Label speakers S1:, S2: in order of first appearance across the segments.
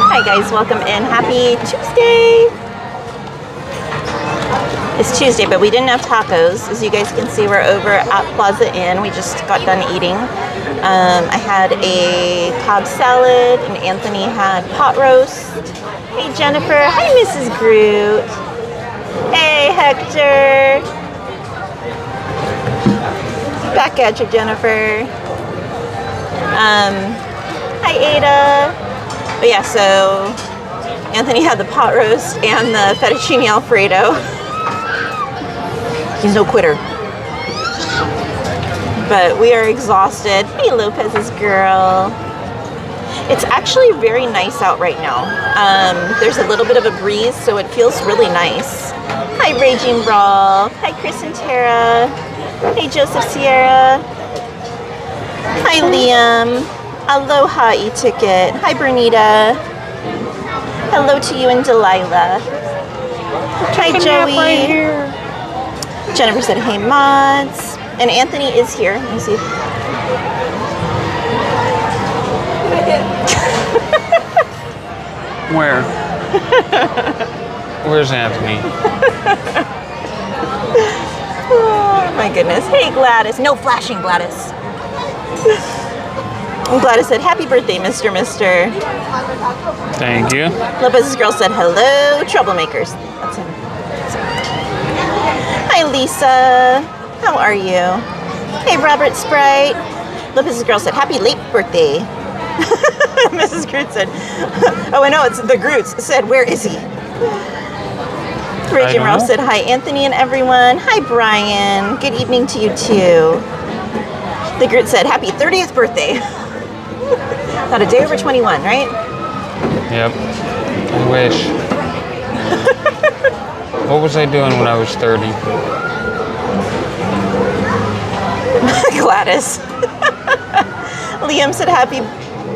S1: Hi guys, welcome in. Happy Tuesday! It's Tuesday, but we didn't have tacos. As you guys can see, we're over at Plaza Inn. We just got done eating. I had a Cobb salad, and Anthony had pot roast. Hey Jennifer. Hi Mrs. Groot. Hey Hector. Back at you, Jennifer. Hi Ada. But yeah, so Anthony had the pot roast and the fettuccine alfredo. He's no quitter. But we are exhausted. Hey, Lopez's girl. It's actually very nice out right now. There's a little bit of a breeze, so it feels really nice. Hi, Raging Brawl. Hi, Chris and Tara. Hey, Joseph Sierra. Hi, Liam. Aloha, e-ticket. Hi, Bernita. Hello to you and Delilah. Hi, Joey. Jennifer said, hey, mods. And Anthony is here. Let me see.
S2: Where? Where's Anthony?
S1: Oh, my goodness. Hey, Gladys. No flashing, Gladys. And Gladys said, happy birthday, Mr.
S2: Thank you.
S1: Lopez's girl said, hello, troublemakers. That's him. Hi, Lisa. How are you? Hey, Robert Sprite. Lopez's girl said, happy late birthday. Mrs. Groot said, oh, I know, it's the Groots. Said, where is he? Raging Ralph said, hi, Anthony and everyone. Hi, Brian. Good evening to you, too. The Groot said, happy 30th birthday. Not a day over 21, right?
S2: Yep. I wish. What was I doing when I was 30?
S1: Gladys. Liam said happy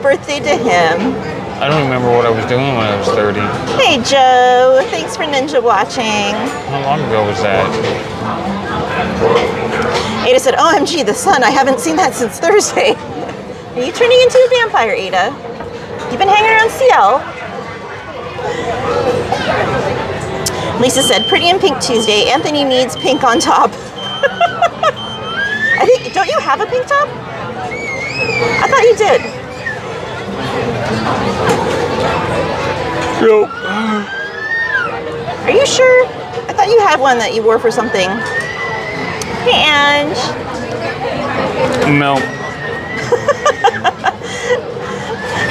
S1: birthday to him.
S2: I don't remember what I was doing when I was 30.
S1: Hey, Joe. Thanks for ninja watching.
S2: How long ago was that?
S1: Ada said, OMG, the sun. I haven't seen that since Thursday. Are you turning into a vampire, Ada? You've been hanging around CL. Lisa said, pretty in pink Tuesday. Anthony needs pink on top. I think, don't you have a pink top? I thought you did.
S2: Nope.
S1: Are you sure? I thought you had one that you wore for something. Hey, Ange.
S2: Nope.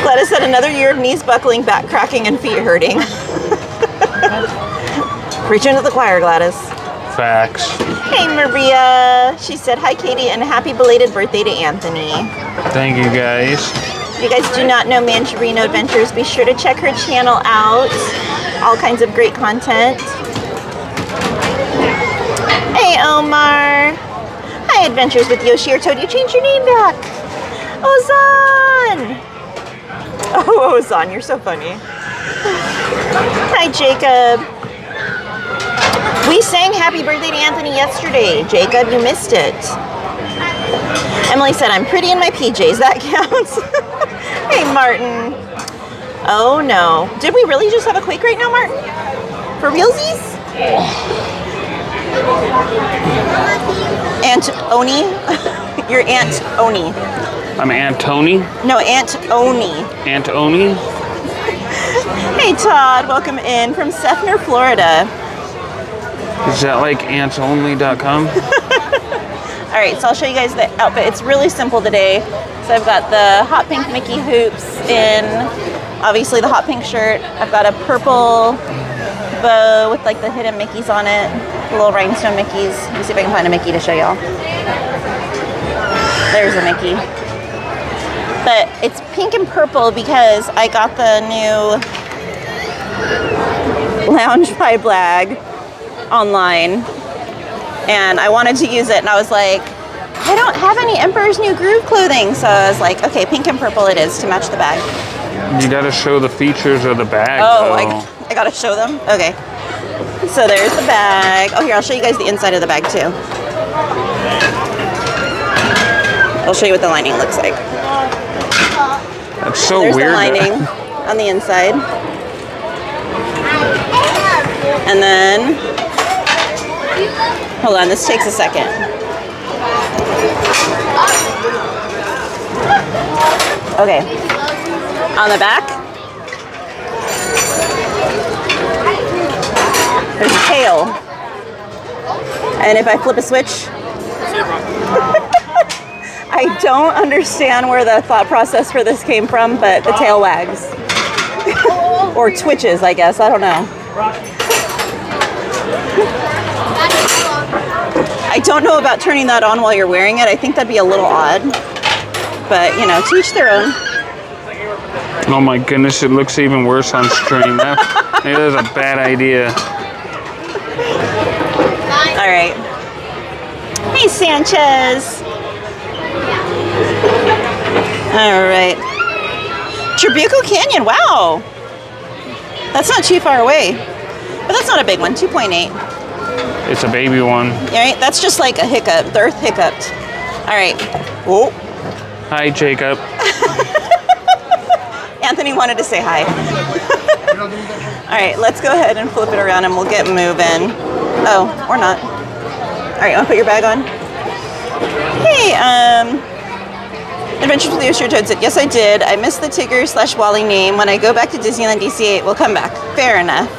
S1: Gladys said another year of knees buckling, back cracking, and feet hurting. Reach into the choir, Gladys.
S2: Facts.
S1: Hey, Maria. She said, hi, Katie, and happy belated birthday to Anthony.
S2: Thank you, guys.
S1: If you guys do not know Mancherino Adventures, be sure to check her channel out. All kinds of great content. Hey, Omar. Hi, Adventures with Yoshi or Toad. You changed your name back. Ozan. Oh, Ozan, you're so funny. Hi, Jacob. We sang happy birthday to Anthony yesterday. Jacob, you missed it. Emily said, I'm pretty in my PJs. That counts. Hey, Martin. Oh, no. Did we really just have a quake right now, Martin? For realsies? Aunt Oni? Your Aunt Oni.
S2: I'm Aunt Tony.
S1: No, Aunt Oni.
S2: Aunt Oni.
S1: Hey, Todd. Welcome in from Sefner, Florida.
S2: Is that like antsonly.com?
S1: All right, so I'll show you guys the outfit. It's really simple today. So I've got the hot pink Mickey hoops in, obviously the hot pink shirt. I've got a purple bow with like the hidden Mickeys on it, the little rhinestone Mickeys. Let me see if I can find a Mickey to show y'all. There's a Mickey. But it's pink and purple because I got the new Lounge Vibe bag online and I wanted to use it, and I was like, I don't have any Emperor's New Groove clothing, so I was like, okay, pink and purple it is to match the bag.
S2: You gotta show the features of the bag.
S1: Oh, I gotta show them? Okay. So there's the bag. Oh, here, I'll show you guys the inside of the bag too. I'll show you what the lining looks like.
S2: That's so
S1: there's
S2: weird.
S1: There's the lining on the inside. And then, hold on, this takes a second. Okay, on the back, there's a tail. And if I flip a switch, I don't understand where the thought process for this came from, but the tail wags. Or twitches, I guess, I don't know. I don't know about turning that on while you're wearing it. I think that'd be a little odd. But, you know, to each their own.
S2: Oh my goodness, it looks even worse on stream. That is a bad idea.
S1: All right. Hey, Sanchez. All right. Trabuco Canyon, wow. That's not too far away. But that's not a big one, 2.8.
S2: It's a baby one.
S1: All right, that's just like a hiccup. The earth hiccuped. All right. Oh.
S2: Hi, Jacob.
S1: Anthony wanted to say hi. All right, let's go ahead and flip it around and we'll get moving. Oh, or not. All right, want to put your bag on? Hey, Adventures with the Ocean Toad said, yes, I did. I missed the Tigger/Wally name. When I go back to Disneyland DC8, we'll come back. Fair enough.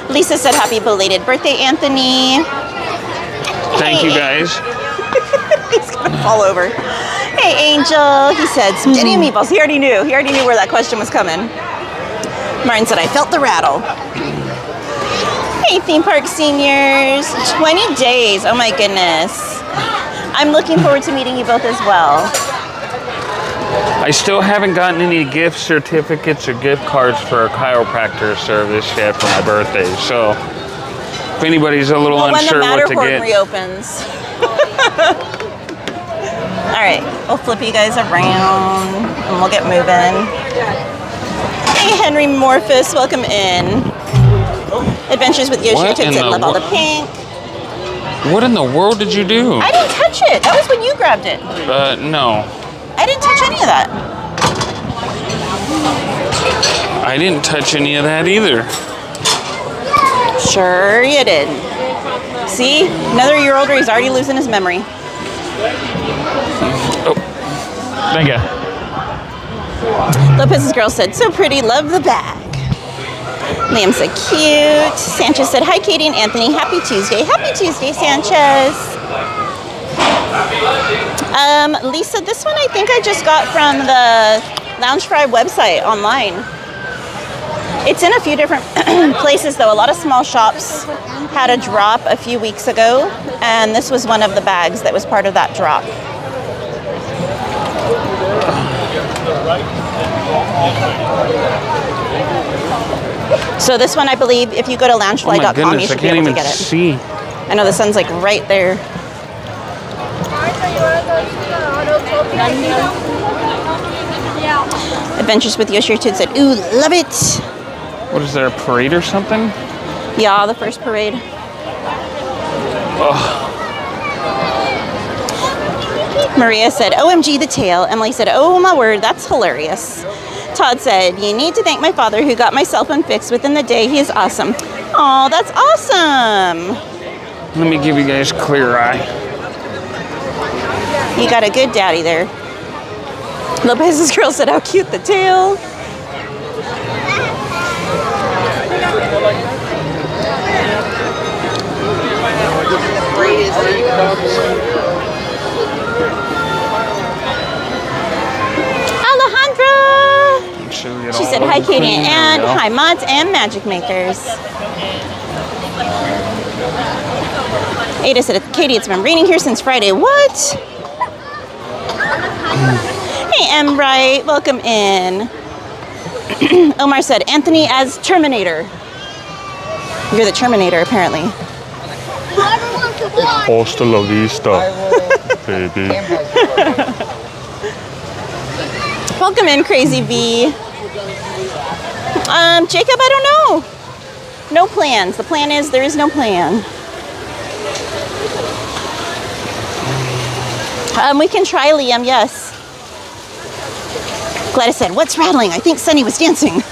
S1: Lisa said, happy belated birthday, Anthony.
S2: Thank you, guys.
S1: He's going to fall over. Hey, Angel. He said, spaghetti and meatballs. He already knew. He already knew where that question was coming. Martin said, I felt the rattle. Hey, theme park seniors. 20 days. Oh, my goodness. I'm looking forward to meeting you both as well.
S2: I still haven't gotten any gift certificates or gift cards for a chiropractor service yet for my birthday. So if anybody's a little unsure what to get.
S1: When the Matterhorn reopens. All right, we'll flip you guys around and we'll get moving. Hey, Henry Morphus, welcome in. Adventures with Yoshi Toad said, love all the pink.
S2: What in the world did you do?
S1: I didn't touch it. That was when you grabbed it.
S2: No.
S1: I didn't touch any of that.
S2: I didn't touch any of that either.
S1: Sure you did. See? Another year older, he's already losing his memory.
S2: Oh. Thank you.
S1: Lopez's girl said, so pretty, love the bag. Liam said, cute. Sanchez said, hi, Katie and Anthony. Happy Tuesday. Happy Tuesday, Sanchez. Lisa, this one I think I just got from the Lounge Fry website online. It's in a few different places, though. A lot of small shops had a drop a few weeks ago, and this was one of the bags that was part of that drop. So this one, I believe, if you go to loungefly.com, you should be able to get it.
S2: See.
S1: I know the sun's like right there. Adventures with Yoshi Toad said, ooh, love it.
S2: What is there, a parade or something?
S1: Yeah, the first parade.
S2: Oh.
S1: Maria said, OMG, the tail. Emily said, oh my word, that's hilarious. Todd said, you need to thank my father who got my cell phone fixed within the day. He is awesome. Oh, that's awesome.
S2: Let me give you guys clear eye.
S1: You got a good daddy there. Lopez's girl said, how cute the tail. Alejandra. She said, hi, Katie and hi, mods and magic makers. Ada said, Katie, it's been raining here since Friday. What? Hey, Embright, welcome in. Omar said, Anthony as Terminator. You're the Terminator, apparently.
S3: Whoever wants to
S2: Hasta la vista, baby.
S1: Welcome in, Crazy V. Jacob, I don't know. No plans. The plan is there is no plan. We can try Liam, yes. Gladys said, what's rattling? I think Sunny was dancing.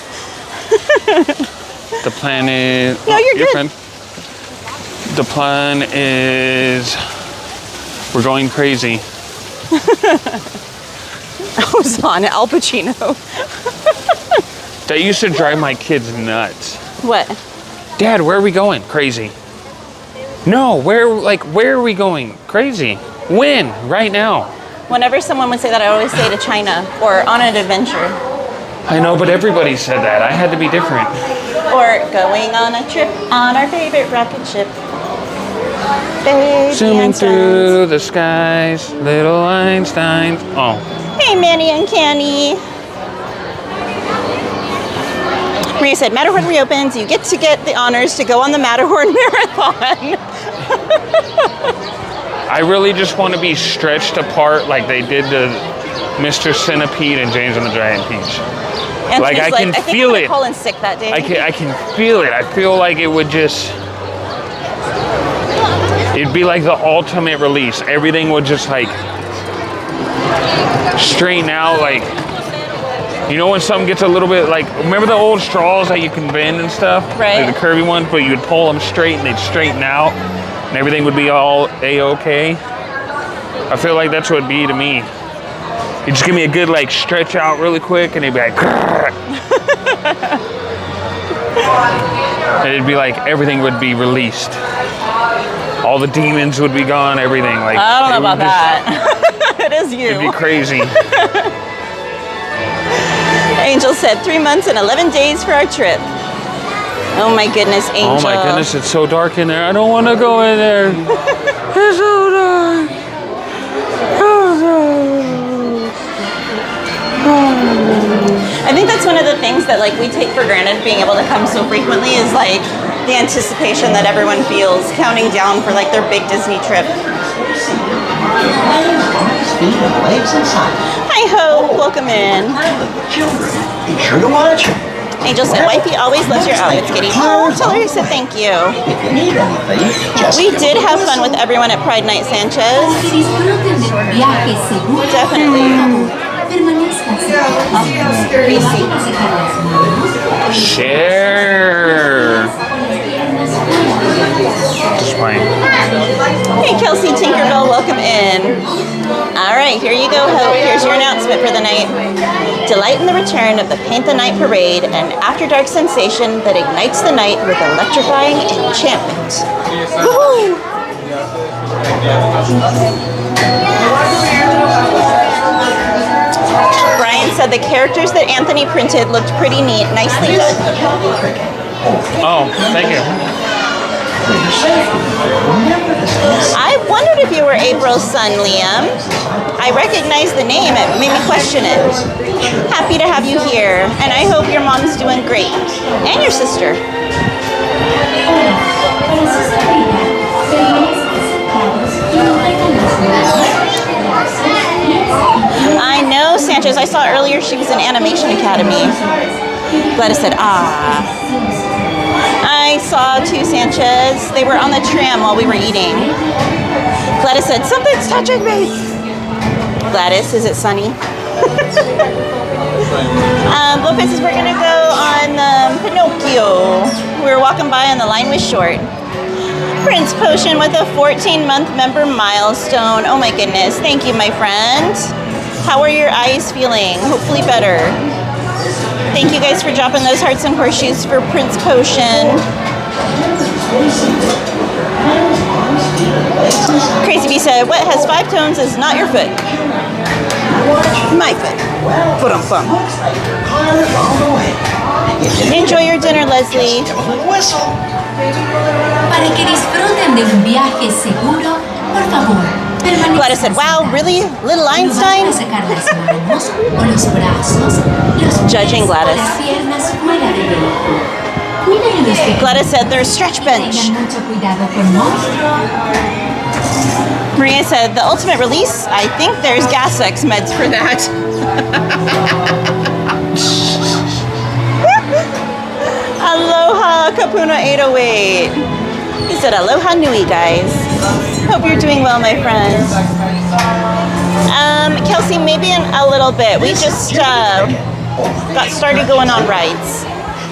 S2: The plan is...
S1: No, you're good.
S2: Fine. The plan is... We're going crazy.
S1: I was on Al Pacino.
S2: That used to drive my kids nuts.
S1: What?
S2: Dad, where are we going? Crazy. No, where are we going? Crazy. When? Right now.
S1: Whenever someone would say that, I always say to China or on an adventure.
S2: I know, but everybody said that. I had to be different.
S1: Or going on a trip on our favorite rocket ship. Baby
S2: Zooming
S1: Einsteins.
S2: through the skies, little Einsteins. Oh.
S1: Hey, Manny and Canny. Maria said, Matterhorn reopens. You get the honors to go on the Matterhorn Marathon.
S2: I really just want to be stretched apart like they did to Mr. Centipede and James and the Giant Peach.
S1: And
S2: Like, I can feel it.
S1: Colin's sick that day.
S2: I can feel it. I feel like it would just... It'd be like the ultimate release. Everything would just like straighten out. Like, you know when something gets a little bit like, remember the old straws that you can bend and stuff?
S1: Right.
S2: Like the curvy ones, but you'd pull them straight and they'd straighten out and everything would be all A-okay. I feel like that's what it'd be to me. You just give me a good like stretch out really quick and it'd be like, and it'd be like everything would be released. All the demons would be gone, everything. Like,
S1: I don't know about that. It is you.
S2: It'd be crazy.
S1: Angel said 3 months and 11 days for our trip. Oh my goodness, Angel.
S2: Oh my goodness, it's so dark in there. I don't want to go in there. It's so dark.
S1: I think that's one of the things that like we take for granted being able to come so frequently is like the anticipation that everyone feels counting down for like their big Disney trip. Hi ho, welcome in.
S3: Be sure to watch.
S1: Angel said, Wifey always loves your outfits, Kitty. Oh, tell her I said thank you.
S3: If you need anything, just
S1: We did have fun with everyone at Pride Night, Sanchez. Definitely.
S2: Share. Just fine.
S1: Hey, Kelsey Tinkerbell, welcome in. All right, here you go, Hope. Here's your announcement for the night. Delight in the return of the Paint the Night Parade, an after-dark sensation that ignites the night with electrifying enchantment. Woohoo! Brian said the characters that Anthony printed looked pretty neat. Nicely done.
S2: Oh, thank you.
S1: I wondered if you were April's son, Liam. I recognized the name. It made me question it. Happy to have you here, and I hope your mom's doing great. And your sister. I know, Sanchez. I saw earlier she was in Animation Academy. Gladys said, ah. I saw two Sanchez. They were on the tram while we were eating. Gladys said, something's touching me. Gladys, is it sunny? Lopez says we're going to go on Pinocchio. We were walking by and the line was short. Prince Potion with a 14-month member milestone. Oh my goodness. Thank you, my friend. How are your eyes feeling? Hopefully better. Thank you guys for dropping those hearts and horseshoes for Prince Potion. Crazy Bee said, what has 5 tones is not your foot. My foot. Foot-um-fum. Enjoy your dinner, Leslie.
S4: Para que disfruten de un viaje seguro, por favor,
S1: Gladys said, wow, really? Little Einstein? Judging Gladys. Gladys said, there's stretch bench. Maria said, the ultimate release, I think there's gas X meds for that. Aloha Kapuna 808. He said, aloha nui, guys. Hope you're doing well, my friends. Kelsey, maybe in a little bit. We just got started going on rides.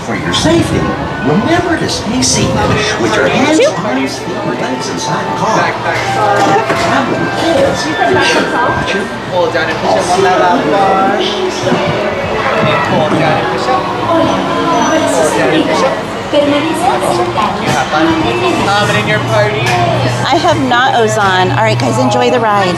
S3: For your safety, remember to stay seated with your hands on your feet and legs inside the car. Travel with kids. Be sure to watch your
S5: Pull down and push up on that lap bar. And pull down and push up. Pull down and push up. You have fun? And in your party?
S1: I have not, Ozan. All right, guys, enjoy the ride.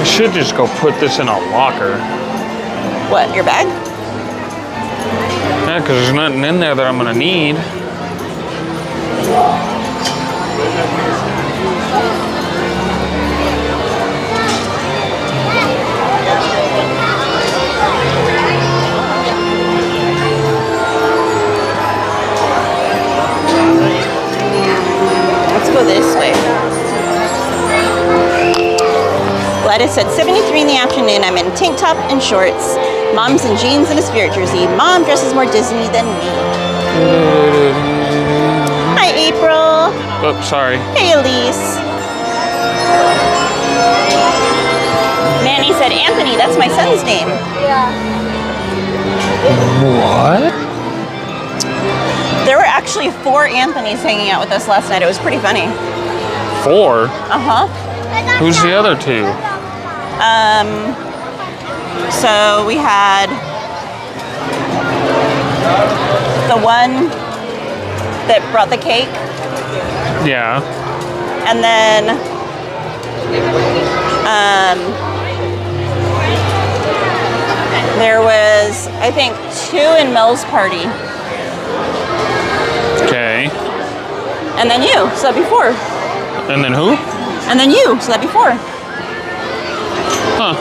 S2: Should just go put this in a locker.
S1: What, your bag?
S2: Yeah, because there's nothing in there that I'm gonna need.
S1: Let's go this way. Gladys said 73 in the afternoon. I'm in tank top and shorts. Mom's in jeans and a spirit jersey. Mom dresses more Disney than me. Hi, April.
S2: Oh, sorry.
S1: Hey, Elise. Manny said Anthony. That's my son's name.
S6: Yeah.
S2: What?
S1: There were actually 4 Anthonys hanging out with us last night. It was pretty funny.
S2: 4?
S1: Uh-huh.
S2: Who's the other 2?
S1: So we had the one that brought the cake,
S2: Yeah.
S1: and then there was, I think, 2 in Mel's party,
S2: Okay.
S1: and then you, so that'd be 4.
S2: And then who?
S1: And then you, so that'd be 4.
S2: Huh.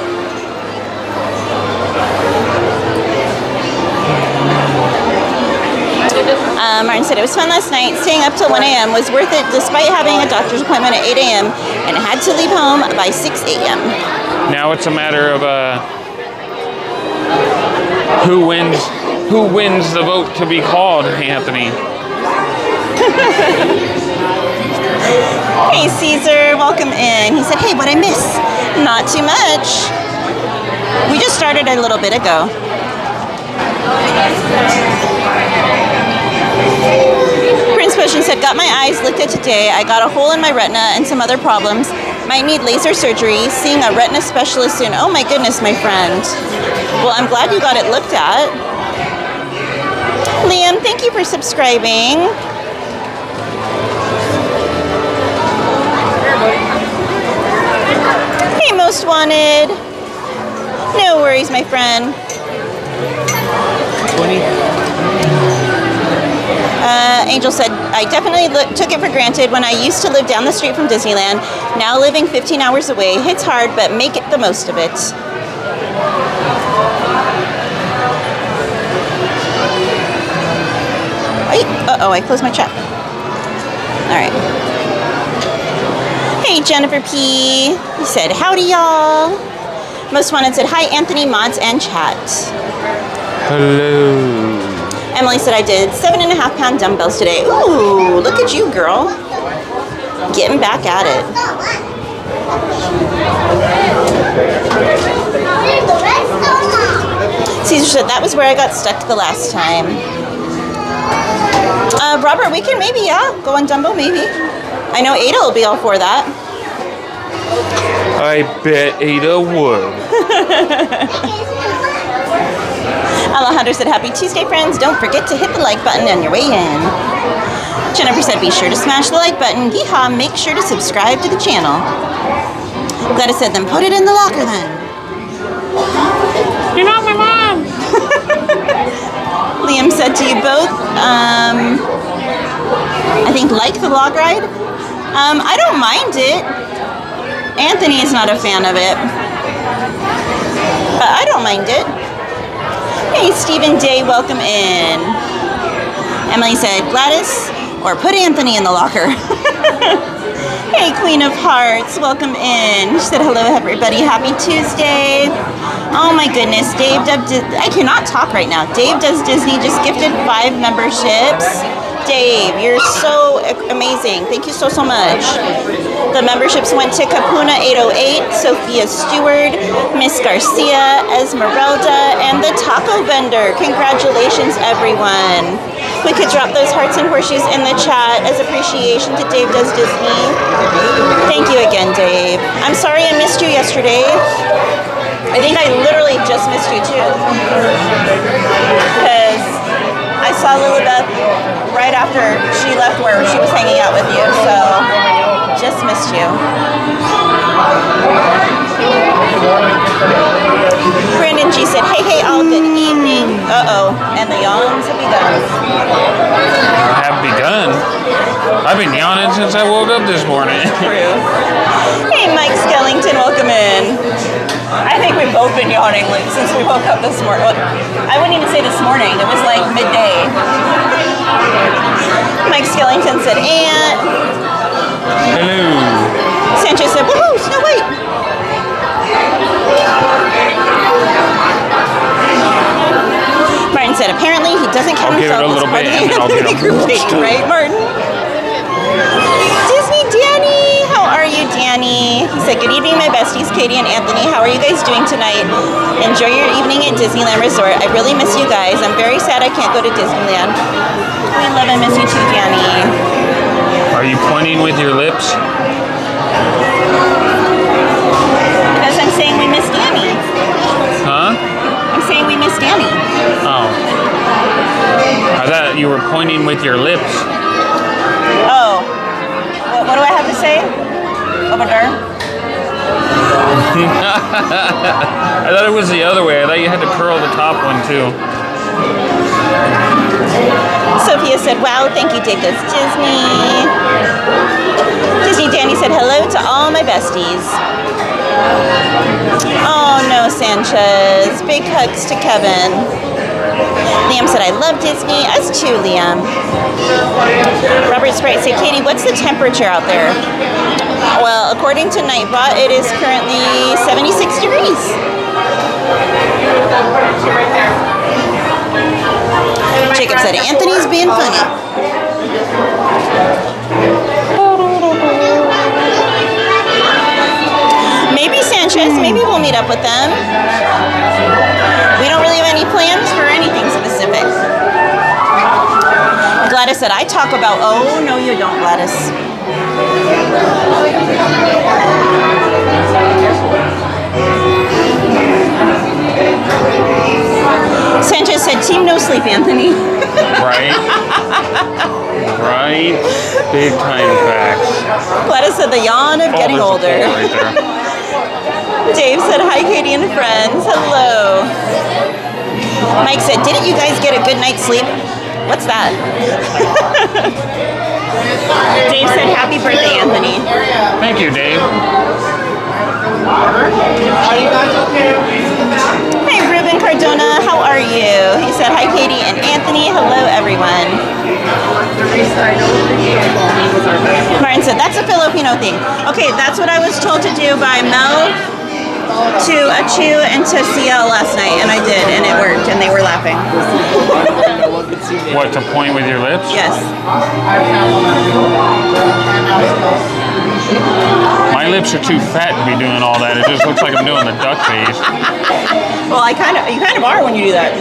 S1: Martin said it was fun last night. Staying up till 1 a.m. was worth it despite having a doctor's appointment at 8 a.m. and had to leave home by 6 a.m.
S2: Now it's a matter of who wins the vote to be called, Anthony.
S1: Hey Caesar, welcome in. He said, hey, what'd I miss? Not too much. We just started a little bit ago. Prince Potion said, got my eyes looked at today. I got a hole in my retina and some other problems. Might need laser surgery. Seeing a retina specialist soon. Oh my goodness, my friend. Well, I'm glad you got it looked at. Liam, thank you for subscribing. Hey, Most Wanted. No worries, my friend.
S2: 20.
S1: Angel said, I definitely took it for granted when I used to live down the street from Disneyland. Now living 15 hours away. Hits hard, but make it the most of it. Uh-oh, I closed my chat. All right. Hey, Jennifer P. He said, howdy, y'all. Most Wanted said, hi, Anthony, mods, and chat.
S2: Hello.
S1: Emily said, I did 7.5-pound dumbbells today. Ooh, look at you, girl. Getting back at it. Caesar said, that was where I got stuck the last time. Robert, we can maybe, go on Dumbo, maybe. I know Ada will be all for that.
S2: I bet Ada would.
S1: Alejandro said, happy Tuesday, friends. Don't forget to hit the like button on your way in. Jennifer said, be sure to smash the like button. Yeehaw, make sure to subscribe to the channel. Gladys said, then put it in the locker then.
S2: You're not my mom.
S1: Liam said to you both, I think like the log ride. I don't mind it. Anthony is not a fan of it. But I don't mind it. Hey, Stephen Day, welcome in. Emily said, Gladys, or put Anthony in the locker. Hey, Queen of Hearts, welcome in. She said, hello, everybody. Happy Tuesday. Oh, my goodness. Dave, I cannot talk right now. Dave Does Disney just gifted 5 memberships. Dave, you're so amazing. Thank you so much. The memberships went to Capuna 808, Sophia Stewart, Miss Garcia, Esmeralda, and the taco vendor. Congratulations, everyone. We could drop those hearts and horseshoes in the chat as appreciation to Dave Does Disney. Thank you again, Dave. I'm sorry I missed you yesterday. I think I literally just missed you too. Because I saw Lilibeth right after she left where she was hanging out with you, so just missed you. Brandon G said, hey, all good evening. Uh-oh, and the yawns have begun.
S2: Have begun? I've been yawning since I woke up this morning.
S1: True. Hey, Mike Skellington, welcome in. I think we've both been yawning since we woke up this morning. Well, I wouldn't even say this morning. It was like midday. Mike Skellington said, Aunt.
S2: Hello.
S1: Sanchez said, woohoo, Snow White. Martin said, apparently he doesn't count himself as part of the Anthony group date, right, Martin? Disney Danny, how are you, Danny? He said, good evening, my besties, Katie and Anthony. How are you guys doing tonight? Enjoy your evening at Disneyland Resort. I really miss you guys. I'm very sad I can't go to Disneyland. We love and miss you too, Danny.
S2: Are you pointing with your lips?
S1: Because I'm saying we miss Danny.
S2: Huh?
S1: I'm saying we miss Danny.
S2: Oh. I thought you were pointing with your lips.
S1: Oh. What do I have to say? Over there?
S2: I thought it was the other way. I thought you had to curl the top one too.
S1: Sophia said, wow, thank you, Dave Does Disney. Disney Danny said, hello to all my besties. Oh no, Sanchez. Big hugs to Kevin. Liam said, I love Disney. Us too, Liam. Robert Sprite said, Katie, what's the temperature out there? Well, according to Nightbot, it is currently 76 degrees. Jacob said, Anthony's being funny. Maybe Sanchez, maybe we'll meet up with them. We don't really have any plans for anything specific. Gladys said, I talk about, oh, no you don't, Gladys. Sanchez said, team no sleep, Anthony.
S2: Right? Right? Big time facts.
S1: Gladys said, the yawn of getting older.
S2: Right there.
S1: Dave said, hi, Katie and friends. Hello. Mike said, didn't you guys get a good night's sleep? What's that? Dave said, happy birthday, Anthony.
S2: Thank you, Dave.
S1: Hey, Ruben Cardona, how are you? He said, hi, Katie and Anthony. Hello, everyone. Martin said, that's a Filipino thing. Okay, that's what I was told to do by Mel, to Achu, and to CL last night, and I did, and it worked, and they were laughing.
S2: What, to point with your lips?
S1: Yes.
S2: My lips are too fat to be doing all that. It just looks like I'm doing the duck face.
S1: Well, you kind of are when you do that.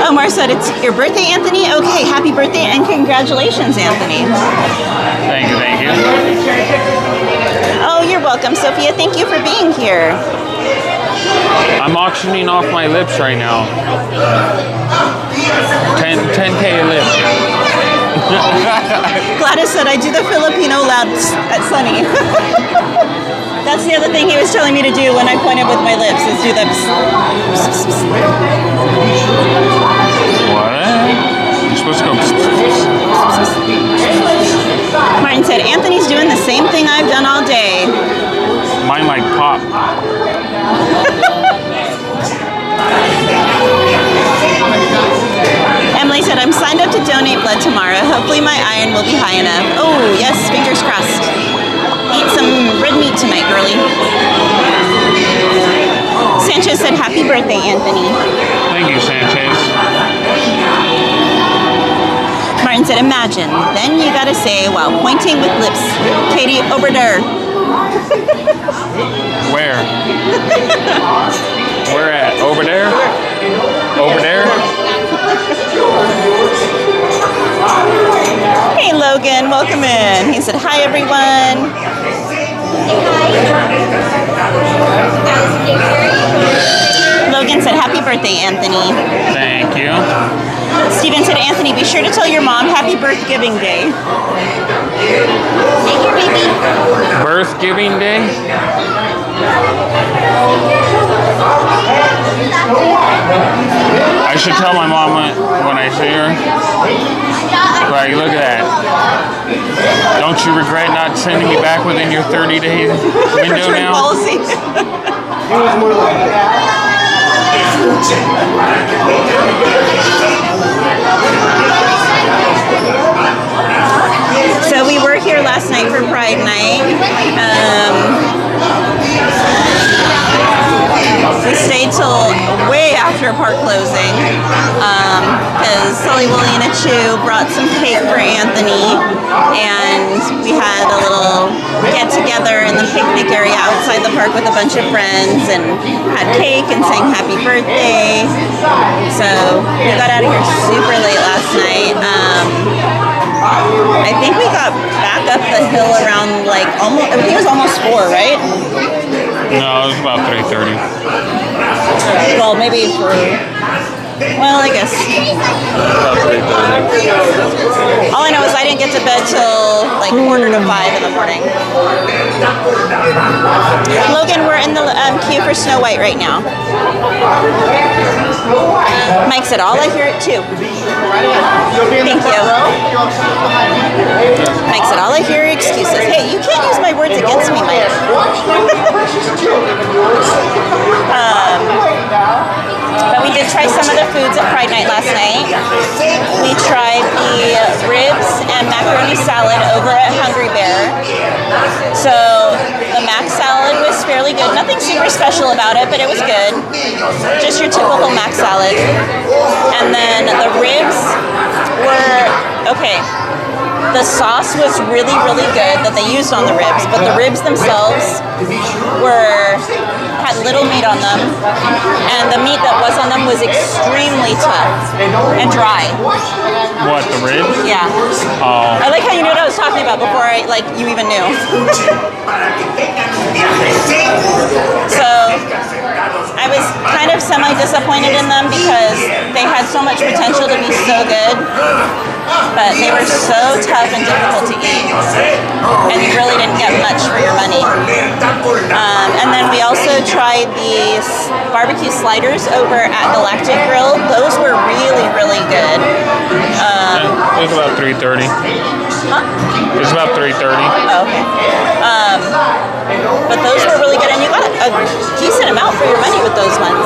S1: Omar said, it's your birthday, Anthony? Okay, happy birthday and congratulations, Anthony.
S2: Thank you, thank you.
S1: Oh, you're welcome, Sophia. Thank you for being here.
S2: I'm auctioning off my lips right now. 10K lips.
S1: Gladys said, I do the Filipino loud at Sunny. That's the other thing he was telling me to do when I pointed with my lips, is do the
S2: What? You're supposed to go.
S1: Martin said, Anthony's doing the same thing I've done all day.
S2: Mine like pop.
S1: Emily said, I'm signed up to donate blood tomorrow. Hopefully my iron will be high enough. Oh, yes, fingers crossed. Eat some red meat tonight, girlie. Sanchez said, happy birthday, Anthony.
S2: Thank you, Sanchez.
S1: Martin said, imagine. Then you gotta say, while pointing with lips, Katie, over there.
S2: Where? Where at? Over there? Over there?
S1: Hey, Logan, welcome in. He said, hi, everyone. Logan said, happy birthday, Anthony.
S2: Thank you.
S1: Steven said, Anthony, be sure to tell your mom happy birth-giving day. Thank you, baby.
S2: Birth-giving day? I should tell my mom when I see her. Like, look at that. Don't you regret not sending me back within your 30-day window now?
S1: Policy. So we were here last night for Pride Night. We stayed till way after park closing because Sully, Willie, and Achu brought some cake for Anthony, and we had a little get together in the picnic area outside the park with a bunch of friends and had cake and sang happy birthday. So we got out of here super late last night. I think we got back up the hill around like almost, I think it was almost 4, right?
S2: No, it was about 3:30.
S1: Well, maybe for, well, I guess.
S2: About 3:30.
S1: All I know is I didn't get to bed till like 4:45 in the morning. Logan, we're in the queue for Snow White right now. Mike said, all I hear it too. Thank you. Mike said, all I hear are excuses. Hey, you can't use my words against me, Mike. But We did try some of the foods at Pride Night last night. We tried the ribs and macaroni salad over at Hungry Bear. So the mac salad was fairly good. Nothing super special about it, but it was good. Just your typical mac salad. And then the ribs were okay. The sauce was really, really good that they used on the ribs, but the ribs themselves had little meat on them, and the meat that was on them was extremely tough and dry.
S2: What, the ribs?
S1: Yeah.
S2: Oh.
S1: I like how you knew what I was talking about before you even knew. So I was kind of semi-disappointed in them because they had so much potential to be so good, but they were so tough and difficult to eat, and you really didn't get much for your money. And then we also tried the barbecue sliders over at Galactic Grill. Those were really, really good.
S2: It was about 3:30.
S1: Huh?
S2: It was about 3:30.
S1: Oh, okay. But those were really good, and you got a decent amount for your money with those ones.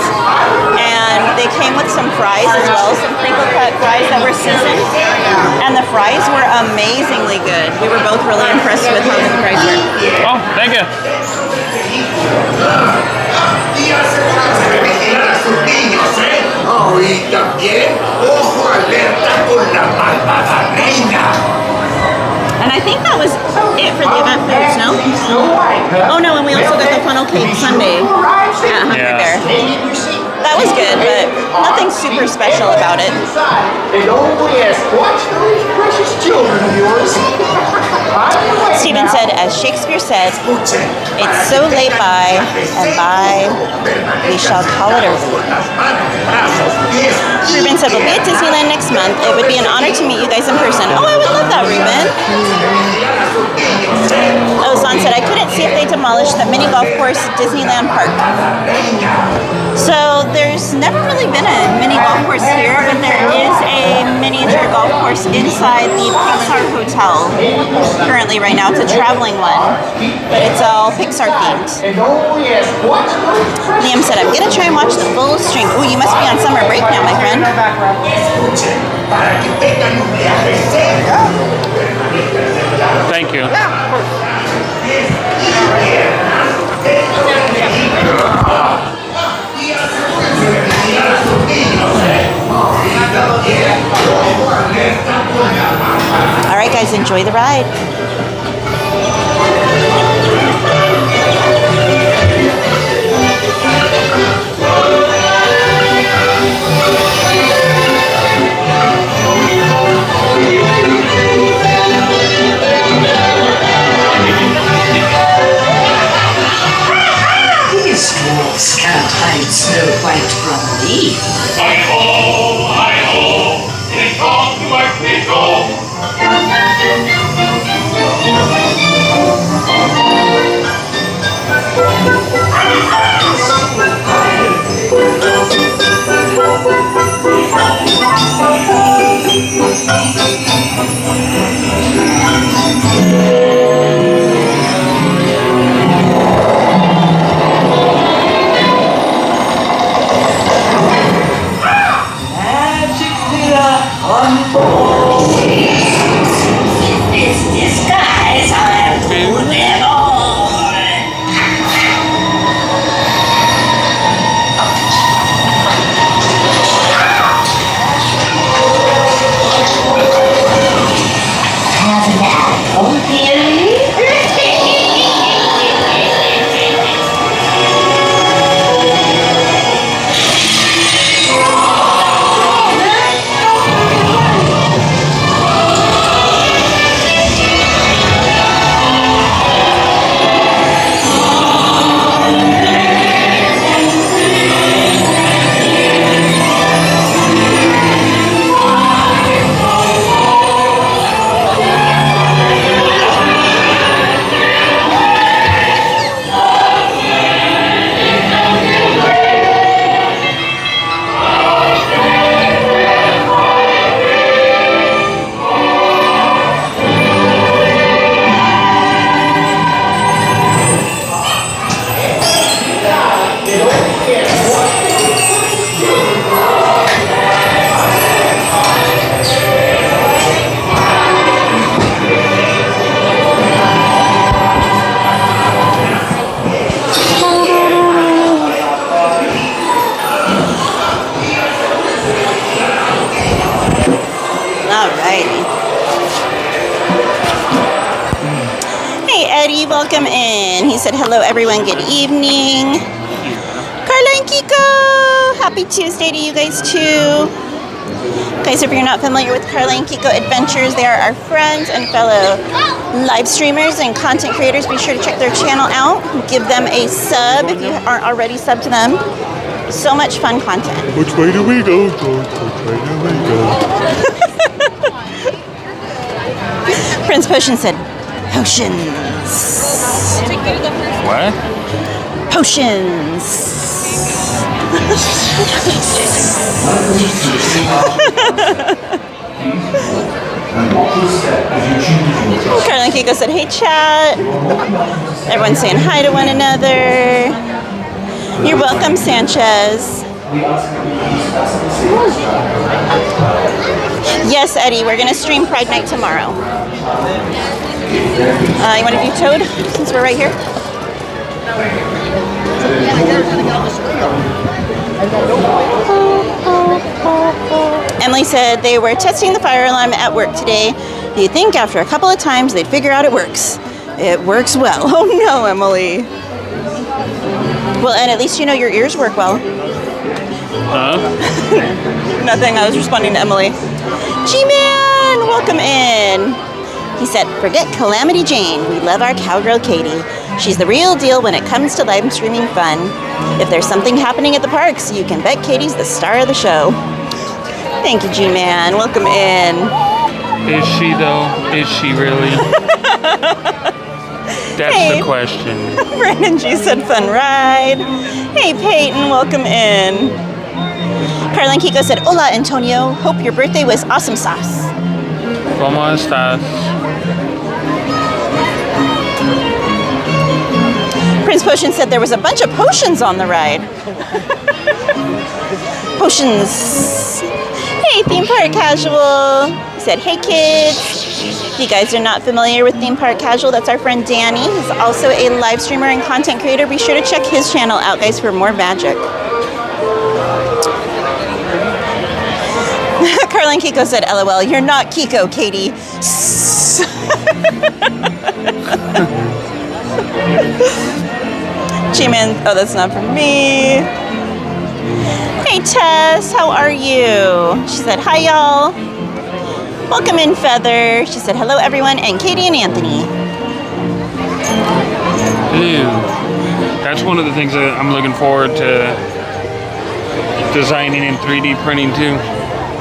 S1: And they came with some fries as well, some crinkle cut fries that were seasoned, and the fries were amazingly good. We were both really impressed with how good the fries were.
S2: Oh, thank you.
S3: Oh, y también, ojo alerta con la malvada reina.
S1: And I think that was it for the event foods, no? Oh no, and we also got the funnel cake sundae at Hungry Bear. That was good, but nothing super special about it.
S3: And only ask, watch those precious children of yours.
S1: Stephen said, as Shakespeare said, it's so late by, and by we shall call it early. Ruben said, we'll be at Disneyland next month. It would be an honor to meet you guys in person. Oh, I would love that, Ruben. Ozan said, I couldn't see if they demolished the mini golf course at Disneyland Park. So there's never really been a mini golf course here, but there is a miniature golf course inside the Pixar Hotel currently right now. It's a traveling one, but it's all Pixar themed. Liam said, I'm gonna try and watch the full stream. Oh, you must be on summer break now, my friend.
S2: Thank you.
S1: All right, guys, enjoy the ride.
S6: These dwarfs can't hide Snow White from me.
S7: Hi-ho, it's time to make me go.
S1: welcome in. He said, hello everyone, good evening. Carla and Kiko, happy Tuesday to you guys too. Guys, if you're not familiar with Carla and Kiko Adventures, they are our friends and fellow live streamers and content creators. Be sure to check their channel out. Give them a sub if you aren't already subbed to them. So much fun content.
S2: Which way do we go, George? Which way do we go?
S1: Prince Potion said, potions.
S2: What?
S1: Potions. Carla and Kiko said, hey chat. Everyone's saying hi to one another. You're welcome, Sanchez. Yes, Eddie, we're going to stream Pride Night tomorrow. You want to do Toad, since we're right here? Emily said they were testing the fire alarm at work today. Do you think after a couple of times they'd figure out it works? It works well. Oh no, Emily. Well, and at least you know your ears work well.
S2: Huh?
S1: Nothing, I was responding to Emily. G-Man, welcome in. He said, forget Calamity Jane. We love our cowgirl Katie. She's the real deal when it comes to live streaming fun. If there's something happening at the parks, you can bet Katie's the star of the show. Thank you, G-Man. Welcome in.
S2: Is she though? Is she really? That's the question.
S1: Brandon G said fun ride. Hey, Peyton, welcome in. Carla and Kiko said, hola, Antonio. Hope your birthday was awesome sauce.
S2: ¿Cómo estás?
S1: Prince Potion said there was a bunch of potions on the ride. Potions. Hey, Theme Park Casual. He said, hey, kids. If you guys are not familiar with Theme Park Casual, that's our friend Danny. He's also a live streamer and content creator. Be sure to check his channel out, guys, for more magic. Carla and Kiko said, LOL, you're not Kiko, Katie. G-Man, oh, that's not for me. Hey, Tess, how are you? She said, hi, y'all. Welcome in, Feather. She said, hello, everyone, and Katie and Anthony.
S2: Ew. That's one of the things that I'm looking forward to designing in 3D printing, too.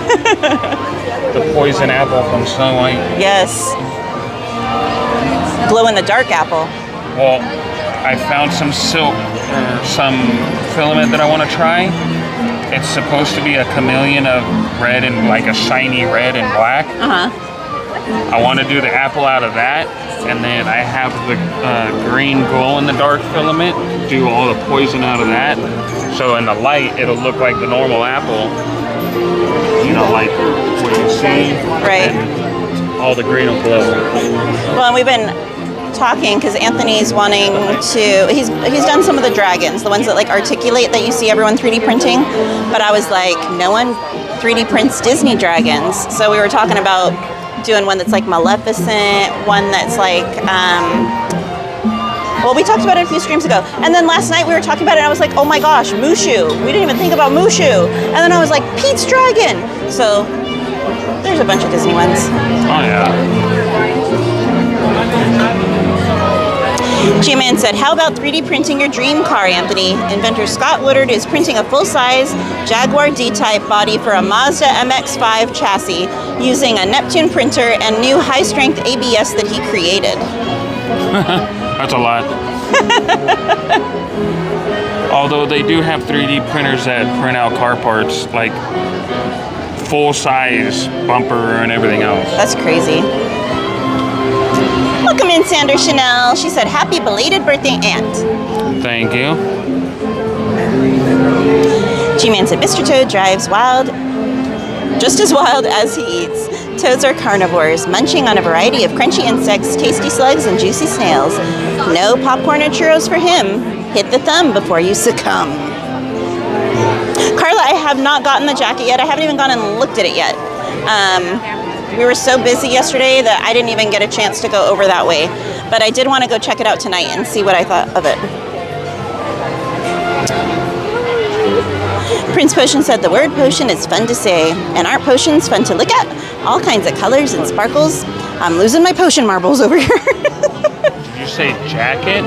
S2: The poison apple from Snow White.
S1: Yes. Glow-in-the-dark apple.
S2: Well, I found some silk or some filament that I want to try. It's supposed to be a chameleon of red and like a shiny red and black. I want to do the apple out of that, and then I have the green glow-in-the-dark filament, do all the poison out of that. So in the light, it'll look like the normal apple. You know, like what you see.
S1: Right.
S2: And all the green will glow.
S1: Well, and we've been talking because Anthony's wanting to, he's done some of the dragons, the ones that like articulate that you see everyone 3D printing, but I was like, no one 3D prints Disney dragons. So we were talking about doing one that's like Maleficent, one that's like, well, we talked about it a few streams ago. And then last night we were talking about it and I was like, oh my gosh, Mushu. We didn't even think about Mushu. And then I was like, Pete's Dragon. So there's a bunch of Disney ones.
S2: Oh yeah.
S1: G-Man said, how about 3D printing your dream car, Anthony? Inventor Scott Woodard is printing a full-size Jaguar D-Type body for a Mazda MX-5 chassis using a Neptune printer and new high-strength ABS that he created.
S2: That's a lot. Although they do have 3D printers that print out car parts, like full-size bumper and everything else.
S1: That's crazy. Welcome in, Sandra Chanel. She said, happy belated birthday, Aunt.
S2: Thank you.
S1: G-Man said, Mr. Toad drives wild, just as wild as he eats. Toads are carnivores, munching on a variety of crunchy insects, tasty slugs, and juicy snails. No popcorn or churros for him. Hit the thumb before you succumb. Carla, I have not gotten the jacket yet. I haven't even gone and looked at it yet. We were so busy yesterday that I didn't even get a chance to go over that way. But I did want to go check it out tonight and see what I thought of it. Prince Potion said the word potion is fun to say, and aren't potions fun to look at? All kinds of colors and sparkles. I'm losing my potion marbles over here.
S2: Did you say jacket?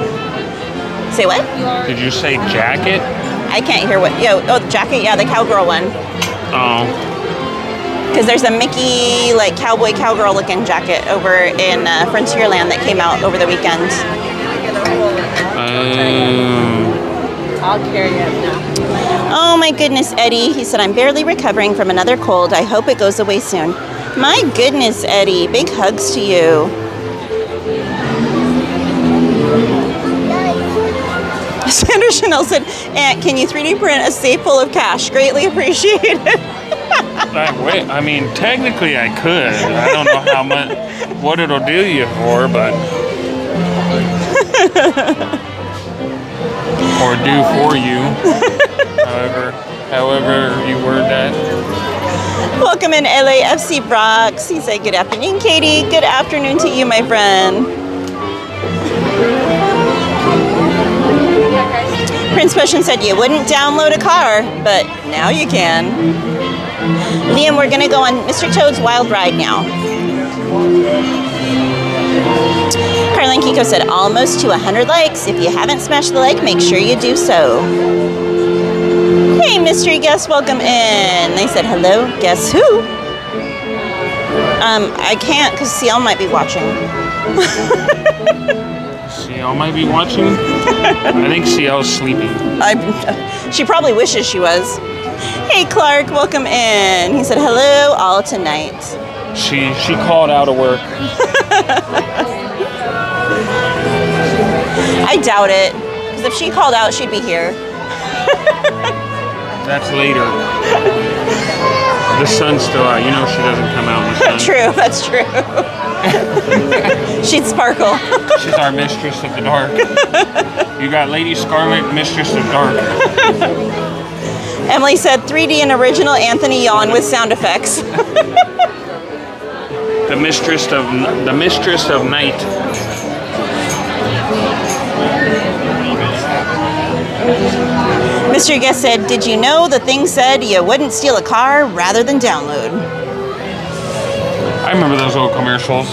S1: Say what?
S2: Did you say jacket?
S1: I can't hear what. Oh, the jacket. Yeah, the cowgirl one.
S2: Oh.
S1: Because there's a Mickey, like, cowgirl looking jacket over in Frontierland that came out over the weekend.
S5: I'll carry it now.
S1: Oh my goodness, Eddie. He said, I'm barely recovering from another cold. I hope it goes away soon. My goodness, Eddie. Big hugs to you. Sandra Chanel said, Aunt, can you 3D print a safe full of cash? Greatly appreciated.
S2: I mean, technically I could. I don't know how much, what it'll do you for, but... or do for you. However you word that.
S1: Welcome in LAFC Brox. He said, good afternoon, Katie. Good afternoon to you, my friend. Prince Potion said you wouldn't download a car, but now you can. Liam, we're going to go on Mr. Toad's Wild Ride now. Carlin Kiko said, almost to 100 likes. If you haven't smashed the like, make sure you do so. Hey, mystery guests, welcome in. They said, hello, guess who? I can't because CL might be watching.
S2: CL might be watching? I think CL's sleeping.
S1: She probably wishes she was. Hey, Clark, welcome in. He said, hello, all tonight.
S2: She called out of work.
S1: I doubt it. Because if she called out, she'd be here.
S2: That's later. The sun's still out. You know she doesn't come out in the sun.
S1: True, that's true. She'd sparkle.
S2: She's our mistress of the dark. You got Lady Scarlet, mistress of dark.
S1: Emily said 3D and original Anthony yawn with sound effects.
S2: The mistress of night.
S1: Mr. Guest said, did you know the thing said you wouldn't steal a car rather than download?
S2: I remember those old commercials.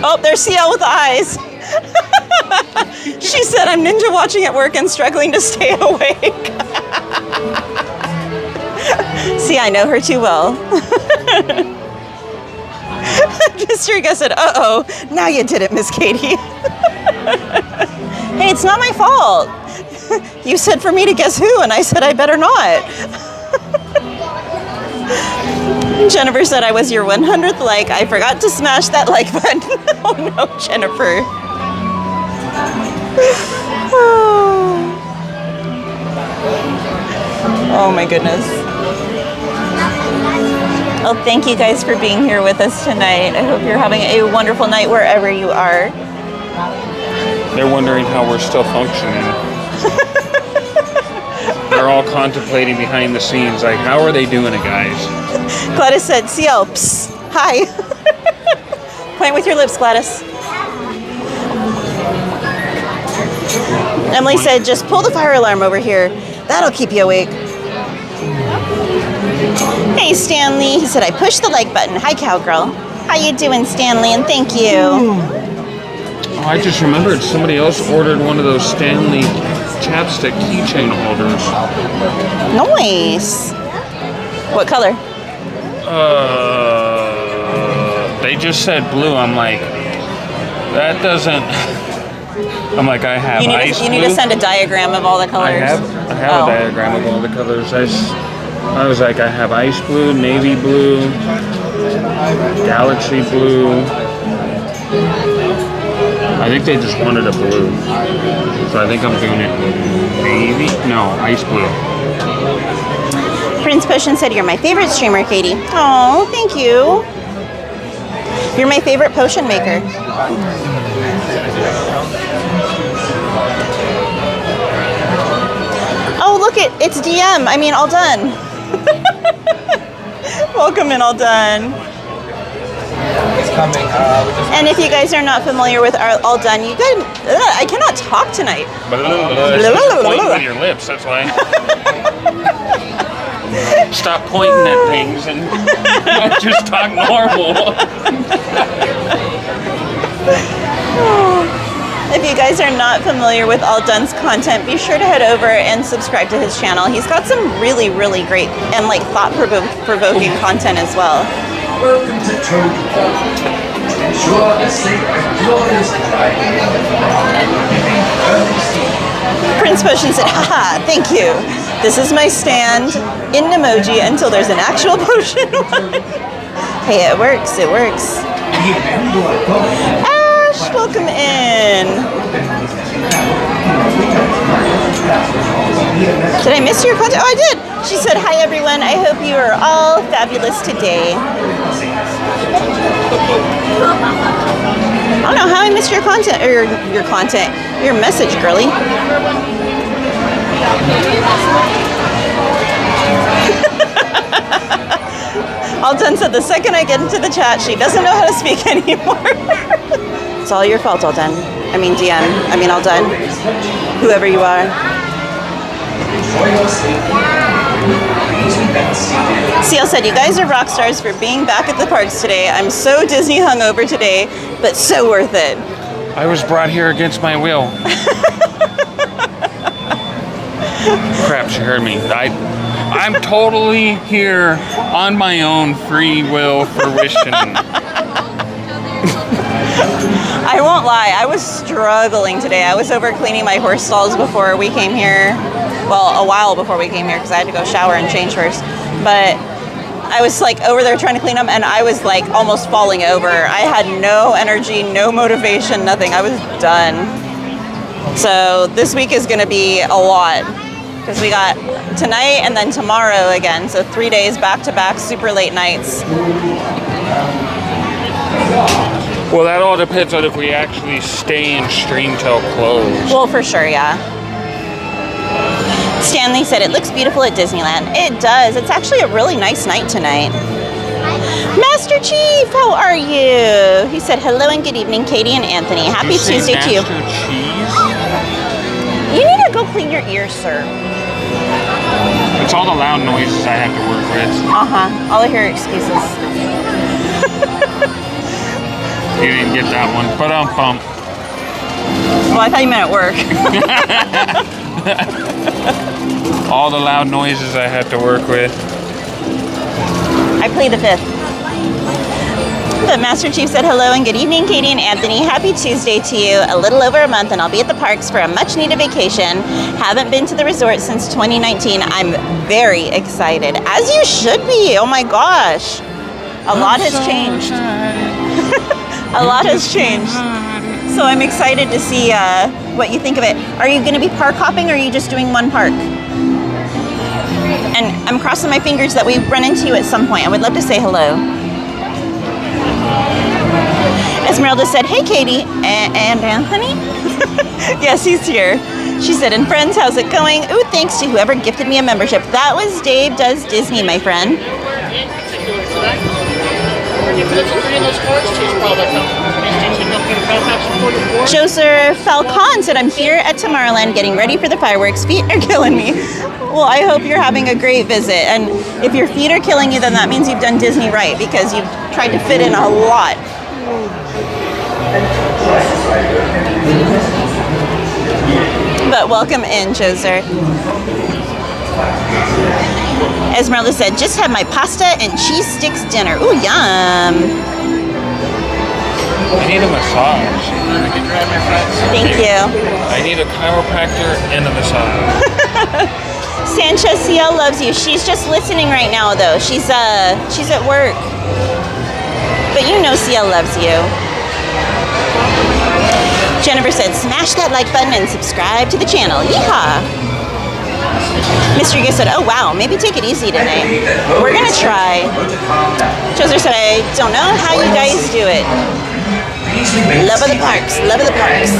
S1: Oh, there's CL with the eyes. She said, I'm ninja watching at work and struggling to stay awake. See, I know her too well. Mr. Guest said, uh-oh, now you did it, Miss Katie. Hey, it's not my fault. You said for me to guess who, and I said I better not. Jennifer said I was your 100th like. I forgot to smash that like button. Oh no, Jennifer. Oh my goodness. Well, thank you guys for being here with us tonight. I hope you're having a wonderful night wherever you are.
S2: They're wondering how we're still functioning. They're all contemplating behind the scenes, like, how are they doing it, guys?
S1: Gladys said, CL, psst, hi. Point with your lips, Gladys. Emily said, just pull the fire alarm over here. That'll keep you awake. Hey, Stanley. He said, I pushed the like button. Hi, cowgirl. How you doing, Stanley? And thank you.
S2: Oh, I just remembered somebody else ordered one of those Stanley chapstick keychain holders.
S1: Nice. What color?
S2: They just said blue. I'm like, that doesn't... I'm like, I have ice blue.
S1: You need to send a diagram of all the colors.
S2: I have a diagram of all the colors. I was like, I have ice blue, navy blue, galaxy blue. I think they just wanted a blue. So I think I'm doing it navy? No, ice blue.
S1: Prince Potion said, you're my favorite streamer, Katie. Oh, thank you. You're my favorite potion maker. Oh, look, it's DM. I mean, all done. Welcome in, all done.
S5: coming.
S1: And if you guys are not familiar with All Done, you guys, I cannot talk tonight.
S2: Stop pointing with your lips, that's why. Stop pointing at things and just talk normal.
S1: If you guys are not familiar with All Done's content, be sure to head over and subscribe to his channel. He's got some really, really great and like thought-provoking content as well.
S3: Welcome to Toon Town. To ensure a safe and glorious ride.
S1: Prince Potion said, haha, thank you. This is my stand in emoji until there's an actual potion one. Hey, it works, it works. Ash, welcome in. Did I miss your content? Oh, I did. She said, hi everyone, I hope you are all fabulous today. I don't know how I missed your content, or your message, girly. All Done said the second I get into the chat, she doesn't know how to speak anymore. It's all your fault, All Done. I mean DM. I mean All Done. Whoever you are. CL said, you guys are rock stars for being back at the parks today. I'm so Disney hungover today, but so worth it.
S2: I was brought here against my will. Crap, she heard me. I'm totally here on my own free will fruition.
S1: I won't lie, I was struggling today. I was over cleaning my horse stalls before we came here. Well, a while before we came here because I had to go shower and change first. But I was like over there trying to clean them and I was like almost falling over. I had no energy, no motivation, nothing. I was done. So this week is gonna be a lot because we got tonight and then tomorrow again. So 3 days back to back, super late nights.
S2: Well, that all depends on if we actually stay and stream till close.
S1: Well, for sure, yeah. Stanley said it looks beautiful at Disneyland. It does. It's actually a really nice night tonight. Master Chief, how are you? He said hello and good evening, Katie and Anthony. Happy Tuesday to you.
S2: Master Cheese?
S1: You need to go clean your ears, sir.
S2: It's all the loud noises I have to work with.
S1: Uh-huh. All I hear are excuses.
S2: You didn't get that one. Ba-dum-bum.
S1: Well, I thought you meant at work.
S2: All the loud noises I have to work with.
S1: I plead the fifth. But Master Chief said hello and good evening, Katie and Anthony. Happy Tuesday to you. A little over a month and I'll be at the parks for a much needed vacation. Haven't been to the resort since 2019. I'm very excited. As you should be. Oh my gosh. A lot has changed. A lot has changed. So I'm excited to see what you think of it. Are you going to be park hopping or are you just doing one park? And I'm crossing my fingers that we run into you at some point. I would love to say hello. Esmeralda said, hey Katie and Anthony. Yes, he's here. She said, and friends, how's it going? Ooh, thanks to whoever gifted me a membership. That was Dave Does Disney, my friend. Joser Falcon said, I'm here at Tomorrowland getting ready for the fireworks. Feet are killing me. Well, I hope you're having a great visit. And if your feet are killing you, then that means you've done Disney right because you've tried to fit in a lot. But welcome in, Joser. Esmeralda said, just had my pasta and cheese sticks dinner. Ooh, yum.
S2: I need a massage.
S1: Thank you.
S2: I need a chiropractor and a massage.
S1: Sanchez CL loves you. She's just listening right now, though. She's at work. But you know CL loves you. Jennifer said, smash that like button and subscribe to the channel. Yeehaw! Mystery Guy said, oh wow, maybe take it easy today. We're gonna try. Joser said, I don't know how you guys do it. Love of the parks, love of the parks.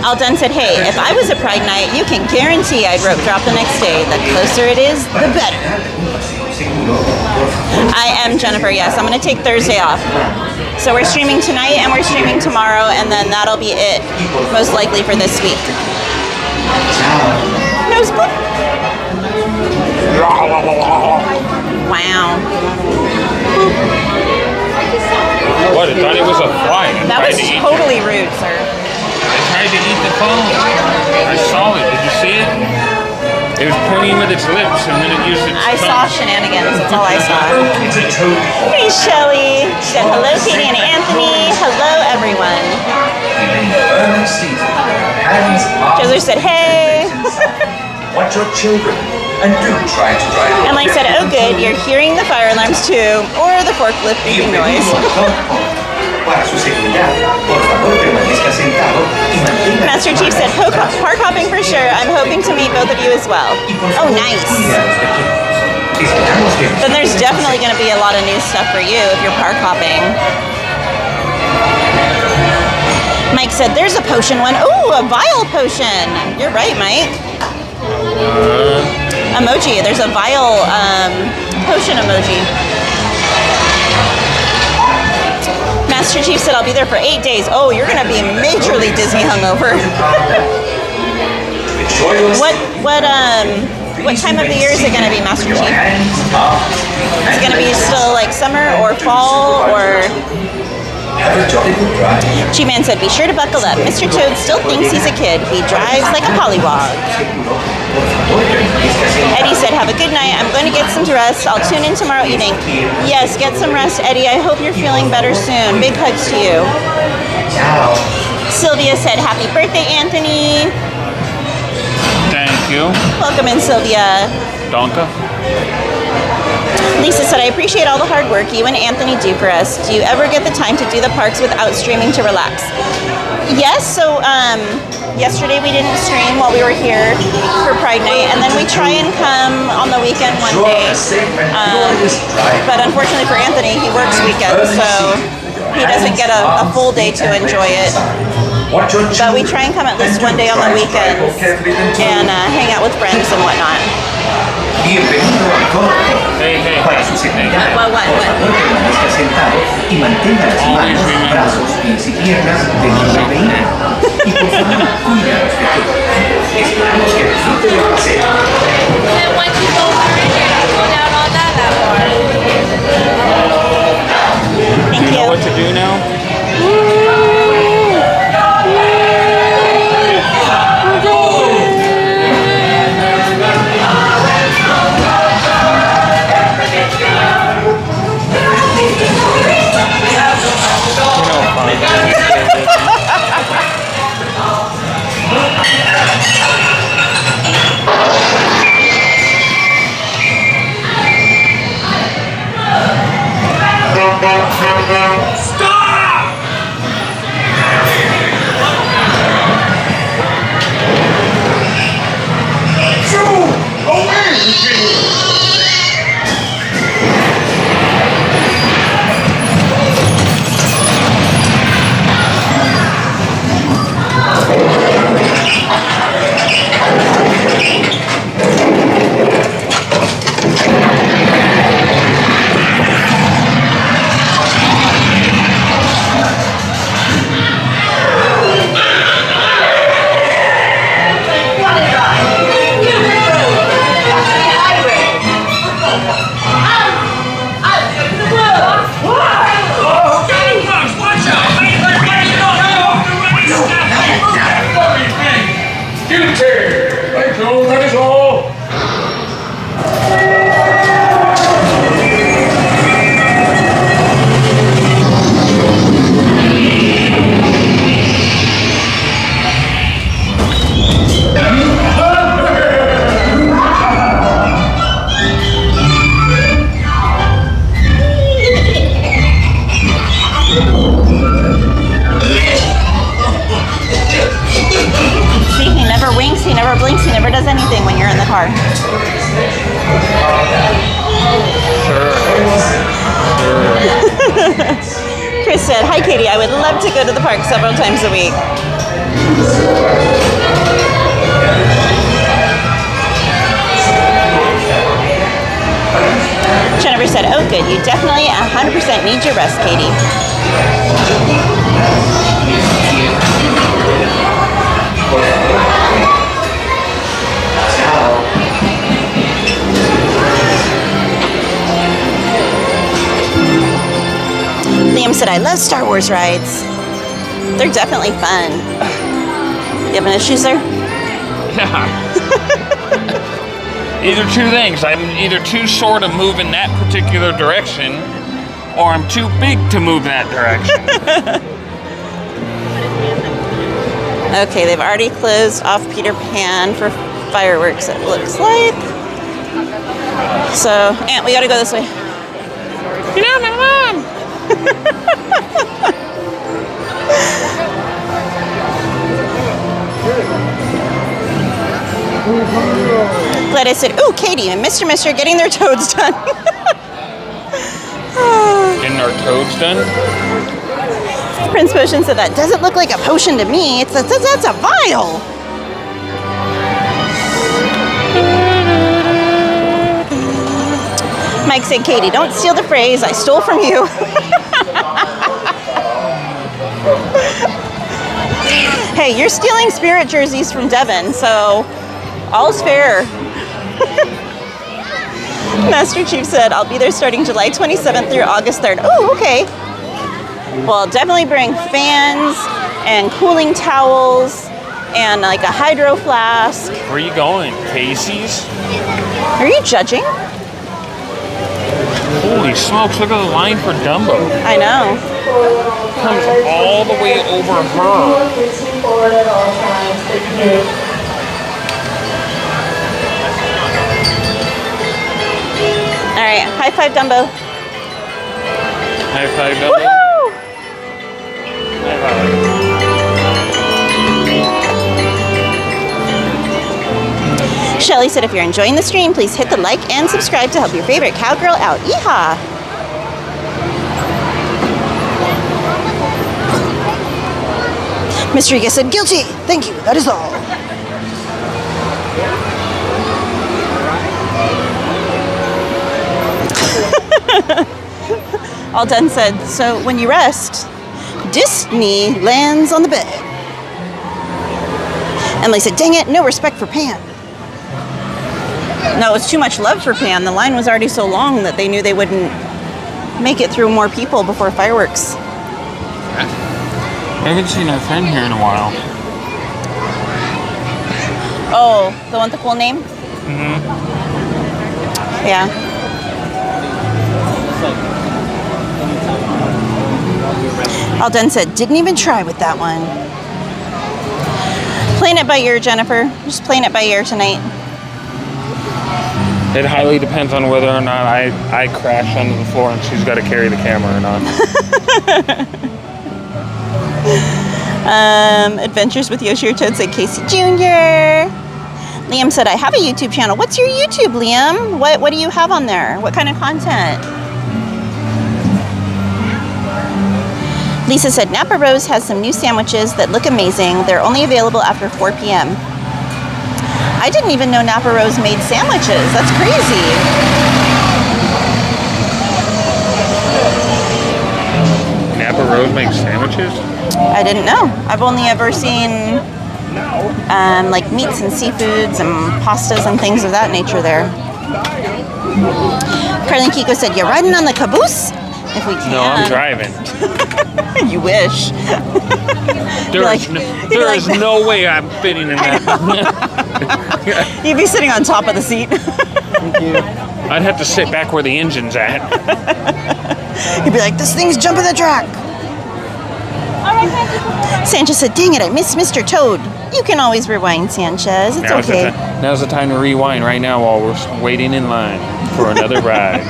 S1: All Done said, hey, if I was a Pride Night, you can guarantee I'd rope drop the next day. The closer it is, the better. I am Jennifer, yes. I'm going to take Thursday off. So we're streaming tonight and we're streaming tomorrow, and then that'll be it, most likely, for this week. Nose boop. Wow.
S2: What? I thought it was a fly.
S1: That was totally rude, sir.
S2: It tried to eat the phone. I saw it. Did you see it? It was pointing with its lips, and then it used its
S1: I
S2: tongue.
S1: saw shenanigans. That's all I saw. Hey, Shelly. She said, hello, Katie and Anthony. Hello, everyone. Joseph said, hey.
S3: Watch your children and do try to drive.
S1: And like I said, oh good, you're hearing the fire alarms too, or the forklift beeping noise.
S3: Para su seguridad, por favor permanezca sentado y mantenga.
S1: Master Chief said, park hopping for sure. I'm hoping to meet both of you as well. Oh, nice. Then there's definitely going to be a lot of new stuff for you if you're park hopping. Mike said, there's a potion one. Ooh, a vial potion. You're right, Mike. Emoji. There's a vial potion emoji. Master Chief said, I'll be there for 8 days. Oh, you're going to be majorly Disney hungover. What time of the year is it going to be, Master Chief? Is it going to be still like summer or fall or... G-Man said, be sure to buckle up. Mr. Toad still thinks he's a kid. He drives like a pollywog. Eddie said, have a good night. I'm going to get some rest. I'll tune in tomorrow evening. Yes, get some rest, Eddie. I hope you're feeling better soon. Big hugs to you. Sylvia said, happy birthday, Anthony.
S2: Thank you.
S1: Welcome in, Sylvia.
S2: Donka.
S1: Lisa said, I appreciate all the hard work you and Anthony do for us. Do you ever get the time to do the parks without streaming to relax? Yes, so yesterday we didn't stream while we were here for Pride Night, and then we try and come on the weekend one day. But unfortunately for Anthony, he works weekends, so he doesn't get a full day to enjoy it. But we try and come at least one day on the weekends and hang out with friends and whatnot.
S2: Hey.
S1: What?
S3: Permanezca sentado y mantenga las manos, brazos, pies y piernas dentro del vehículo. Y por favor, cuide a los pequeños. Esperamos que disfruten el paseo.
S8: And once you go over in here, you go down on that bar.
S1: Thank
S2: You know what to do now?
S1: Chris said, hi Katie, I would love to go to the park several times a week. Jennifer said, oh good, you definitely 100% need your rest, Katie. Liam said, I love Star Wars rides. They're definitely fun. You having issues there?
S2: Yeah. Either two things. I'm either too short to move in that particular direction, or I'm too big to move that direction.
S1: Okay, they've already closed off Peter Pan for fireworks, it looks like. So, Aunt, we gotta go this way.
S2: You know, my mom!
S1: Gladys said, ooh, Katie and Mr. getting their toads done.
S2: Getting our toads done?
S1: Prince Potion said, that doesn't look like a potion to me. That's a vial. Mike said, Katie, don't steal the phrase I stole from you. Hey, you're stealing Spirit jerseys from Devin, so all's fair. Master Chief said, I'll be there starting July 27th through August 3rd. Oh, okay. Well, definitely bring fans and cooling towels and like a hydro flask.
S2: Where are you going? Casey's?
S1: Are you judging?
S2: Holy smokes, look at the line for Dumbo.
S1: I know.
S2: Comes all the way over her. All
S1: right, high five, Dumbo.
S2: High five, Dumbo.
S1: Woohoo!
S2: High five.
S1: Shelly said, if you're enjoying the stream, please hit the like and subscribe to help your favorite cowgirl out. Yeehaw! Mr. Riga said, guilty. Thank you. That is all. Alden said, so when you rest, Disney lands on the bed. Emily said, dang it, no respect for Pan. No, it was too much love for Pan. The line was already so long that they knew they wouldn't make it through more people before fireworks.
S2: I haven't seen our friend here in a while.
S1: Oh, the one with the cool name?
S2: Mm-hmm.
S1: Yeah. Alden said, didn't even try with that one. Playing it by ear, Jennifer. Just playing it by ear tonight.
S2: It highly depends on whether or not I crash onto the floor and she's got to carry the camera or not.
S1: Adventures with Yoshi Toad said Casey Jr. Liam said, I have a YouTube channel. What's your YouTube, Liam? What do you have on there? What kind of content? Lisa said, Napa Rose has some new sandwiches that look amazing. They're only available after 4 p.m. I didn't even know Napa Rose made sandwiches. That's crazy.
S2: Napa Rose makes sandwiches?
S1: I didn't know. I've only ever seen like meats and seafoods and pastas and things of that nature there. Carlin Kiko said, you're riding on the caboose? If we can.
S2: No, I'm driving.
S1: You wish.
S2: There is no way I'm fitting in that.
S1: You'd be sitting on top of the seat.
S2: Thank you. I'd have to sit back where the engine's at.
S1: You'd be like, this thing's jumping the track. Sanchez said, dang it, I missed Mr. Toad. You can always rewind, Sanchez. It's okay.
S2: Now's the time to rewind right now while we're waiting in line for another ride.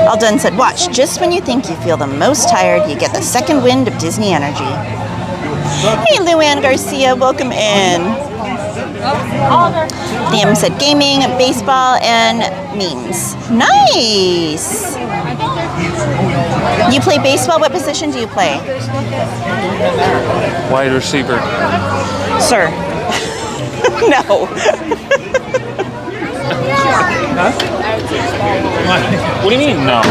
S1: Alden said, watch, just when you think you feel the most tired, you get the second wind of Disney energy. Hey, Luann Garcia, welcome in. Liam said, gaming, baseball, and memes. Nice! You play baseball? What position do you play?
S2: Wide receiver.
S1: Sir. No.
S2: What do you mean, no?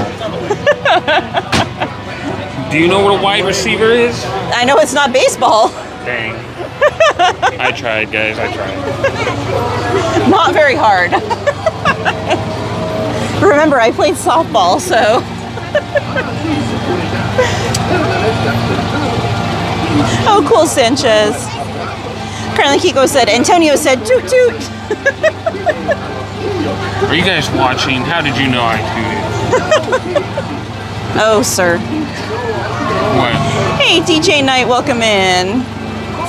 S2: Do you know what a wide receiver is?
S1: I know it's not baseball.
S2: Dang. I tried, guys. I tried.
S1: Not very hard. Remember, I played softball, so. Oh, cool, Sanchez. Currently, Kiko said, Antonio said, toot toot.
S2: Are you guys watching? How did you know I tooted?
S1: Oh, sir.
S2: What?
S1: Hey, DJ Knight, welcome in.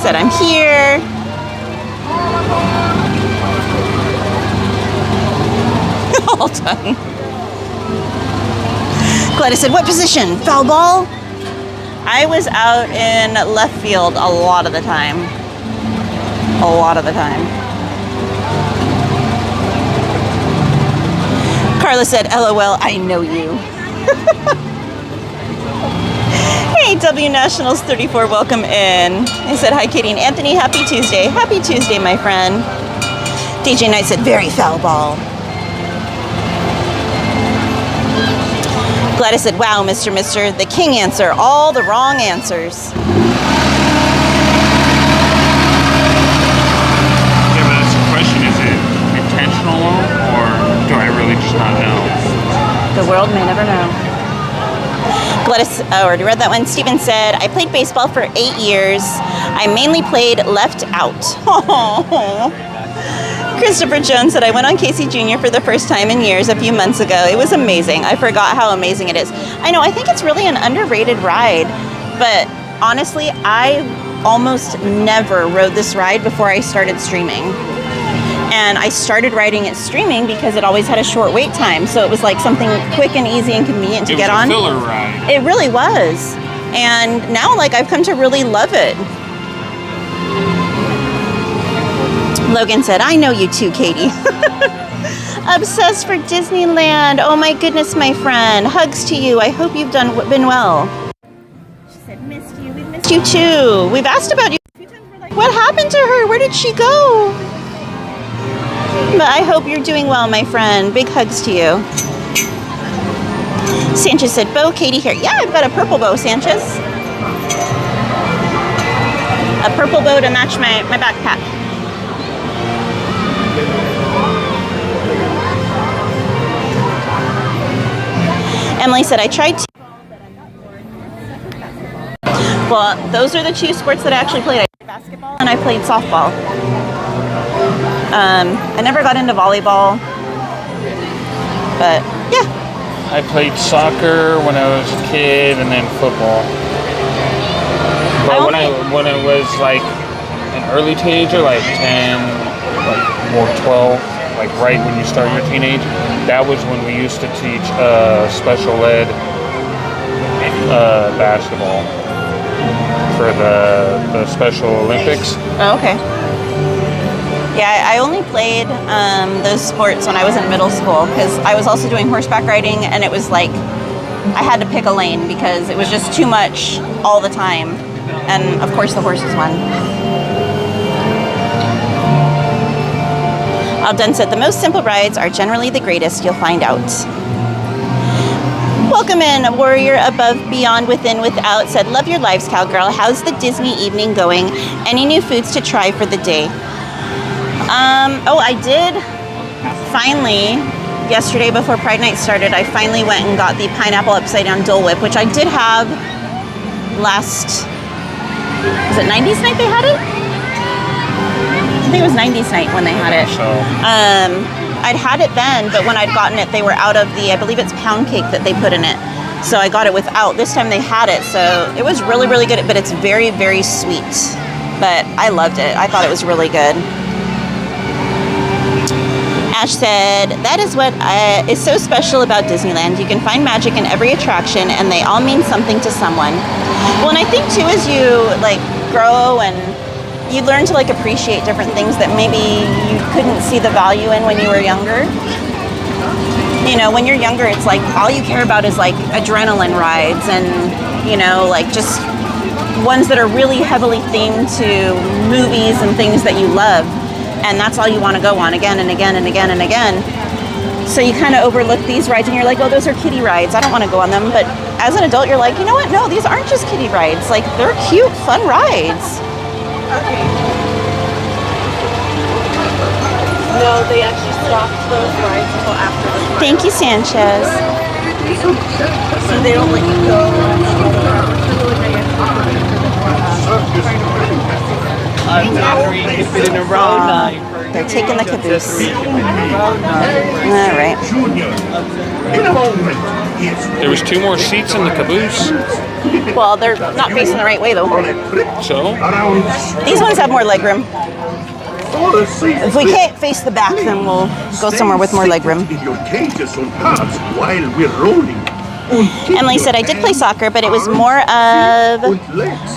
S1: Said, I'm here. All done. Gladys said, what position? Foul ball? I was out in left field a lot of the time. A lot of the time. Carla said, LOL, I know you. Hey, W Nationals 34, welcome in. I said, hi, Katie and Anthony, happy Tuesday. Happy Tuesday, my friend. DJ Knight said, very foul ball. Gladys said, wow, Mr. The king answer, all the wrong answers.
S2: Yeah, but that's the question. Is it intentional or do I really just not know?
S1: The world may never know. Gladys, I already read that one. Steven said, I played baseball for 8 years. I mainly played left out. Oh. Christopher Jones said, I went on Casey Jr. for the first time in years a few months ago. It was amazing. I forgot how amazing it is. I know, I think it's really an underrated ride, but honestly, I almost never rode this ride before I started streaming. And I started riding it streaming because it always had a short wait time. So it was like something quick and easy and convenient to get on.
S2: It was a filler ride.
S1: It really was. And now, like, I've come to really love it. Logan said, I know you too, Katie. Obsessed for Disneyland. Oh my goodness, my friend. Hugs to you. I hope you've been well. She said, missed you. We've missed you too. We've asked about you a few times. We're like, what happened to her? Where did she go? But I hope you're doing well, my friend. Big hugs to you. Sanchez said, bow, Katie here. Yeah, I've got a purple bow, Sanchez. A purple bow to match my backpack. Emily said, I tried to. Well, those are the two sports that I actually played. I played basketball and I played softball. I never got into volleyball, but yeah.
S2: I played soccer when I was a kid and then football. But when I was like an early teenager, like 10, or 12, like right when you start your teenage, that was when we used to teach special ed basketball for the Special Olympics.
S1: Oh, okay. Yeah, I only played those sports when I was in middle school because I was also doing horseback riding, and it was like I had to pick a lane because it was just too much all the time. And of course the horses won. Alden said, the most simple rides are generally the greatest, you'll find out. Welcome in, Warrior Above, Beyond, Within, Without said, love your lives, Cowgirl. How's the Disney evening going? Any new foods to try for the day? I did finally, yesterday before Pride Night started, I finally went and got the pineapple upside down Dole Whip, which I did have last, was it 90s night they had it? I think it was 90s night when they had it. I'd had it then, but when I'd gotten it, they were out of the, I believe it's pound cake that they put in it. So I got it without. This time they had it, so it was really, really good, but it's very, very sweet. But I loved it. I thought it was really good. Ash said, that is what is so special about Disneyland. You can find magic in every attraction, and they all mean something to someone. Well, and I think, too, as you, like, grow and you learn to, like, appreciate different things that maybe you couldn't see the value in when you were younger. You know, when you're younger, it's like all you care about is, like, adrenaline rides and, you know, like, just ones that are really heavily themed to movies and things that you love. And that's all you want to go on again and again and again and again. So you kind of overlook these rides and you're like, oh, those are kiddie rides. I don't want to go on them. But as an adult, you're like, you know what? No, these aren't just kiddie rides. Like, they're cute, fun rides.
S9: Okay. No, they actually stopped those rides until after the fire.
S1: Thank you, Sanchez.
S9: So they don't let you go.
S1: They're taking the caboose. All right.
S2: There was 2 more seats in the caboose.
S1: Well, they're not facing the right way, though.
S2: So?
S1: These ones have more legroom. If we can't face the back, then we'll go somewhere with more legroom. Emily said, I did play soccer, but it was more of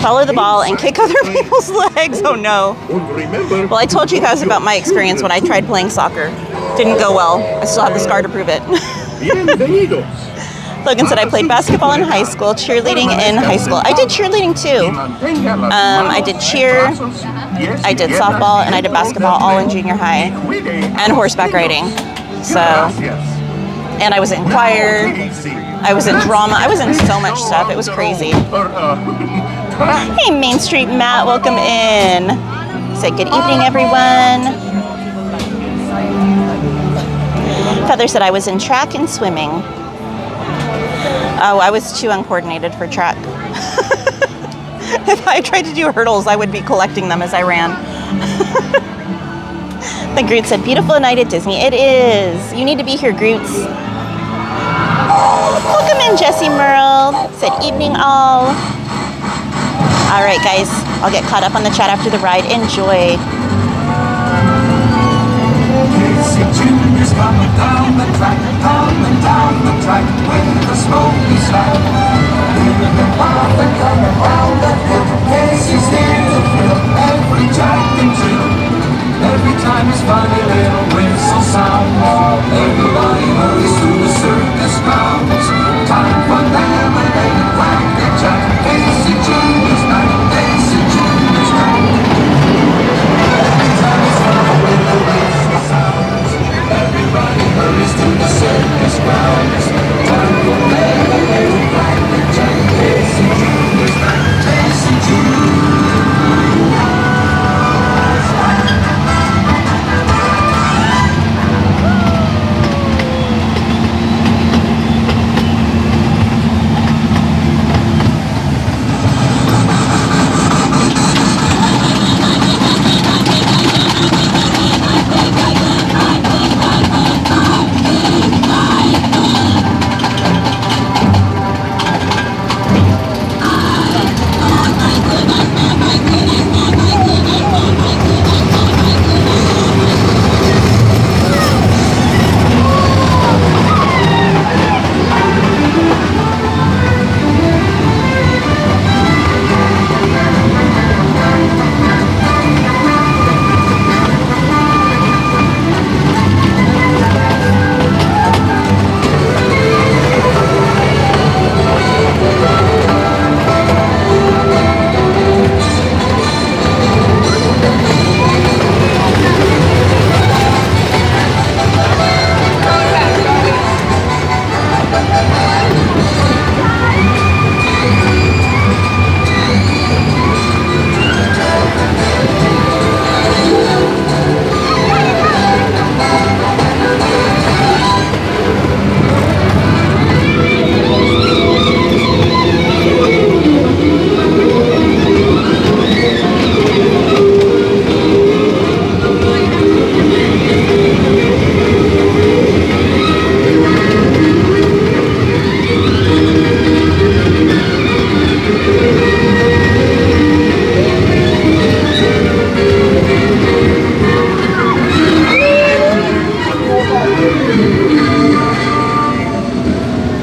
S1: follow the ball and kick other people's legs. Oh no. Well, I told you guys about my experience when I tried playing soccer. Didn't go well. I still have the scar to prove it. Logan said, I played basketball in high school, cheerleading in high school. I did cheerleading too. I did cheer, I did softball, and I did basketball all in junior high, and horseback riding. So, and I was in choir, I was in drama, I was in so much stuff. It was crazy. Hey, Main Street Matt, welcome in. Say good evening, everyone. Feather said, I was in track and swimming. Oh, I was too uncoordinated for track. If I tried to do hurdles, I would be collecting them as I ran. The Groot said, beautiful night at Disney. It is. You need to be here, Groots. Welcome in, Jessie Merle. Said, evening all. All right, guys. I'll get caught up on the chat after the ride. Enjoy.
S10: Junior's coming down the track with a smoky slide. Leaving the path and coming round the hill. Casey's there to fill every jack and Jill. Every time his funny little whistle sounds, everybody hurries to the circus grounds. Time for them and they can whack the jack. Casey Junior's night, Casey Junior's night. Every time his funny little whistle sounds, everybody hurries to the circus grounds. Time for them and they can whack the jack. Casey Junior's night, Casey Junior's night.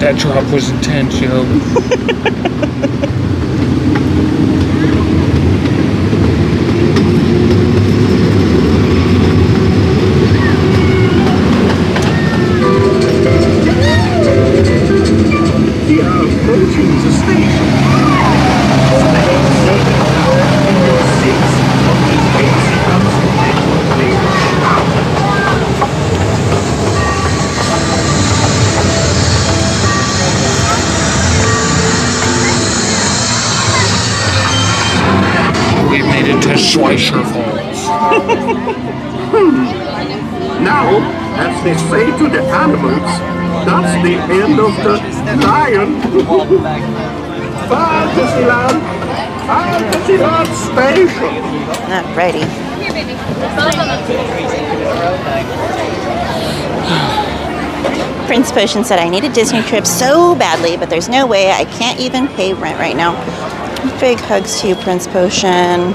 S2: That drop was intense, yo.
S10: We are approaching the station.
S2: to Schweischer Falls.
S10: Now, as they say to the animals, that's the end of the lion. Fantasyland! Fantasyland Station!
S1: Alrighty. Prince Potion said, I need a Disney trip so badly, but there's no way. I can't even pay rent right now. Big hugs to you, Prince Potion.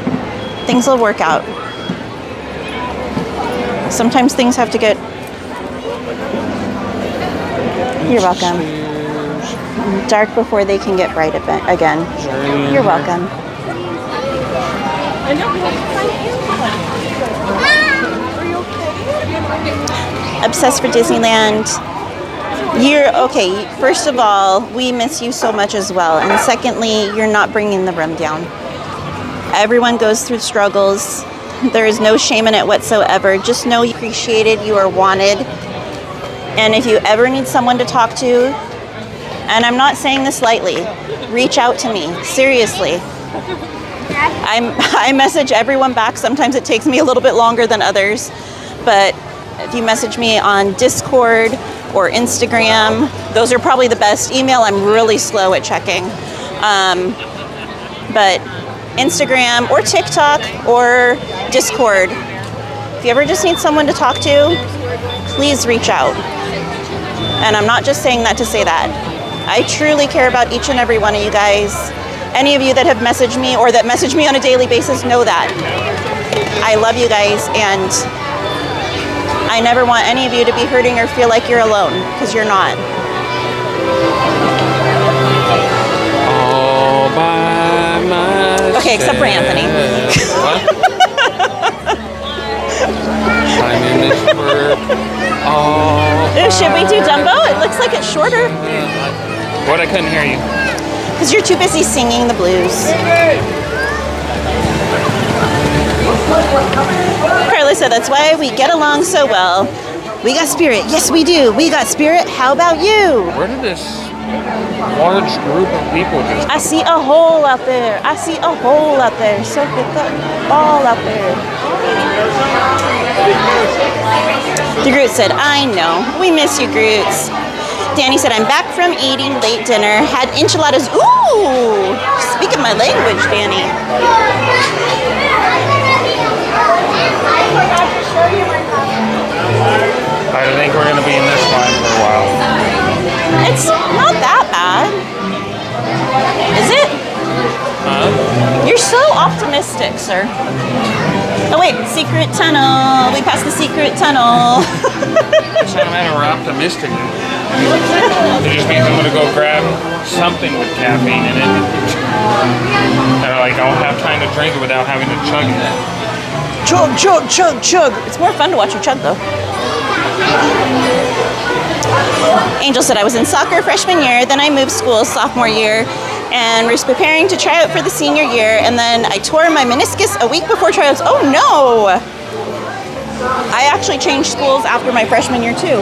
S1: Things will work out. Sometimes things have to get... You're welcome. Dark before they can get bright again. You're welcome. Obsessed for Disneyland. You're okay. First of all, we miss you so much as well. And secondly, you're not bringing the room down. Everyone goes through struggles. There is no shame in it whatsoever. Just know you're appreciated, you are wanted. And if you ever need someone to talk to, and I'm not saying this lightly, reach out to me. Seriously. I message everyone back. Sometimes it takes me a little bit longer than others. But if you message me on Discord or Instagram, those are probably the best. Email, I'm really slow at checking. But Instagram or TikTok or Discord, if you ever just need someone to talk to, please reach out. And I'm not just saying that to say that. I truly care about each and every one of you guys. Any of you that have messaged me or that message me on a daily basis know that. I love you guys, and I never want any of you to be hurting or feel like you're alone, because you're not.
S2: All by myself.
S1: Okay, except for Anthony.
S2: What? I'm in this work.
S1: Ooh, should we do Dumbo? It looks like it's shorter.
S2: What? I couldn't hear you.
S1: Because you're too busy singing the blues. Carla said, that's why we get along so well. We got spirit. Yes, we do. We got spirit. How about you?
S2: Where did this large group of people just...
S1: I see a hole out there. I see a hole out there. So get the ball out there. The Groot said, I know. We miss you, Groots. Danny said, I'm back from eating late dinner. Had enchiladas. Ooh! Speaking my language, Danny.
S2: I think we're going to be in this line for a while.
S1: It's not that bad. Is it?
S2: Huh?
S1: You're so optimistic, sir. Oh wait, secret tunnel. We passed the secret tunnel.
S2: It's not a matter of optimistic. It just means I'm going to go grab something with caffeine in it. And I'll have time to drink it without having to chug it.
S1: Chug, chug, chug, chug. It's more fun to watch you chug, though. Angel said, I was in soccer freshman year, then I moved schools sophomore year, and was preparing to try out for the senior year, and then I tore my meniscus a week before tryouts. Oh no! I actually changed schools after my freshman year, too.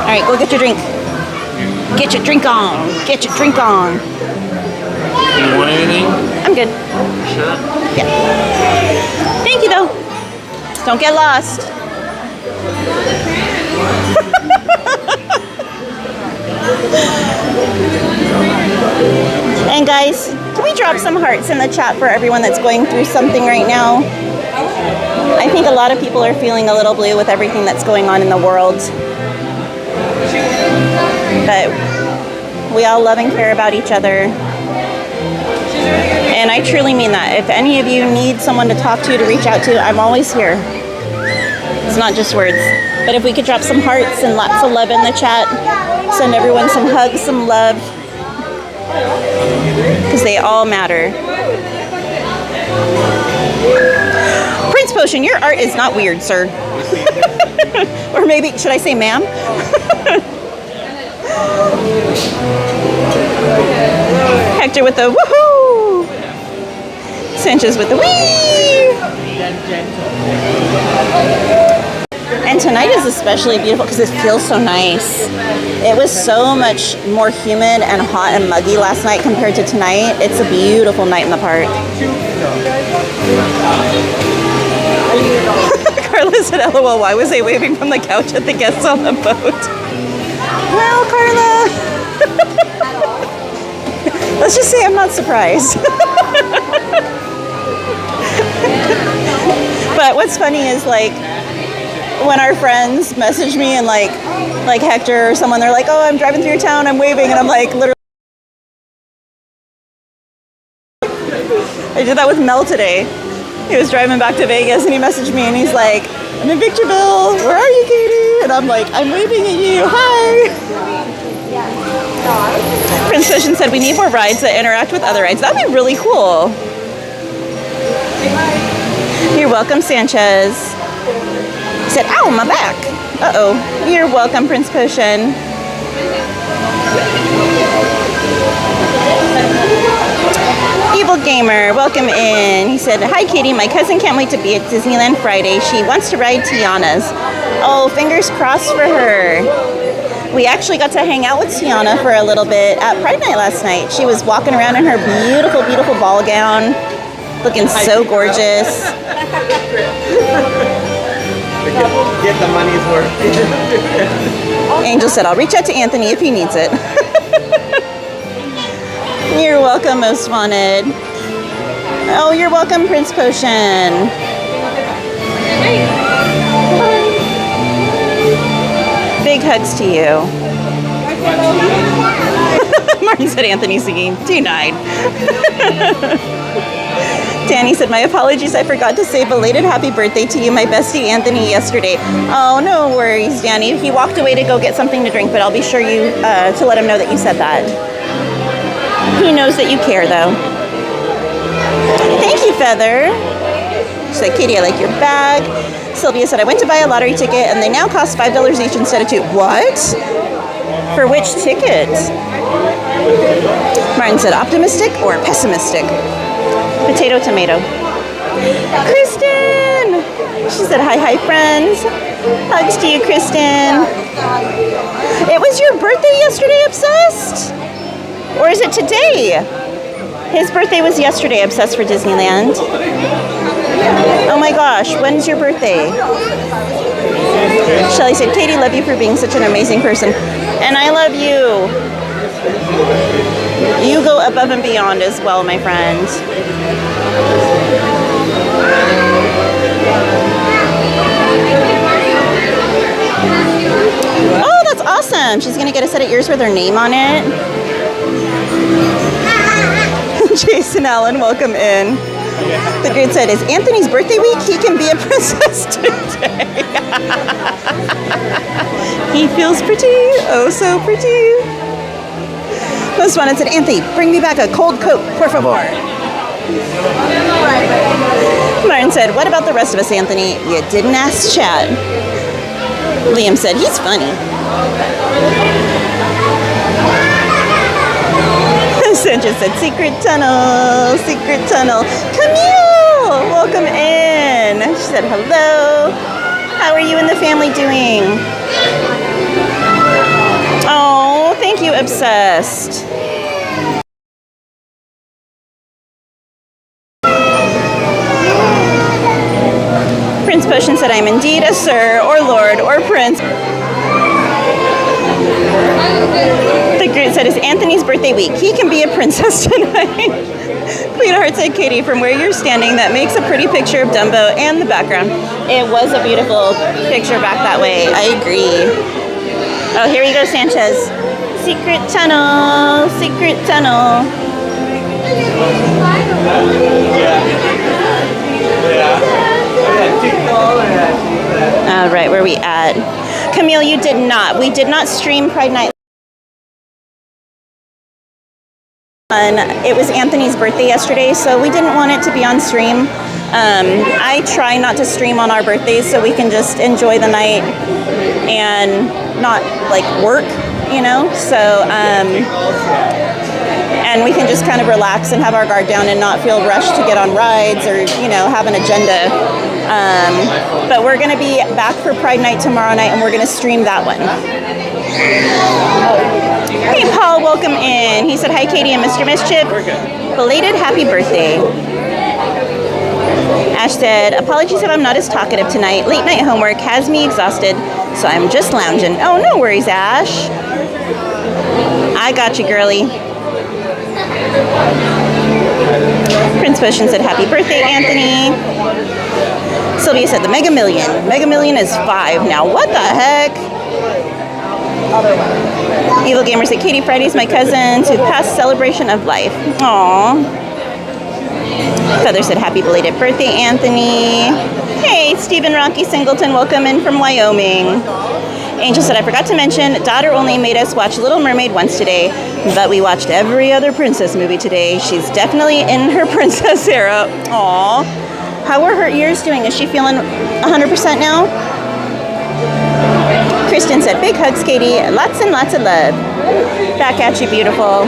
S1: All right, go get your drink. Get your drink on. Get your drink on.
S2: Do you want anything?
S1: I'm good.
S2: Sure.
S1: Yeah. Thank you, though. Don't get lost. And guys, can we drop some hearts in the chat for everyone that's going through something right now? I think a lot of people are feeling a little blue with everything that's going on in the world. But we all love and care about each other. And I truly mean that. If any of you need someone to talk to reach out to, I'm always here. It's not just words. But if we could drop some hearts and lots of love in the chat, send everyone some hugs, some love, because they all matter. Prince Potion, your art is not weird, sir. Or maybe, should I say ma'am? Hector with the woohoo! Sanchez with the wee! And tonight is especially beautiful because it feels so nice. It was so much more humid and hot and muggy last night compared to tonight. It's a beautiful night in the park. Carla said, LOL, why was I waving from the couch at the guests on the boat? Well, Carla, let's just say I'm not surprised. But what's funny is like when our friends message me and like Hector or someone, they're like, oh, I'm driving through town, I'm waving, and I'm like, literally. I did that with Mel today. He was driving back to Vegas and he messaged me and he's like, I'm in Victorville, where are you, Katie? And I'm like, I'm waving at you, hi. Prince Ocean said we need more rides that interact with other rides. That'd be really cool. You're welcome, Sanchez. He said, ow, my back. Uh-oh. You're welcome, Prince Potion. Evil Gamer, welcome in. He said, hi, Katie. My cousin can't wait to be at Disneyland Friday. She wants to ride Tiana's. Oh, fingers crossed for her. We actually got to hang out with Tiana for a little bit at Pride Night last night. She was walking around in her beautiful, beautiful ball gown, looking so gorgeous.
S5: Get the money's worth.
S1: Angel said, I'll reach out to Anthony if he needs it. You're welcome, Most Wanted. Oh, you're welcome, Prince Potion. Big hugs to you. Martin said Anthony singing. Denied. Danny said, my apologies, I forgot to say belated happy birthday to you, my bestie Anthony, yesterday. Oh, no worries, Danny. He walked away to go get something to drink, but I'll be sure to let him know that you said that. He knows that you care, though. Thank you, Feather. She said, Katie, I like your bag. Sylvia said, I went to buy a lottery ticket, and they now cost $5 each instead of $2. What? For which ticket? Martin said, optimistic or pessimistic? Potato, tomato. Kristen! She said, hi, friends. Hugs to you, Kristen. It was your birthday yesterday, Obsessed? Or is it today? His birthday was yesterday, Obsessed for Disneyland. Oh my gosh, when's your birthday? Shelly said, Katie, love you for being such an amazing person. And I love you. You go above and beyond as well, my friend. Oh, that's awesome. She's going to get a set of ears with her name on it. Jason Allen, welcome in. The grid said, is Anthony's birthday week? He can be a princess today. He feels pretty. Oh, so pretty. Most Wanted said, Anthony, bring me back a cold coat, por favor. Martin said, what about the rest of us, Anthony? You didn't ask Chad. Liam said, he's funny. Sanchez said, secret tunnel, secret tunnel. Camille, welcome in. She said, hello. How are you and the family doing? Oh, thank you, Obsessed. Prince Potion said, I'm indeed a sir or lord or prince. The group said, it's Anthony's birthday week. He can be a princess tonight. Queen Heart said, Katie, from where you're standing, that makes a pretty picture of Dumbo and the background. It was a beautiful picture back that way. I agree. Oh, here we go, Sanchez. Secret tunnel, secret tunnel. All right, where are we at? Camille, you did not. We did not stream Pride Night. It was Anthony's birthday yesterday, so we didn't want it to be on stream. I try not to stream on our birthdays so we can just enjoy the night and not like work, you know? So, and we can just kind of relax and have our guard down and not feel rushed to get on rides or, you know, have an agenda. But we're gonna be back for Pride Night tomorrow night, and we're gonna stream that one. Hey, Paul, welcome in. He said, hi, Katie and Mr. Mischief. Belated happy birthday. Ash said, apologies if I'm not as talkative tonight. Late night homework has me exhausted, so I'm just lounging. Oh, no worries, Ash. I got you, girly. Prince Potion said, happy birthday, Anthony. Sylvia said, the Mega Million. Mega Million is 5 now. What the heck? Evil Gamer said, Katie, Friday's my cousin to past celebration of life. Aww. Feather said, happy belated birthday, Anthony. Hey, Stephen Rocky Singleton, welcome in from Wyoming. Angel said, I forgot to mention, daughter only made us watch Little Mermaid once today, but we watched every other princess movie today. She's definitely in her princess era. Aww. How are her ears doing? Is she feeling 100% now? Kristen said, big hugs, Katie. Lots and lots of love. Back at you, beautiful.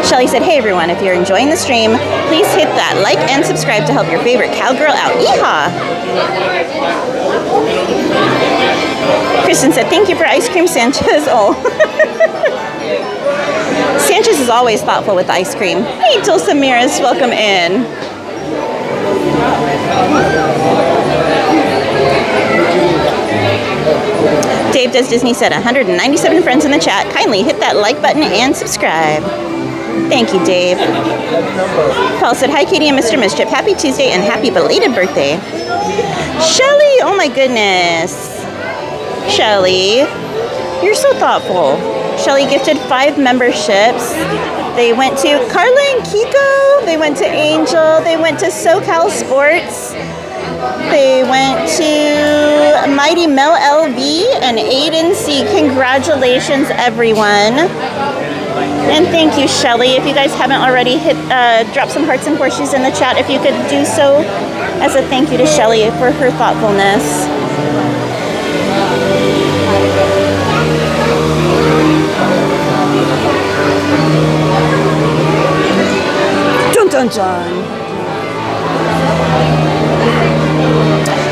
S1: Shelly said, hey everyone, if you're enjoying the stream, please hit that like and subscribe to help your favorite cowgirl out. Yeehaw! Kristen said, thank you for ice cream, Sanchez. Oh. Sanchez is always thoughtful with ice cream. Hey, Dulce Miras, welcome in. Dave Does Disney said 197 friends in the chat. Kindly hit that like button and subscribe. Thank you, Dave. Paul said, hi, Katie and Mr. Mischief. Happy Tuesday and happy belated birthday. Shelly, oh my goodness. Shelly, you're so thoughtful. Shelly gifted 5 memberships. They went to Carla and Kiko. They went to Angel. They went to SoCal Sports. They went to Mighty Mel LV and Aiden C. Congratulations, everyone. And thank you, Shelly. If you guys haven't already, drop some hearts and horseshoes in the chat. If you could do so as a thank you to Shelly for her thoughtfulness. Dun dun dun.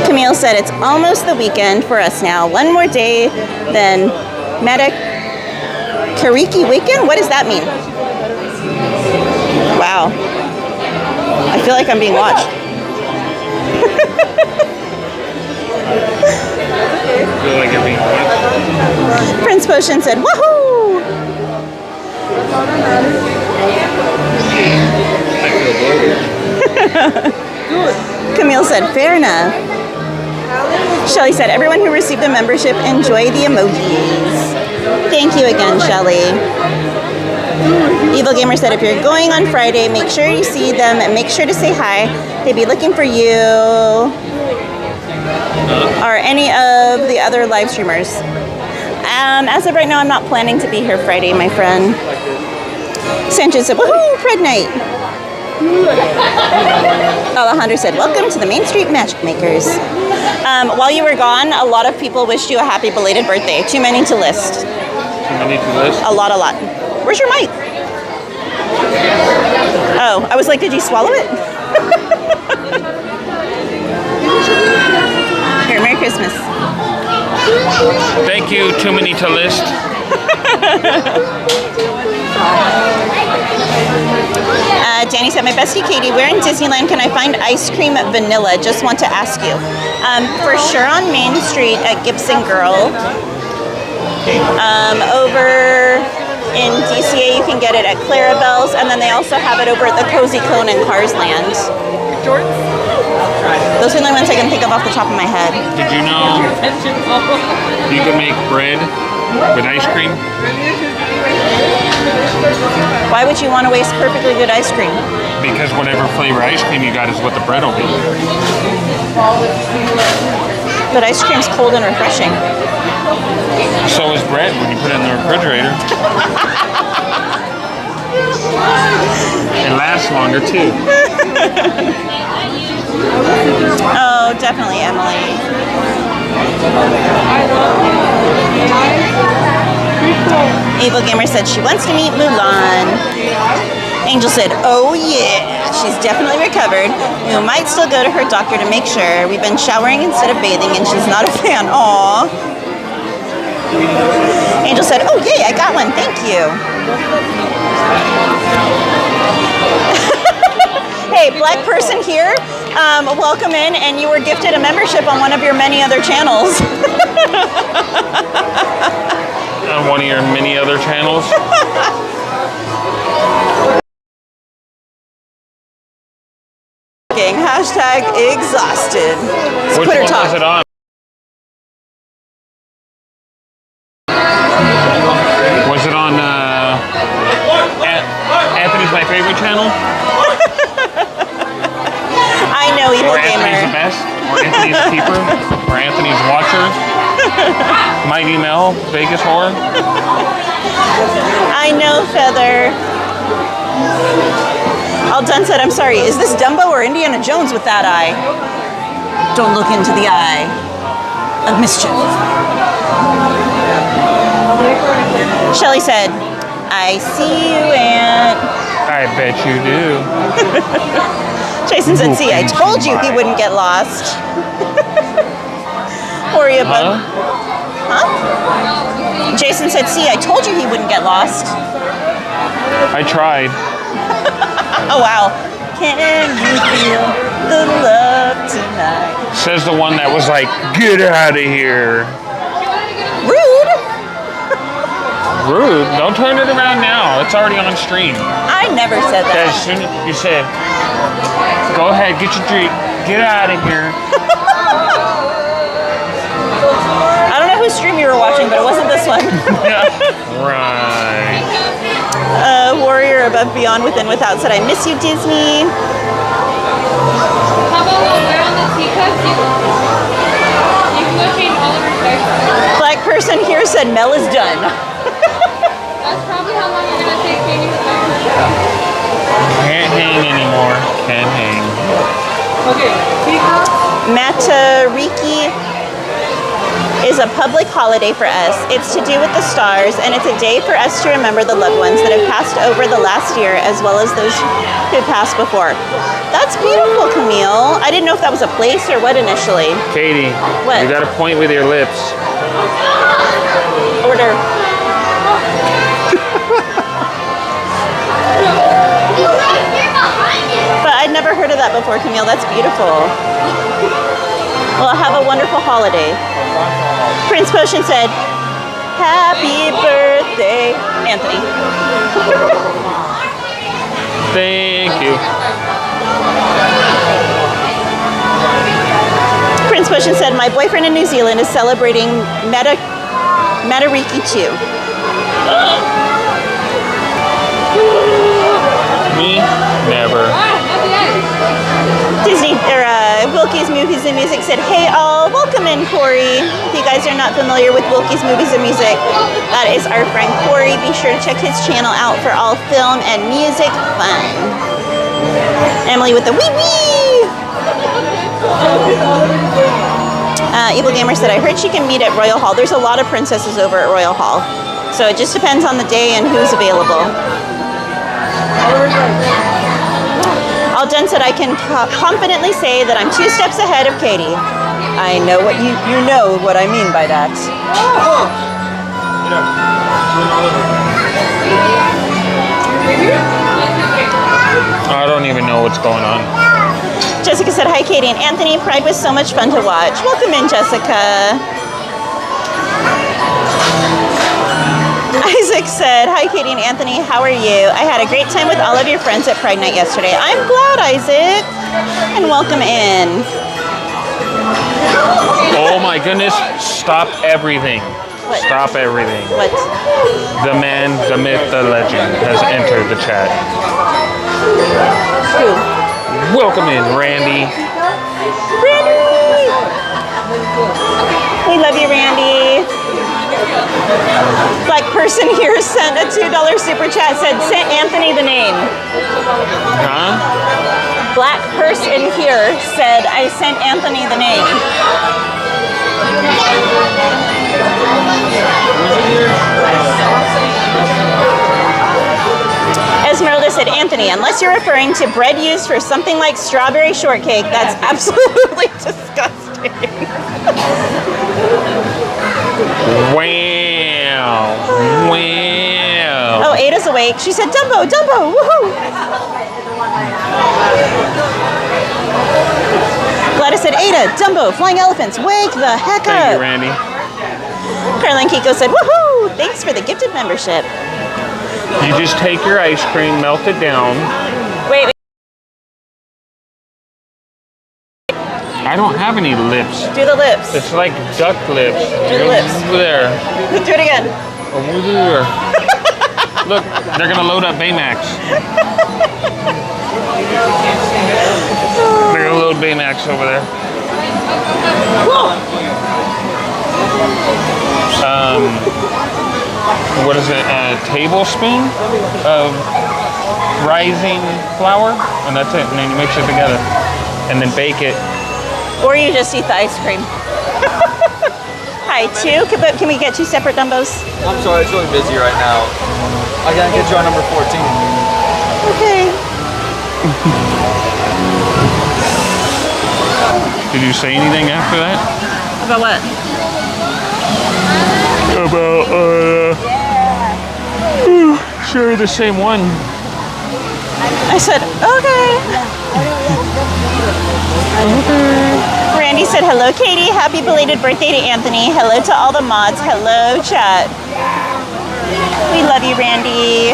S1: Camille said it's almost the weekend for us now. One more day, then Kariki weekend? What does that mean? Wow. I feel like I'm being watched.
S2: Feel like you're being watched?
S1: Prince Potion said, woohoo!
S2: I feel bloated.
S1: Camille said, fair enough. Shelly said, everyone who received a membership, enjoy the emojis. Thank you again, Shelly. Evil Gamer said, if you're going on Friday, make sure you see them and make sure to say hi. They'd be looking for you or any of the other live streamers. As of right now, I'm not planning to be here Friday, my friend. Sanchez said, woohoo, Pride Night. Alejandro said, welcome to the Main Street Magic Makers. While you were gone, a lot of people wished you a happy belated birthday. Too many to list.
S2: Too many to list?
S1: A lot. Where's your mic? Oh, I was like, did you swallow it? Here, Merry Christmas.
S2: Thank you, too many to list.
S1: Danny said, my bestie Katie, where in Disneyland can I find ice cream vanilla? Just want to ask you. For sure on Main Street at Gibson Girl. Over in DCA, you can get it at Clarabelle's, and then they also have it over at the Cozy Cone in Cars Land. Those are the only ones I can think of off the top of my head.
S2: Did you know you can make bread with ice cream?
S1: Why would you want to waste perfectly good ice cream?
S2: Because whatever flavor ice cream you got is what the bread will be.
S1: But ice cream's cold and refreshing.
S2: So is bread when you put it in the refrigerator. It lasts longer too.
S1: Oh, definitely, Emily. Evil Gamer said she wants to meet Mulan. Angel said, oh yeah, she's definitely recovered. We might still go to her doctor to make sure. We've been showering instead of bathing and she's not a fan. Aw. Angel said, oh yay, I got one, thank you. Hey, black person here, welcome in, and you were gifted a membership on one of your many other channels.
S2: On one of your many other channels?
S1: Hashtag exhausted.
S2: Which
S1: Twitter
S2: one
S1: talk.
S2: was it on? Was it on Anthony's My Favorite channel?
S1: I know, Evil
S2: or
S1: Gamer.
S2: Anthony's the Best? Or Anthony's the Keeper? Or Anthony's Watcher? Mighty Mel? Vegas Horror?
S1: I know, Feather. All done said, I'm sorry, is this Dumbo or Indiana Jones with that eye? Don't look into the eye of mischief. Shelly said, I see you, Aunt.
S2: I bet you do.
S1: Jason said, see, I told you he wouldn't get lost. Worry about... Huh? Jason said, see, I told you he wouldn't get lost.
S2: I tried.
S1: Oh, wow. Can you feel the love tonight?
S2: Says the one that was like, get out of here.
S1: Rude.
S2: Rude? Don't turn it around now. It's already on stream.
S1: I never said that.
S2: As soon as you said, go ahead, get your drink. Get out of here.
S1: I don't know whose stream you were watching, but it wasn't this one.
S2: Right.
S1: Warrior Above Beyond Within Without said, I miss you, Disney.
S8: How about when we're on the teacups? You can go change all of your clothes.
S1: Black person here said, Mel is done.
S8: That's probably how long you're going to take changing the clothes.
S2: Can't hang anymore. Can't hang.
S9: Okay, teacup.
S1: Matariki is a public holiday for us. It's to do with the stars, and it's a day for us to remember the loved ones that have passed over the last year, as well as those who passed before. That's beautiful, Camille. I didn't know if that was a place or what initially.
S2: Katie,
S1: What?
S2: you gotta point with your lips.
S1: Order. But I'd never heard of that before, Camille. That's beautiful. Well, have a wonderful holiday. Prince Potion said, happy birthday, Anthony.
S2: Thank you.
S1: Prince Potion said, my boyfriend in New Zealand is celebrating Matariki too.
S2: Me? Never.
S1: Disney, or Wilkie's Movies and Music said, hey all, welcome in Corey. If you guys are not familiar with Wilkie's Movies and Music, that is our friend Corey. Be sure to check his channel out for all film and music fun. Emily with the wee wee. Evil Gamer said, I heard she can meet at Royal Hall. There's a lot of princesses over at Royal Hall. So it just depends on the day and who's available. Alden said, I can confidently say that I'm 2 steps ahead of Katie. I know what you know what I mean by that.
S2: I don't even know what's going on.
S1: Jessica said, hi Katie and Anthony. Pride was so much fun to watch. Welcome in, Jessica. Isaac said, hi Katie and Anthony, how are you? I had a great time with all of your friends at Pride Night yesterday. I'm glad, Isaac. And welcome in.
S2: Oh my goodness, stop everything.
S1: What?
S2: Stop everything.
S1: What?
S2: The man, the myth, the legend has entered the chat.
S1: Who?
S2: Welcome in, Randy.
S1: Randy! We love you, Randy. Black person here sent a $2 super chat, said, sent Anthony the name.
S2: Huh?
S1: Black person here said, I sent Anthony the name. Esmeralda said, Anthony, unless you're referring to bread used for something like strawberry shortcake, that's absolutely disgusting.
S2: Wow. Wow.
S1: Oh, Ada's awake. She said, Dumbo, Dumbo, woohoo! Gladys said, Ada, Dumbo, flying elephants, wake the heck up.
S2: Thank you, Randy.
S1: Caroline Kiko said, woohoo! Thanks for the gifted membership.
S2: You just take your ice cream, melt it down.
S1: Wait.
S2: I don't have any lips.
S1: Do the lips.
S2: It's like duck lips.
S1: Do the lips.
S2: Over there.
S1: Do it again.
S2: Over there. Look, they're gonna load up Baymax. They're gonna load Baymax over there. What is it? A tablespoon of rising flour, and that's it. And then you mix it together, and then bake it.
S1: Or you just eat the ice cream. Hi, two. Can we get two separate Dumbos?
S5: I'm sorry, it's really busy right now. I gotta get you on number 14.
S1: Okay.
S2: Did you say anything after that?
S1: About what?
S2: About, share the same one.
S1: I said, okay. Randy said, hello, Katie. Happy belated birthday to Anthony. Hello to all the mods. Hello, chat. We love you, Randy.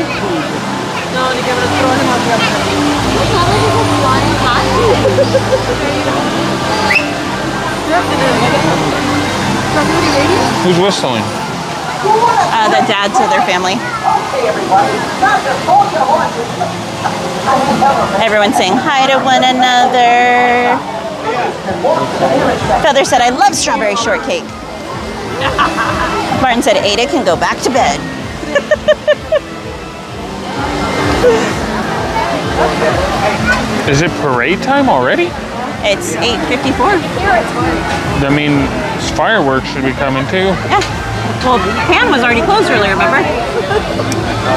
S2: Who's whistling?
S1: The dads of their family. Everyone's saying hi to one another. Feather said, I love strawberry shortcake. Martin said, Ada can go back to bed.
S2: Is it parade time already?
S1: It's 8:54.
S2: I mean, fireworks should be coming too.
S1: Yeah. Well, Pan was already closed earlier, remember?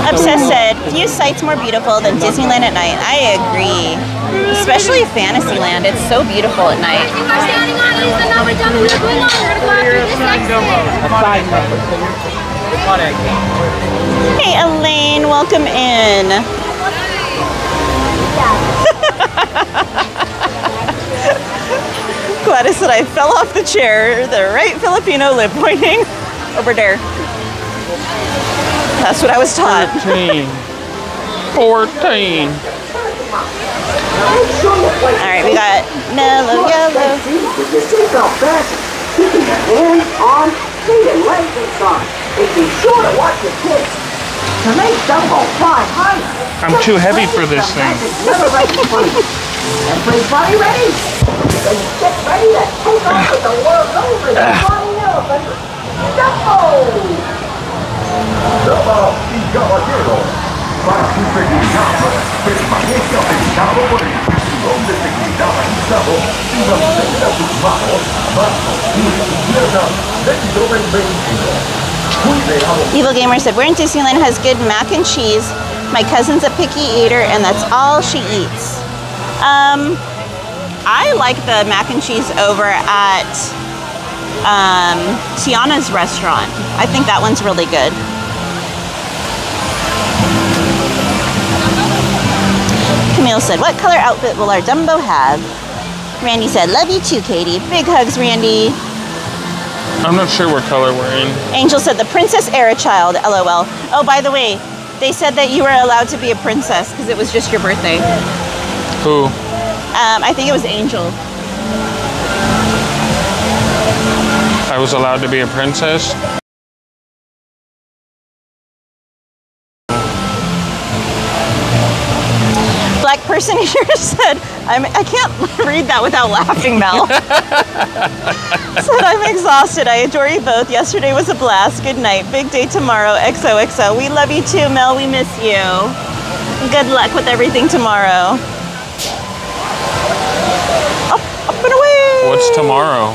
S1: Obsessed said, few sights more beautiful than Disneyland at night. I agree. Especially Fantasyland. It's so beautiful at night. Hey, Elaine, welcome in. Gladys said I fell off the chair. The right Filipino lip pointing over there. That's what I was taught.
S2: 14.
S1: Alright, we got mellow yellow.
S11: With your seatbelt fastened, keeping your hands on, feet and legs inside. And be sure to watch your kids to make Dumbo fly higher.
S2: I'm too heavy for this thing.
S11: Everybody ready? Then get ready to take off with the world over the flying elephant. Dumbo!
S10: Damas y caballeros, participen en permanezca sentado por el cinturón de seguridad ajustado y mantenga sus manos, brazos, pies y piernas dentro del vehículo. Cuide a los
S1: Evil Gamer said, we're in Disneyland has good mac and cheese. My cousin's a picky eater and that's all she eats. I like the mac and cheese over at Tiana's restaurant. I think that one's really good. Camille said, what color outfit will our Dumbo have? Randy said, love you too, Katie. Big hugs, Randy.
S2: I'm not sure what color we're in.
S1: Angel said, the Princess Era child, LOL. Oh, by the way, they said that you were allowed to be a princess because it was just your birthday.
S2: Who?
S1: I think it was Angel.
S2: I was allowed to be a princess?
S1: Black person here said, I can't read that without laughing, Mel. Said, I'm exhausted. I adore you both. Yesterday was a blast. Good night. Big day tomorrow. XOXO. We love you too, Mel. We miss you. Good luck with everything tomorrow. Up and away.
S2: What's tomorrow?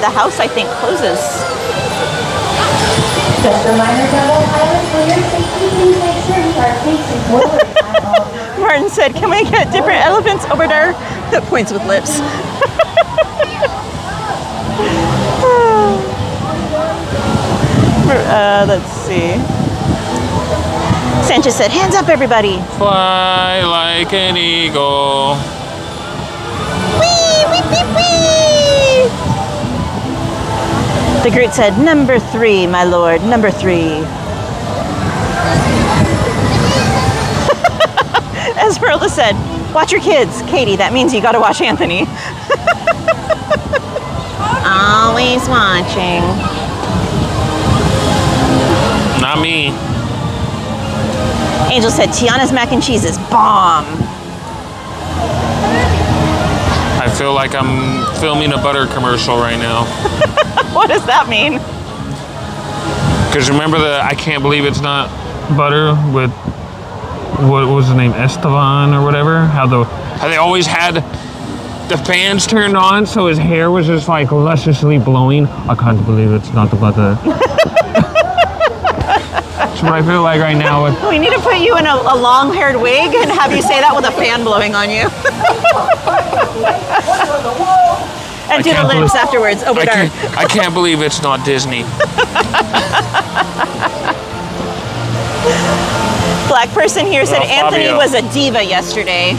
S1: The house, I think, closes.
S12: Just a minor double pilot for your safety. Please make sure you
S1: Martin said, can we get different elephants over there? That points with lips. Let's see. Sanchez said, hands up, everybody.
S2: Fly like an eagle.
S1: Wee, wee, wee, wee. The Groot said, number 3, my lord, number 3. Esmeralda said, watch your kids. Katie, that means you gotta watch Anthony. Always watching.
S2: Not me.
S1: Angel said, Tiana's mac and cheese is bomb.
S2: I feel like I'm filming a butter commercial right now.
S1: What does that mean?
S2: Because remember I can't believe it's not butter with, what was his name, Esteban or whatever? How they always had the fans turned on so his hair was just like lusciously blowing. I can't believe it's not the butter. That's what I feel like right now.
S1: We need to put you in a long-haired wig and have you say that with a fan blowing on you. And do the lips afterwards, over there.
S2: I can't believe it's not Disney.
S1: Black person here said Anthony
S2: Fabio
S1: was a diva yesterday.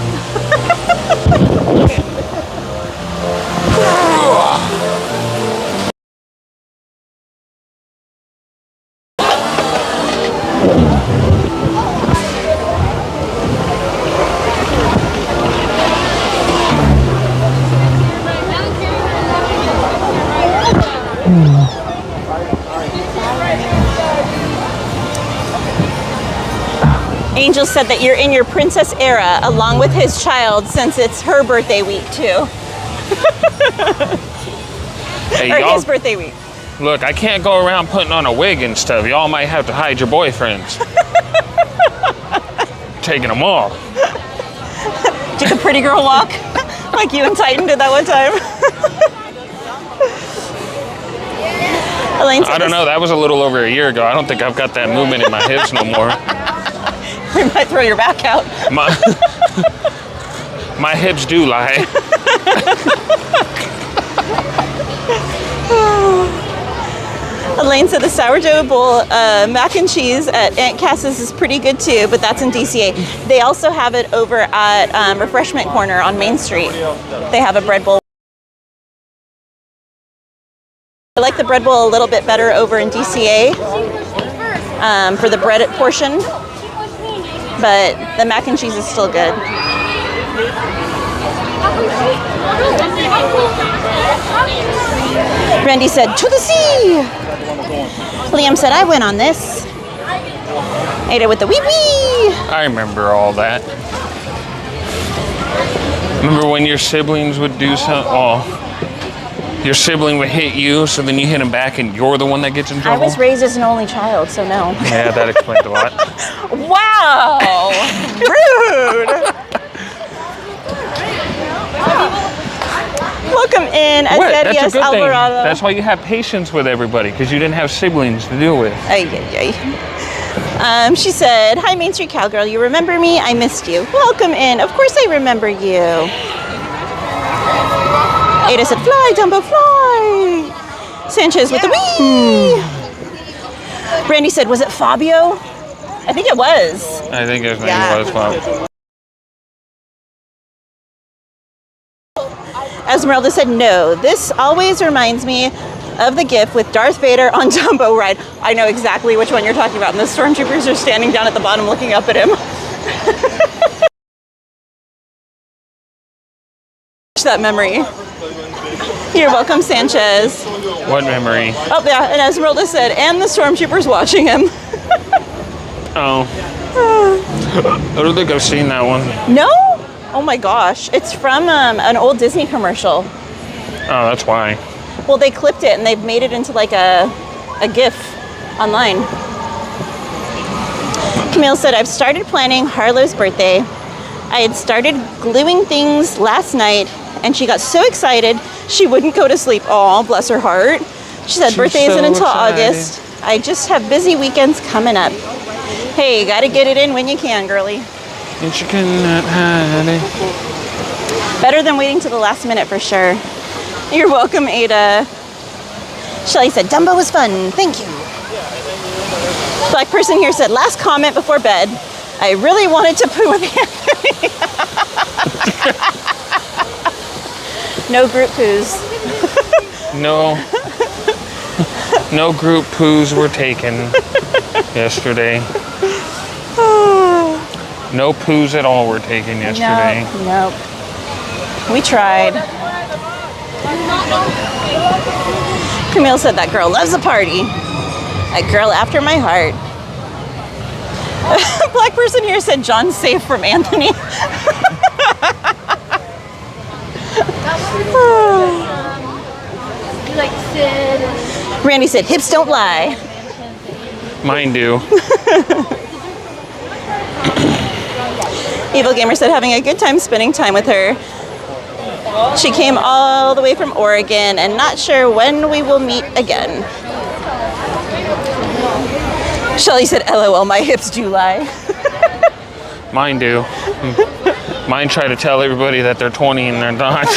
S1: Angel said that you're in your princess era along with his child since it's her birthday week too.
S2: Hey,
S1: or his birthday week.
S2: Look, I can't go around putting on a wig and stuff. Y'all might have to hide your boyfriends. Taking them off.
S1: Did the pretty girl walk? Like you and Titan did that one time? Elaine said
S2: I don't know, that was a little over a year ago. I don't think I've got that movement in my hips no more.
S1: We might throw your back out.
S2: My hips do lie.
S1: Elaine said the sourdough bowl mac and cheese at Aunt Cass's is pretty good too, but that's in DCA. They also have it over at Refreshment Corner on Main Street. They have a bread bowl. I like the bread bowl a little bit better over in DCA for the bread portion, but the mac and cheese is still good. Randy said, to the sea! Liam said, I went on this. Ate it with the wee-wee!
S2: I remember all that. Remember when your siblings would do something? Oh, your sibling would hit you, so then you hit him back and you're the one that gets in trouble?
S1: I was raised as an only child, so no.
S2: Yeah, that explains a lot.
S1: Wow! Rude! Welcome in, Azedias Alvarado.
S2: That's why you have patience with everybody, because you didn't have siblings to deal with.
S1: She said, hi, Main Street Cowgirl. You remember me? I missed you. Welcome in. Of course I remember you. Ada said, fly, Dumbo, fly. Sanchez with the wee. Brandy said, was it Fabio? I think it was.
S2: I think his name was Fabio.
S1: Esmeralda said, no, this always reminds me of the GIF with Darth Vader on Dumbo ride. I know exactly which one you're talking about, and the stormtroopers are standing down at the bottom looking up at him. That memory. You're welcome, Sanchez.
S2: What memory?
S1: Oh, yeah, and Esmeralda said, and the stormtroopers watching him.
S2: Oh. I don't think I've seen that one.
S1: No? Oh my gosh. It's from an old Disney commercial.
S2: Oh, that's why.
S1: Well, they clipped it and they've made it into like a GIF online. Camille said, I've started planning Harlow's birthday. I had started gluing things last night and she got so excited she wouldn't go to sleep. Oh, bless her heart. She said, birthday isn't until August. I just have busy weekends coming up. Hey, you gotta get it in when you can, girly.
S2: And she cannot hide it.
S1: Better than waiting to the last minute for sure. You're welcome, Ada. Shelly said, Dumbo was fun, thank you. Black person here said, last comment before bed. I really wanted to poo with Anthony. No group poos.
S2: No group poos were taken yesterday. No poos at all were taken yesterday.
S1: Nope. We tried. Camille said that girl loves a party. A girl after my heart. Black person here said John's safe from Anthony.
S8: Like Sid.
S1: Randy said hips don't lie.
S2: Mine do.
S1: Evil Gamer said having a good time spending time with her. She came all the way from Oregon and not sure when we will meet again. Shelly said, LOL, my hips do lie.
S2: Mine do. Mine try to tell everybody that they're 20 and they're not.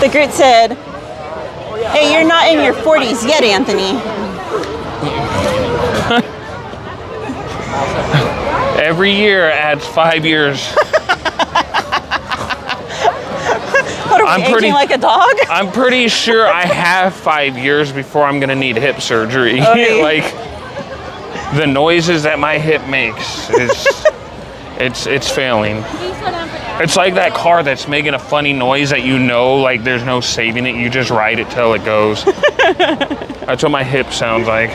S1: The Groot said, hey, you're not in your 40s yet, Anthony.
S2: Every year adds 5 years.
S1: What are we, aging like a dog?
S2: I'm pretty sure I have 5 years before I'm gonna need hip surgery.
S1: Okay.
S2: Like, the noises that my hip makes is, it's failing. It's like that car that's making a funny noise that you know, like there's no saving it. You just ride it till it goes. That's what my hip sounds like.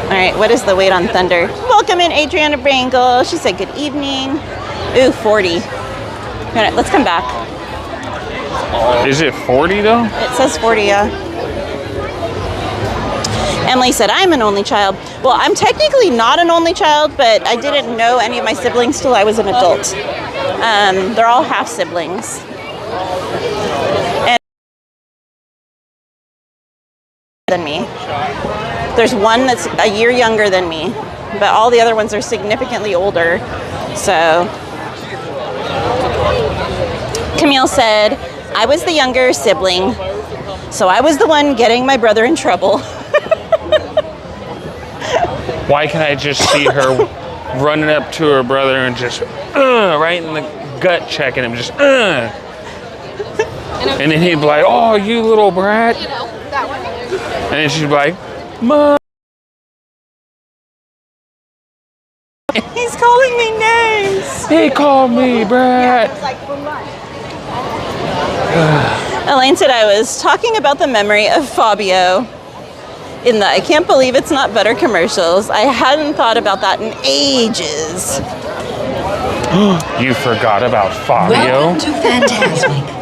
S1: All right, what is the wait on Thunder? Welcome in, Adriana Brangle. She said good evening. Ooh, 40. All right, let's come back.
S2: Is it 40 though?
S1: It says 40, yeah. Emily said, I'm an only child. Well, I'm technically not an only child, but I didn't know any of my siblings till I was an adult. They're all half siblings. And than me. There's one that's a year younger than me, but all the other ones are significantly older. So Camille said, I was the younger sibling, so I was the one getting my brother in trouble.
S2: Why can't I just see her running up to her brother and just, right in the gut checking him, just, And then he'd be like, oh, you little brat. And then she'd be like, Mom.
S1: He's calling me names.
S2: He called me brat.
S1: Elaine said I was talking about the memory of Fabio in the I can't believe it's not better commercials. I hadn't thought about that in ages.
S2: You forgot about Fabio?
S6: Welcome to Fantasmic.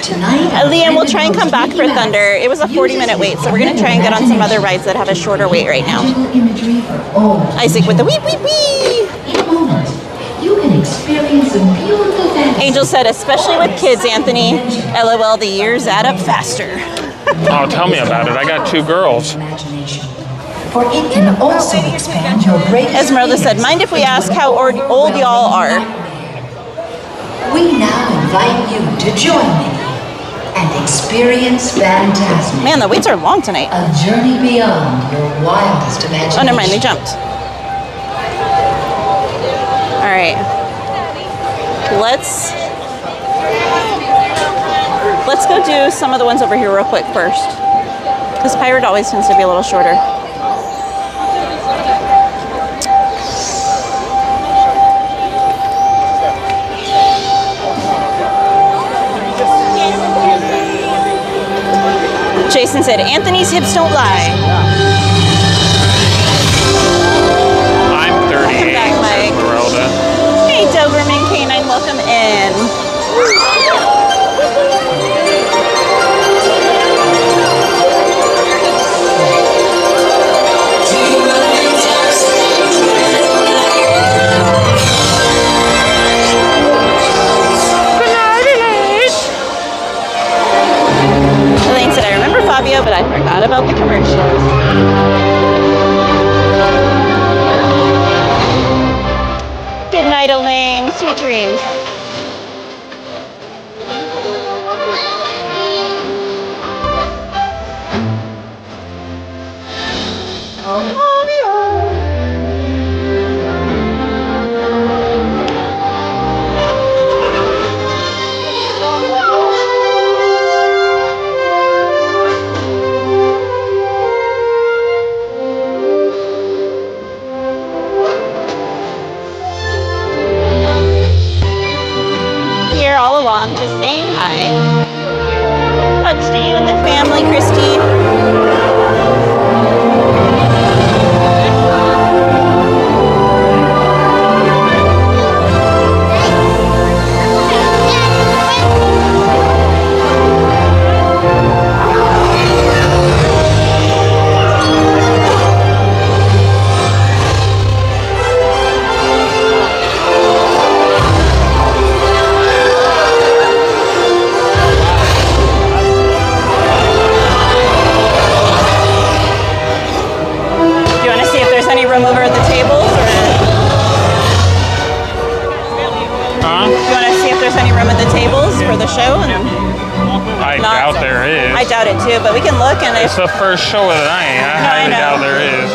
S6: Tonight,
S1: Liam will try and come back for Thunder. It was a 40-minute wait, so we're going to try and get on some other rides that have a shorter wait right now. Isaac with the wee wee wee.
S6: In a moment, you can experience a beautiful fantasy.
S1: Angel said, especially with kids, Anthony. LOL, the years add up faster.
S2: Oh, tell me about it. I got 2 girls.
S6: For it can also expand your greatest
S1: Esmeralda said, mind if we ask how old y'all are?
S6: We now invite you to join me and experience Fantasmic.
S1: Man, the waits are long tonight.
S6: A journey beyond your wildest imagination.
S1: Oh, never mind, they jumped. All right. Let's go do some of the ones over here real quick first. Because Pirate always tends to be a little shorter. Jason said, Anthony's hips don't lie.
S2: I'm 38,
S1: back, Mike.
S2: Esmeralda.
S1: Hey, Doberman Canine, welcome in. Elaine said, I remember Fabio, but I forgot about the commercials. night, Elaine. Sweet dreams. Here all along, just saying hi. Hugs to you and the family, Christy. Room over at the tables, or
S2: Huh?
S1: do you want to see if there's any room at the tables for the show? And
S2: I doubt there is.
S1: I doubt it too, but we can look. And
S2: It's the first show of the night. I highly doubt there is.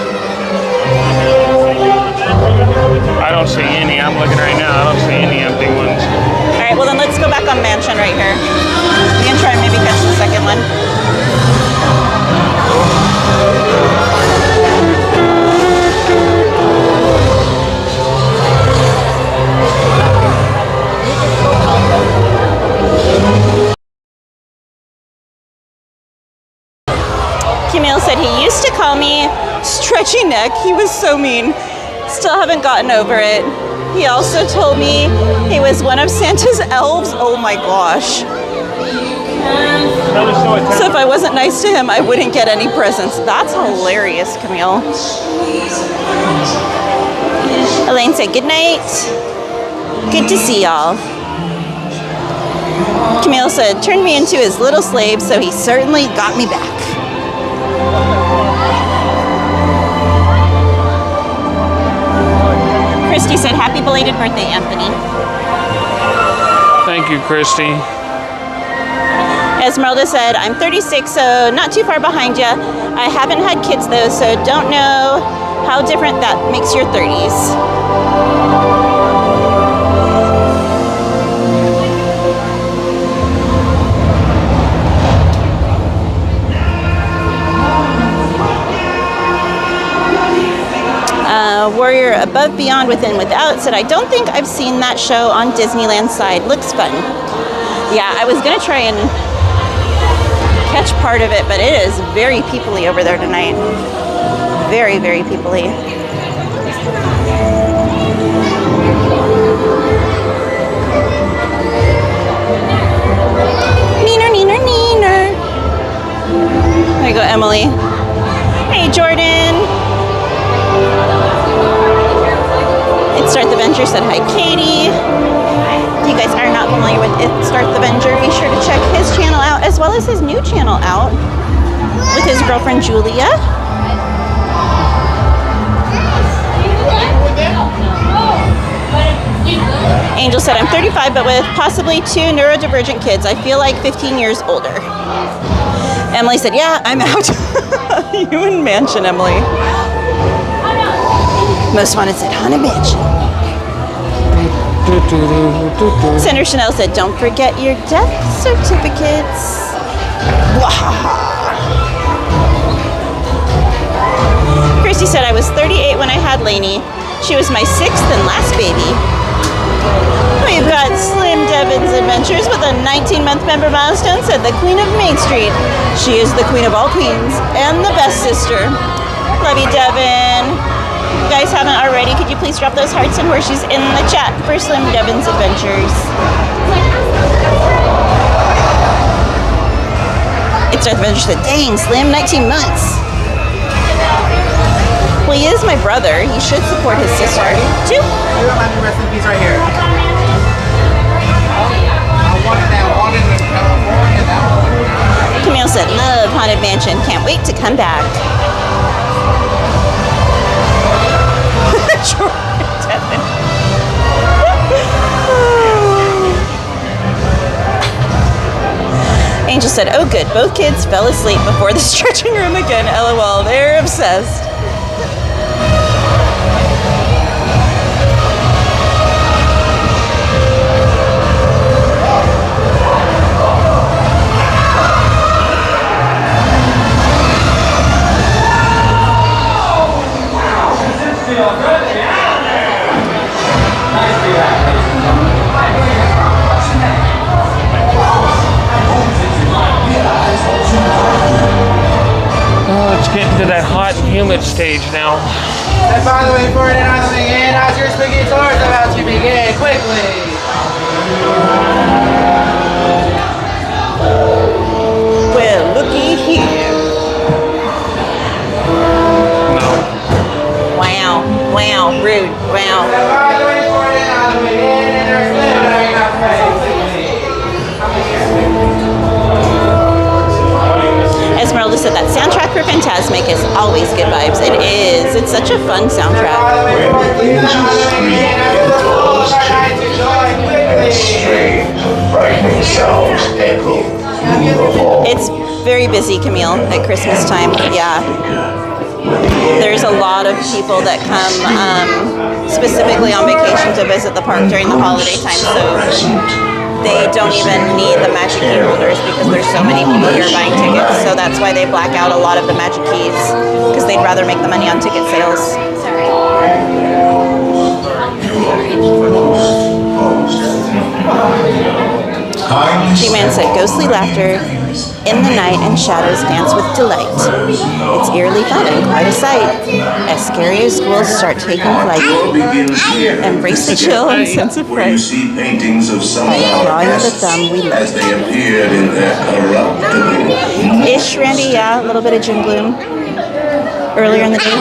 S2: I don't see any. I'm looking right now. I don't see any empty ones.
S1: All right, well then let's go back on Mansion right here. We can try and maybe catch the second one. Camille said he used to call me stretchy neck. He was so mean. Still haven't gotten over it. He also told me he was one of Santa's elves. Oh my gosh. So if I wasn't nice to him, I wouldn't get any presents. That's hilarious, Camille. Elaine said good night. Good to see y'all. Camille said, turned me into his little slave, so he certainly got me back. Christy said, happy belated birthday, Anthony.
S2: Thank you, Christy.
S1: Esmeralda said, I'm 36, so not too far behind you. I haven't had kids, though, so don't know how different that makes your 30s. Warrior Above, Beyond, Within, Without said, I don't think I've seen that show on Disneyland side. Looks fun. Yeah, I was going to try and catch part of it, but it is very people-y over there tonight. Very, very people-y. Neener, neener, neener. There you go, Emily. Hey, Jordan. It Start the Venture said hi, Katie. If you guys are not familiar with It Start the Venture, be sure to check his channel out as well as his new channel out with his girlfriend Julia. Angel said, I'm 35, but with possibly 2 neurodivergent kids. I feel like 15 years older. Emily said, yeah, I'm out. You in Mansion, Emily. Most Wanted said, Haunted Mansion. Senator Chanel said, don't forget your death certificates. Christy said, I was 38 when I had Lainey. She was my 6th and last baby. We've got Slim Devin's Adventures with a 19-month member milestone, said the Queen of Main Street. She is the queen of all queens and the best sister. Love you, Devin. If you guys haven't already, could you please drop those hearts and horseshoes in the chat for Slim Devin's Adventures? It's Darth Adventure said, dang, Slim, 19 months. Well, he is my brother. He should support his sister, too.
S5: You have my rest in peace right here. I wanted that one in California. That one.
S1: Camille said, love Haunted Mansion. Can't wait to come back. said, oh good, both kids fell asleep before the stretching room again. LOL, they're obsessed.
S2: Oh, it's getting to that hot and humid stage now.
S5: Step on the way forward and on the way in. As your spooky tour is about to begin, quickly.
S1: Well, looky here.
S2: No.
S1: Wow, wow, rude, wow.
S5: Step on the way forward and on the way in. And there's glittering up quickly.
S1: Esmeralda said that soundtrack for Fantasmic is always good vibes. It is. It's such a fun soundtrack.
S7: Strange, frightening sounds echo through the hall.
S1: It's very busy, Camille, at Christmas time. Yeah. There's a lot of people that come specifically on vacation to visit the park during the holiday time, so they don't even need the magic key holders because there's so many people here buying tickets. So that's why they black out a lot of the magic keys, because they'd rather make the money on ticket sales. G-Man said, ghostly laughter in the night and shadows dance with delight. It's eerily fun and quite a sight. As scary as ghouls start taking flight. Embrace the chill and sense of
S7: Where you
S1: fright.
S7: see paintings of some
S1: By
S7: of
S1: the
S7: our
S1: drawing of the
S7: guests
S1: thumb, we
S7: as
S1: look.
S7: they appeared in their corruptible.
S1: Ish, Randy, yeah, a little bit of June Bloom earlier in the day.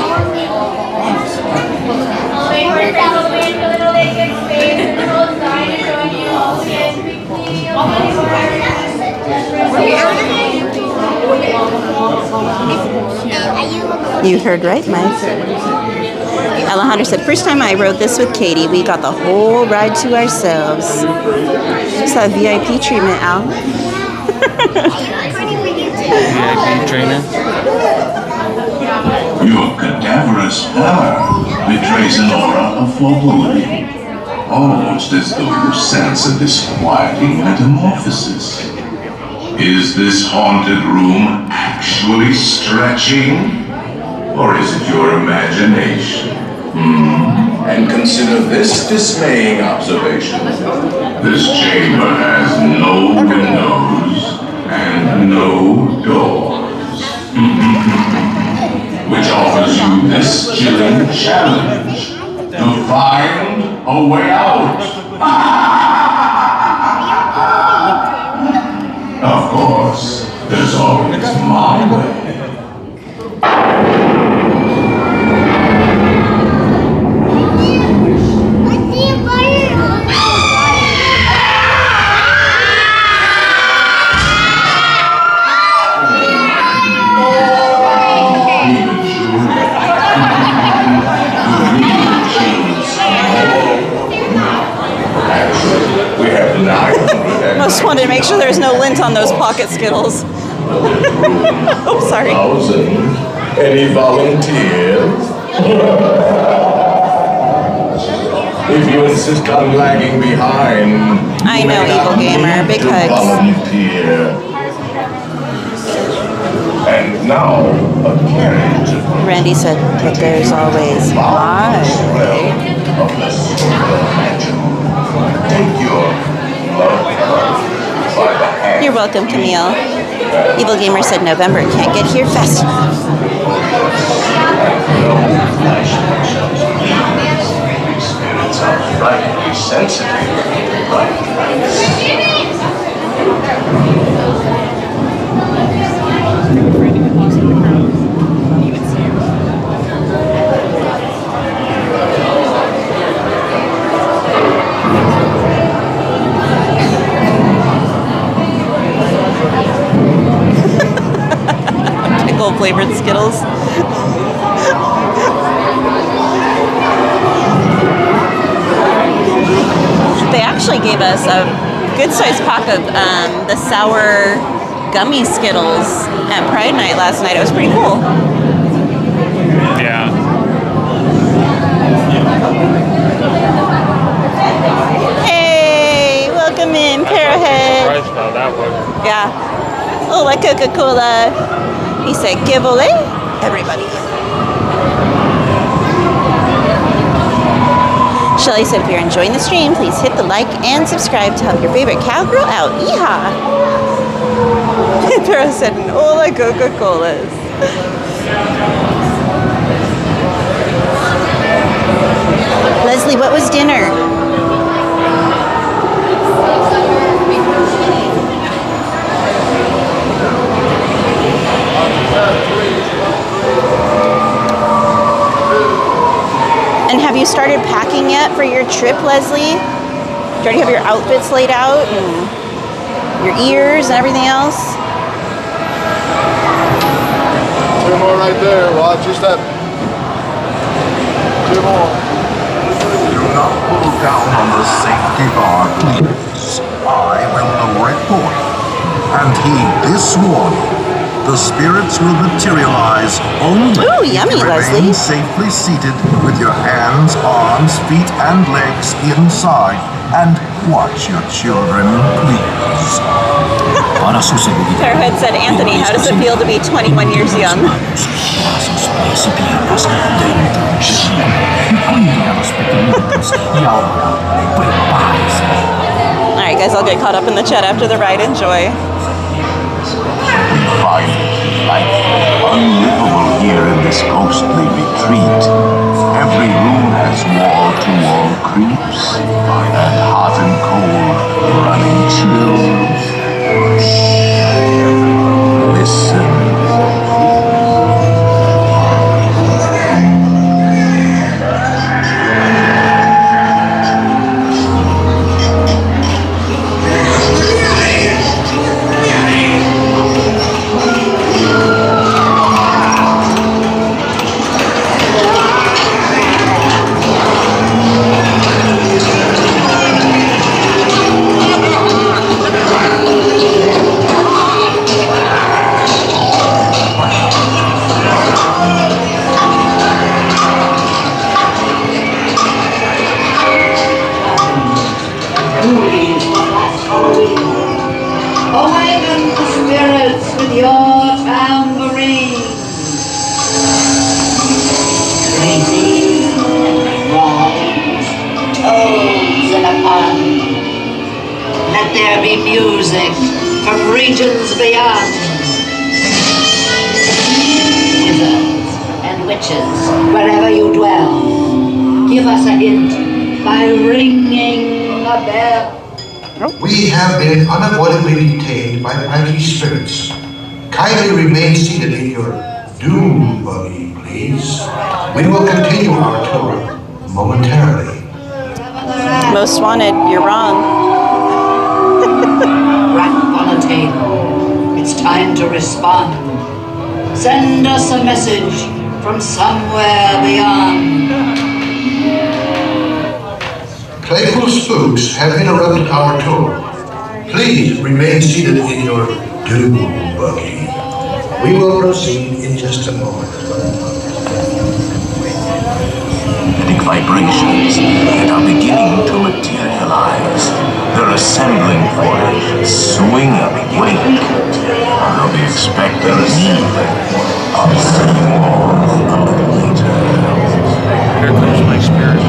S1: You heard right, Mike. Alejandro said, first time I rode this with Katie, we got the whole ride to ourselves. Just that VIP treatment, Al.
S2: VIP training.
S7: Your cadaverous pallor betrays an aura of foreboding, almost as though you sense a disquieting metamorphosis. Is this haunted room actually stretching? Or is it your imagination? And consider this dismaying observation. This chamber has no windows and no doors. Which offers you this chilling challenge to find a way out. Of course, there's always my way. We have 900.
S1: Just wanted to make sure there's no lint on those pocket Skittles. Oh, sorry.
S7: Any volunteers? If you insist on lagging behind,
S1: I know, Evil Gamer. Big hugs.
S7: volunteer. And now, a carriage.
S1: Randy said, but there's always my way.
S7: Of the supernatural. Take your love by the hand.
S1: You're welcome, Camille. Evil Gamer said November can't get here fast enough.
S7: Spirits are frightfully sensitive.
S1: Pickle flavored Skittles. They actually gave us a good sized pack of the sour gummy Skittles at Pride Night last night. It was pretty cool.
S2: Yeah.
S1: Hey, welcome in, Parrothead.
S2: Surprised how that was.
S1: Yeah. Oh, like Coca-Cola. He said, give away, everybody. Shelly said, if you're enjoying the stream, please hit the like and subscribe to help your favorite cowgirl out. Yeehaw! Tara said, Ola Coca-Colas. Leslie, what was dinner? And have you started packing yet for your trip, Leslie? Do you already have your outfits laid out and your ears and everything else?
S12: Two more right there. Watch your step. Two more.
S13: Do not pull down on the safety bar, please. I will lower it for you. And heed this warning. The spirits will materialize only
S1: Ooh, yummy,
S13: if you
S1: Leslie.
S13: remain safely seated with your hands, arms, feet, and legs inside. And watch your children, please.
S1: Fairhead said, Anthony, how does it feel to be 21 years young? Alright guys, I'll get caught up in the chat after the ride. Enjoy.
S13: Find life unlivable here in this ghostly retreat. Every room has wall-to-wall creeps and hot and cold running chills. Listen.
S6: Awaken the spirits with your tambourine. Crazy, wrongs, toads in a pond. Let there be music from regions beyond. Wizards and witches, wherever you dwell, give us a hint by ringing a bell.
S12: We have been unavoidably detained by mighty spirits. Kindly remain seated in your doom buggy, please. We will continue our tour momentarily.
S1: Most wanted, you're wrong.
S6: Rap on a table. It's time to respond. Send us a message from somewhere beyond.
S12: Playful spooks have interrupted our tour. Please remain seated in your doom buggy. We will proceed in just a moment.
S13: Magnetic vibrations that are beginning to materialize. They're assembling for a swinging wake. They'll be expecting me. I'll see you all a little later.
S2: Here comes my spirit.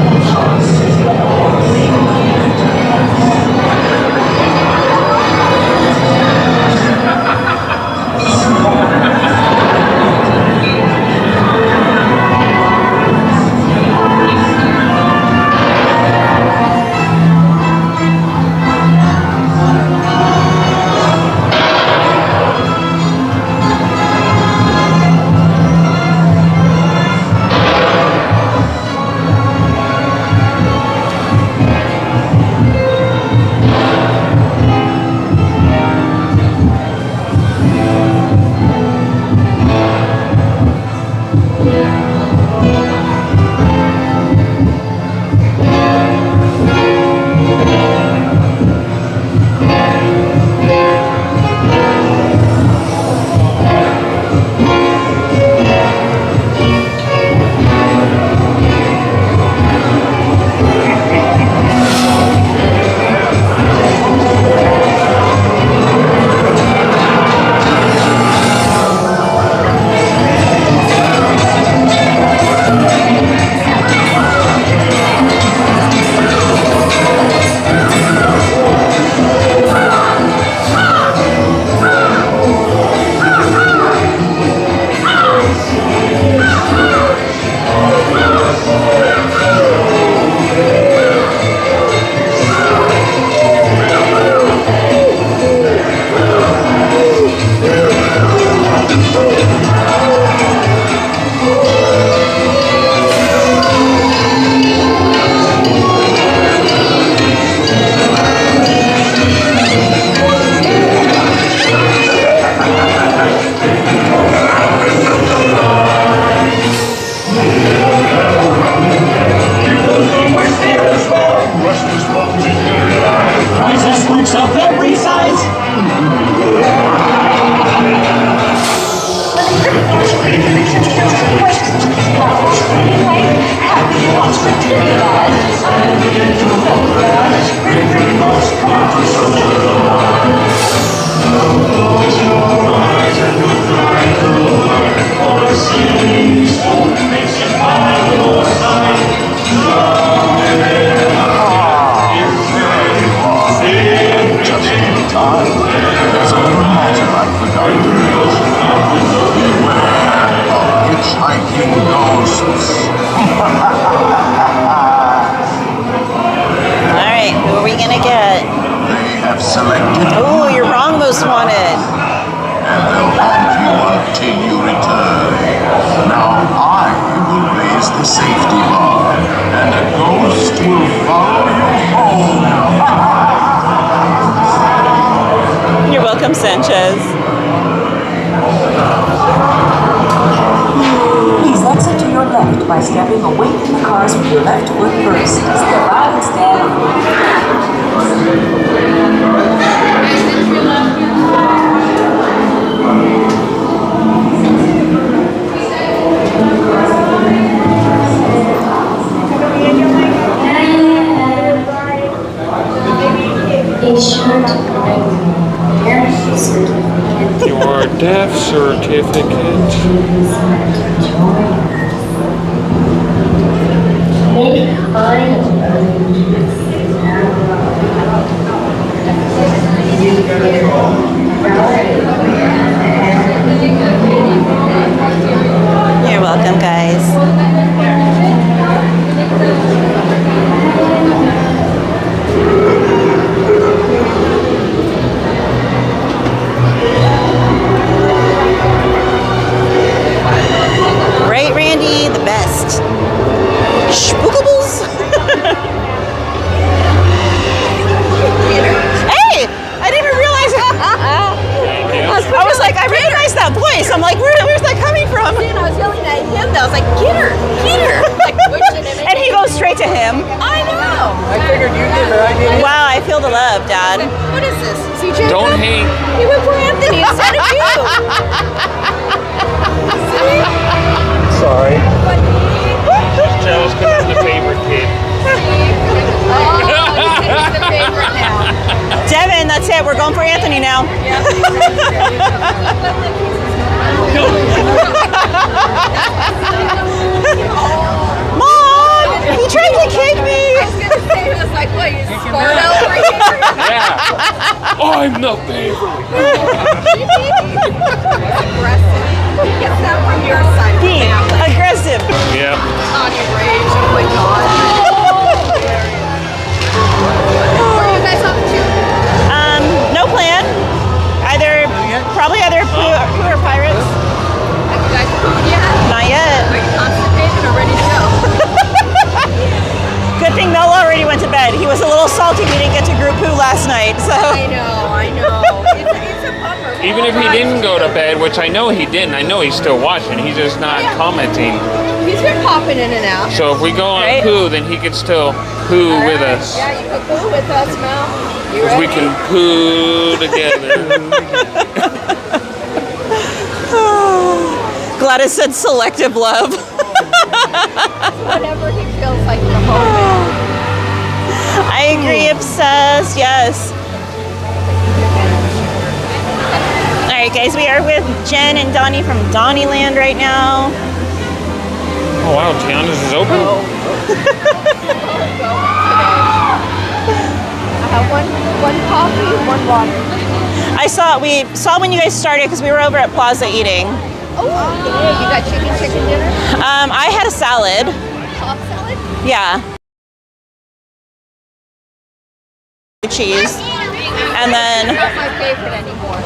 S1: Sanchez.
S14: Please exit to your left by stepping away from the cars with your left foot first. Step out and stand.
S2: Your death certificate.
S1: You're welcome, guys. Right, Randy? The best. Spookables? Hey! I didn't even realize. I was like, I recognize that voice. I'm like, where's that coming from?
S9: I was yelling at him though. I was like, get her, get her. Like pushing him.
S1: And he goes straight to him.
S9: I know.
S5: I figured you did, but I didn't.
S1: Wow, I feel the love, Dad.
S9: What is this? CJ?
S2: Don't hate.
S9: He went for Anthony instead of you. See?
S5: Sorry.
S2: Just jealous because I'm the favorite kid.
S9: Oh, he's the favorite now.
S1: Devin, that's it. We're going for Anthony now.
S9: Yeah.
S1: Mom! He tried to kick me!
S9: I was going to say, he was like, what, you Sparta over here?
S2: Yeah. I'm the favorite.
S9: Aggressive. Get that from your side of the family.
S1: Aggressive.
S2: Yeah.
S9: On your rage, oh my god. Where are you guys off to?
S1: No plan. Probably either Pooh or Pirates.
S9: Have you guys food yet?
S1: Not yet.
S9: Are you constipated or ready to go?
S1: Good thing Mel already went to bed. He was a little salty we didn't get to group Pooh last night, so.
S9: I know. It's a bummer.
S2: Even if he didn't go to bed, which I know he didn't, I know he's still watching. He's just not commenting.
S9: He's been popping in and out.
S2: So if we go on Pooh, then he could still Pooh with us.
S9: Yeah, you can Pooh with us, Mel. You
S2: Because
S9: ready?
S2: we can Pooh together.
S1: Gladys said selective love.
S9: Whatever he feels like in the moment.
S1: I agree, obsessed, yes. Alright guys, we are with Jen and Donnie from Donnyland right now.
S2: Oh wow, Tiana's is open?
S9: I have one coffee, one water.
S1: We saw when you guys started because we were over at Plaza eating.
S9: Oh, yeah. You got chicken dinner?
S1: I had a salad.
S9: Pop salad?
S1: Yeah. Cheese. And then.
S9: Not my favorite anymore.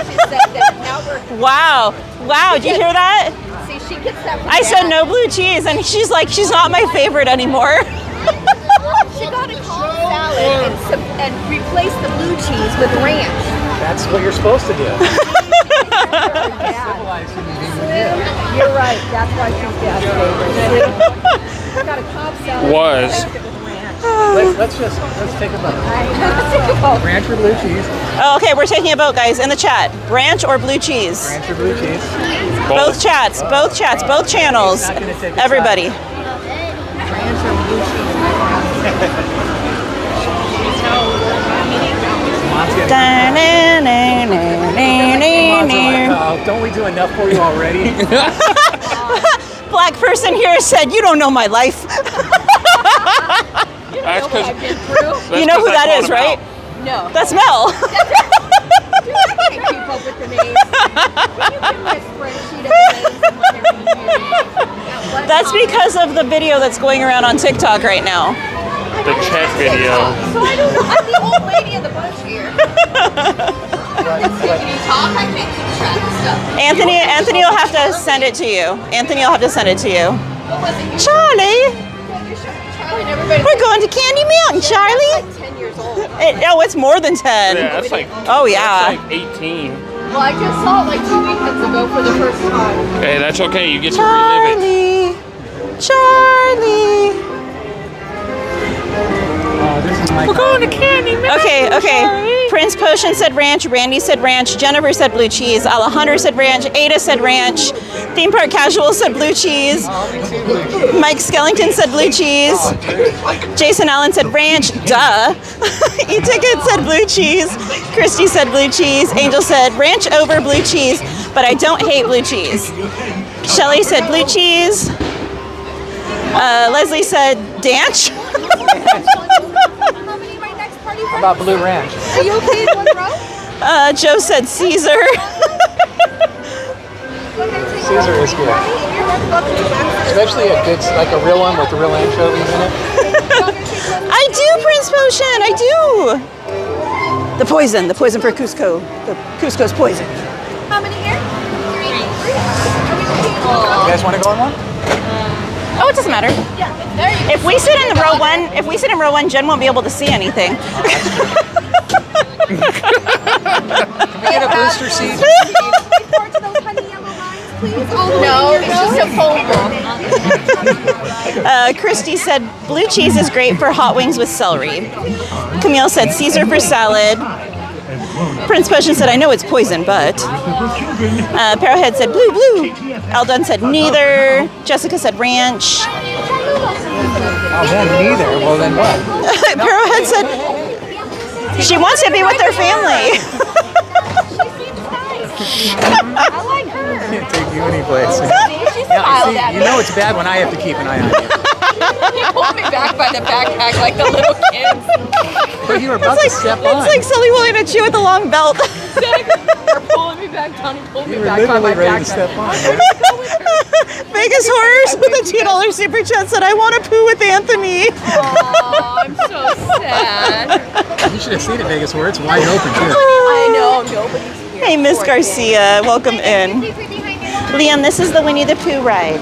S9: She said that. Now we're.
S1: Wow, did you hear that?
S9: See, she gets that.
S1: I said no blue cheese, and she's like, she's not my favorite anymore.
S9: She got a Cobb salad and replaced the blue cheese with ranch.
S5: That's what you're supposed to do.
S9: You're right. That's why she's Dad's favorite. She got a Cobb salad.
S2: Was.
S5: let's take a vote. Ranch or blue cheese?
S1: Oh, okay, we're taking a vote, guys, in the chat. Ranch or blue cheese?
S5: Ranch or blue cheese?
S1: Both chats, both channels. Everybody.
S9: Ranch or blue cheese?
S5: Don't we do enough for you already?
S1: Black person here said, "You don't know my life."
S2: That's because
S1: you know who that is, right?
S9: No.
S1: That's Mel.
S9: I can't keep up with the names. You give me a spreadsheet of the names and what
S1: That's because of the video that's going around on TikTok right now.
S2: the Chet video.
S9: So I don't know. I'm the old lady of the bunch here. Can you talk? I can't keep track of stuff.
S1: Anthony will have to send it to you. Anthony will have to send it to you.
S9: What was it?
S1: Charlie,
S9: Charlie and everybody.
S1: we're going to Candy Mountain, Charlie.
S9: Like 10 years old.
S1: It's more than 10.
S2: Yeah, that's like.
S1: Oh yeah.
S2: That's like 18.
S9: Well, I just saw it like 2 weekends ago for the first time.
S2: Hey, that's okay. You get to relive it.
S1: Charlie.
S5: We're going to Candy Mountain.
S1: Okay. Prince Potion said ranch. Randy said ranch. Jennifer said blue cheese. Alejandro said ranch. Ada said ranch. Theme Park Casual said blue cheese. Mike Skellington said blue cheese. Jason Allen said ranch. Duh. E-Ticket said blue cheese. Christy said blue cheese. Angel said ranch over blue cheese, but I don't hate blue cheese. Shelly said blue cheese. Leslie said dance.
S5: How about blue ranch?
S9: Are you okay in one row?
S1: Joe said Caesar.
S5: Caesar is good. Especially a good, like a real one with the real anchovies in it.
S1: I do, Prince Potion, I do. The poison for Cusco. The Cusco's poison.
S9: How many here?
S5: You guys want to go on one?
S1: Oh, it doesn't matter.
S9: Yeah, there you go.
S1: If we sit in row one, Jen won't be able to see anything.
S5: Can we get a booster seat?
S9: No, it's just a folder.
S1: Christy said blue cheese is great for hot wings with celery. Camille said Caesar for salad. Prince Potion said, I know it's poison, but. Parrowhead said blue. Eldon said neither. Jessica said ranch.
S5: Oh, then neither. Well, then what?
S1: Parrowhead said she wants to be with her family.
S9: I like her.
S5: Can't take you any place.
S9: She's
S5: Yeah, see, you know it's bad when I have to keep an eye on you.
S9: He pulled me back by the backpack like the little kids.
S5: But you were about to step on.
S1: It's like Sully William and Chew with a long belt.
S9: They're pulling me back down. He pulled me
S5: You were
S9: back by my
S5: literally ready to
S9: backpack.
S5: step on.
S1: Vegas Horrors with a $2 super chat said, I want to poo with Anthony.
S9: Aw, I'm so sad.
S5: You should have seen it, Vegas, where it's wide open, too.
S9: I know, nobody's here.
S1: Hey, Miss Garcia, welcome in. Liam, this is the Winnie the Pooh ride.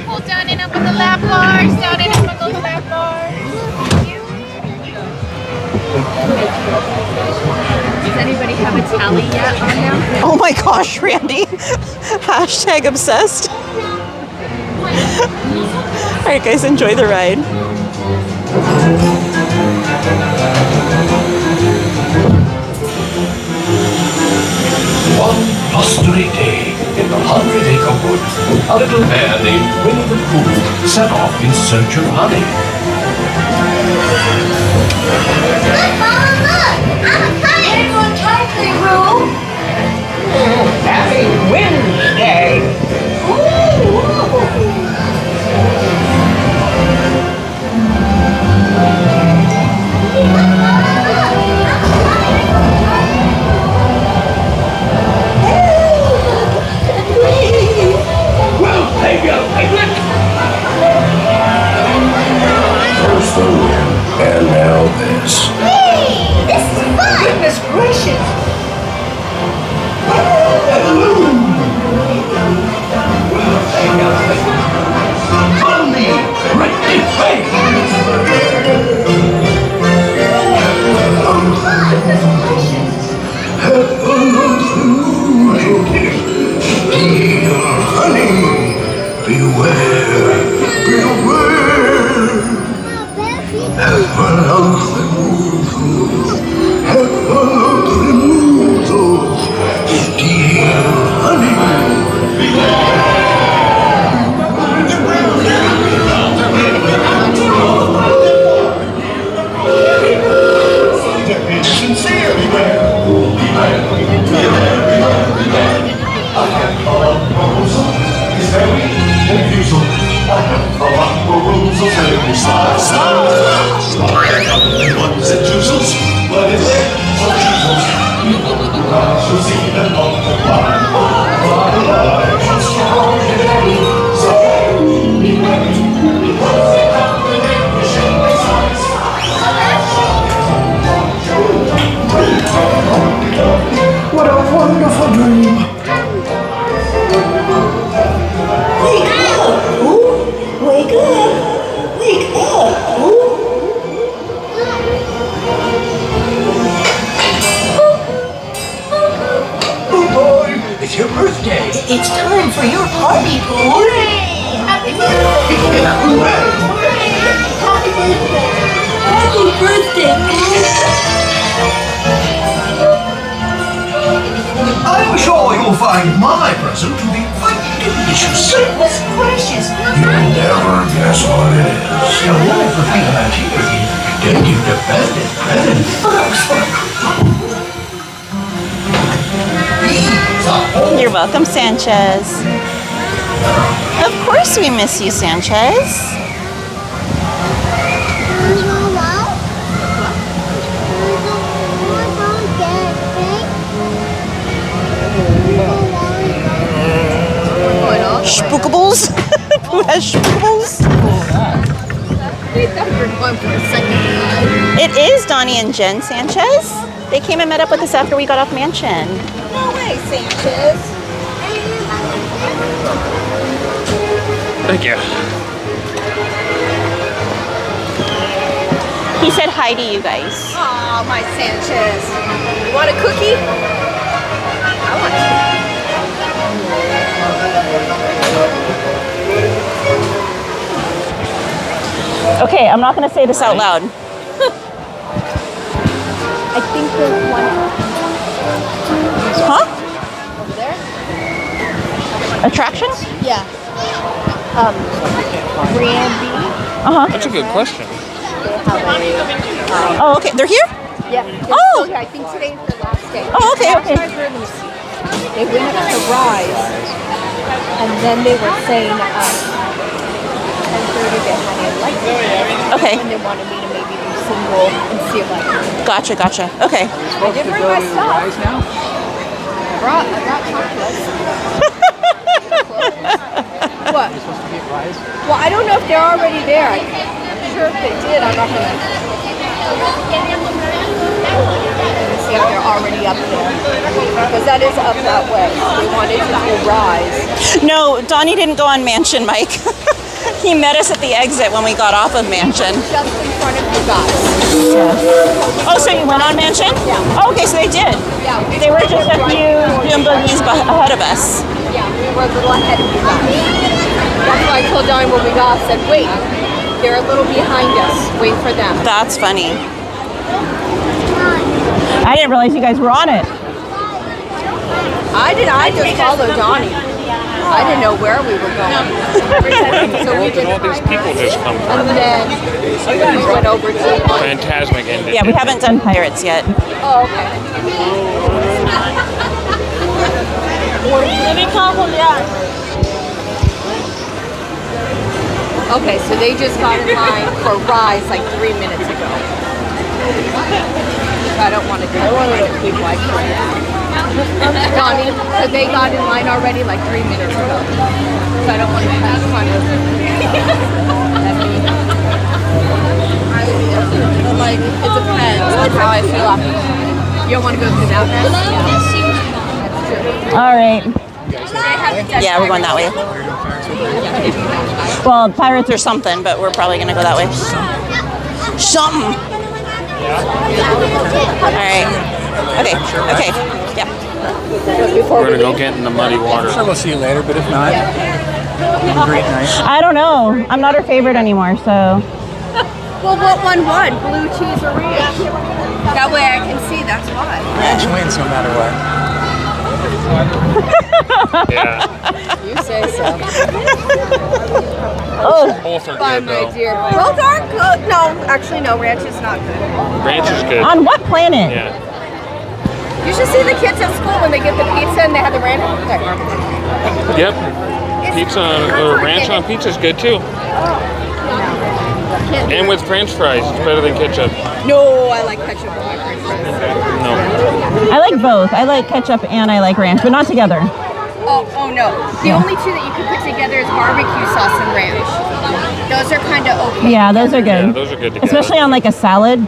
S8: Hold down and up with the lap bars. Down and up with those lap bars.
S9: Does anybody have a tally yet on now?
S1: Oh my gosh, Randy. Hashtag obsessed. All right, guys, enjoy the ride.
S7: One blustery day in the 100-acre wood, a little bear named Winnie the Pooh set off in search of honey.
S11: Happy Wednesday!
S7: Well, there you go, Piglet.
S13: First the wind, and now this.
S11: Hey, this is fun! Goodness gracious!
S12: beware, beware. Have a lovely mundo, have a lovely mundo, dear honey. What a wonderful dream! Wake up, Pooh! Wake up! Wake up, Pooh! Oh boy, it's your birthday!
S14: It's time for your party, Pooh!
S6: Happy birthday! Happy birthday, Pooh!
S12: I'm sure you'll find my present to be quite delicious.
S14: Goodness gracious!
S12: You'll never guess what it is. The wonderful thing about here is they give the best present first.
S1: You're welcome, Sanchez. Of course we miss you, Sanchez. Spookables? Who has spookables? It is Donnie and Jen Sanchez. They came and met up with us after we got off Mansion.
S9: No way, Sanchez.
S2: Thank you.
S1: He said hi to you guys.
S9: Oh, my Sanchez. You want a cookie? I want a cookie.
S1: Okay, I'm not going to say this out loud.
S9: I think there's one.
S1: Huh?
S9: Over there?
S1: Attraction?
S9: Yeah. Brandy.
S1: Uh-huh.
S2: That's a good question.
S1: Oh, okay. They're here?
S9: Yeah.
S1: Oh!
S9: Yeah, I think today's the last day.
S1: Oh, okay, okay.
S9: Let me see. They went up to Rise, and then they were saying 10:30 they had a light.
S1: Okay.
S9: And they wanted me to maybe do single and see if I could.
S1: Gotcha, gotcha. Okay.
S9: I did bring my stuff. I brought chocolates. What? Well, I don't know if they're already there. I'm sure if they did, I'm not gonna. See if they're already up there. Because that is up that way. We wanted to do Rise.
S1: No, Donnie didn't go on Mansion, Mike. He met us at the exit when we got off of Mansion.
S9: Just in front of you guys.
S1: Oh, so you went on Mansion?
S9: Yeah.
S1: Oh, okay, so they did.
S9: Yeah.
S1: They were just a few Dumbo's ahead of us.
S9: Yeah, we were a little ahead of you guys. That's why I told Donnie when we got off, said, wait, they're a little behind us. Wait for them.
S1: That's funny. I didn't realize you guys were on it.
S9: I just followed Donnie. I didn't know where we were going. So we did
S2: all these people just come from.
S9: and then we went over to
S2: Fantasmic ended.
S1: Yeah, we haven't done Pirates yet.
S9: Oh, okay. Let me call him, Okay, so they just got in line for Rise like 3 minutes ago. I don't want to do it like Donnie, so they got in line already like 3 minutes ago. So I don't want to kind of like, it depends on how I feel after. You don't want to go through that mess?
S1: All right. Yeah, we're going that way. Well, Pirates or something, but we're probably going to go that way. Something. All right. Okay. Okay. Yeah.
S2: We're going to go get in the muddy water.
S5: Sure, we'll see you later, but if not, Great night.
S1: I don't know. I'm not her favorite anymore, so.
S9: Well, what one won? Blue cheese or ranch? That way I can see, that's why.
S5: Ranch wins no matter what.
S2: Yeah.
S9: You say so.
S1: Oh.
S2: Both are
S9: Fine,
S2: good
S9: my
S2: though.
S9: dear. Both are good. No, actually, no. Ranch is not good.
S2: Ranch is good.
S1: On what planet?
S2: Yeah.
S9: You should see the kids at school when they get the pizza and they have the ranch.
S2: Yep. Pizza or ranch on pizza is good too. And with French fries, it's better than ketchup.
S9: No, I like ketchup on my French fries.
S2: No.
S1: I like both. I like ketchup and I like ranch, but not together.
S9: Oh no. The only two that you can put together is barbecue sauce and ranch. Those are kind of okay.
S1: Yeah, those are good.
S2: Yeah, those are good together.
S1: Especially on like a salad.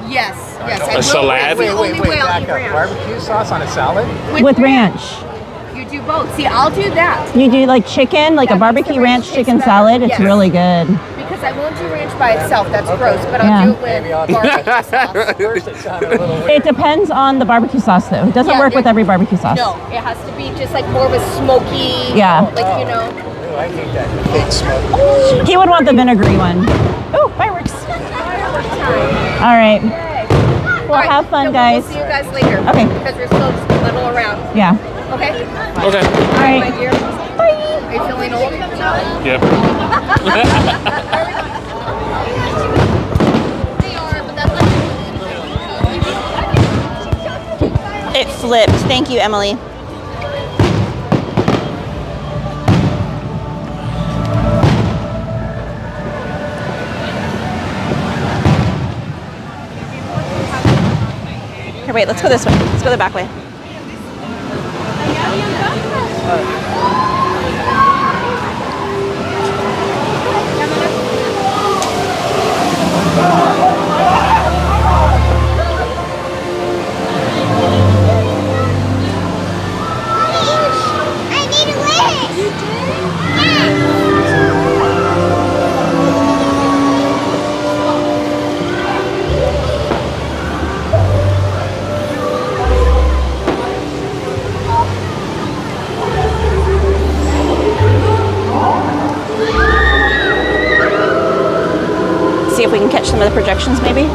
S9: Yes. I
S2: A
S9: will.
S2: salad?
S9: That's the only way I'll
S5: back
S9: eat
S5: up.
S9: ranch.
S5: Barbecue sauce on a salad?
S1: With ranch.
S9: You do both. See, I'll do that.
S1: You do like chicken, like a barbecue ranch chicken salad. It's
S9: Yes.
S1: really good.
S9: Because I won't do ranch by itself. That's gross. But
S1: Yeah.
S9: I'll do it with barbecue sauce.
S5: First it sounded a little weird.
S1: It depends on the barbecue sauce though. It doesn't
S9: Yeah,
S1: work with every barbecue sauce.
S9: No, it has to be just like more of a smoky.
S1: Yeah.
S9: Like, you know.
S5: Ooh, I hate that big smoke.
S1: He would want the vinegary one. Oh, fireworks. All right. Well, have fun, guys.
S9: We'll see you guys later.
S1: Okay.
S9: Because we're still just a little around.
S1: Yeah.
S9: Okay?
S2: Okay.
S1: All right.
S9: My dear. Bye. Are you feeling old?
S2: Yep.
S1: It flipped. Thank you, Emily. Here, wait, let's go this way. Let's go the back way. See if we can catch some of the projections, maybe.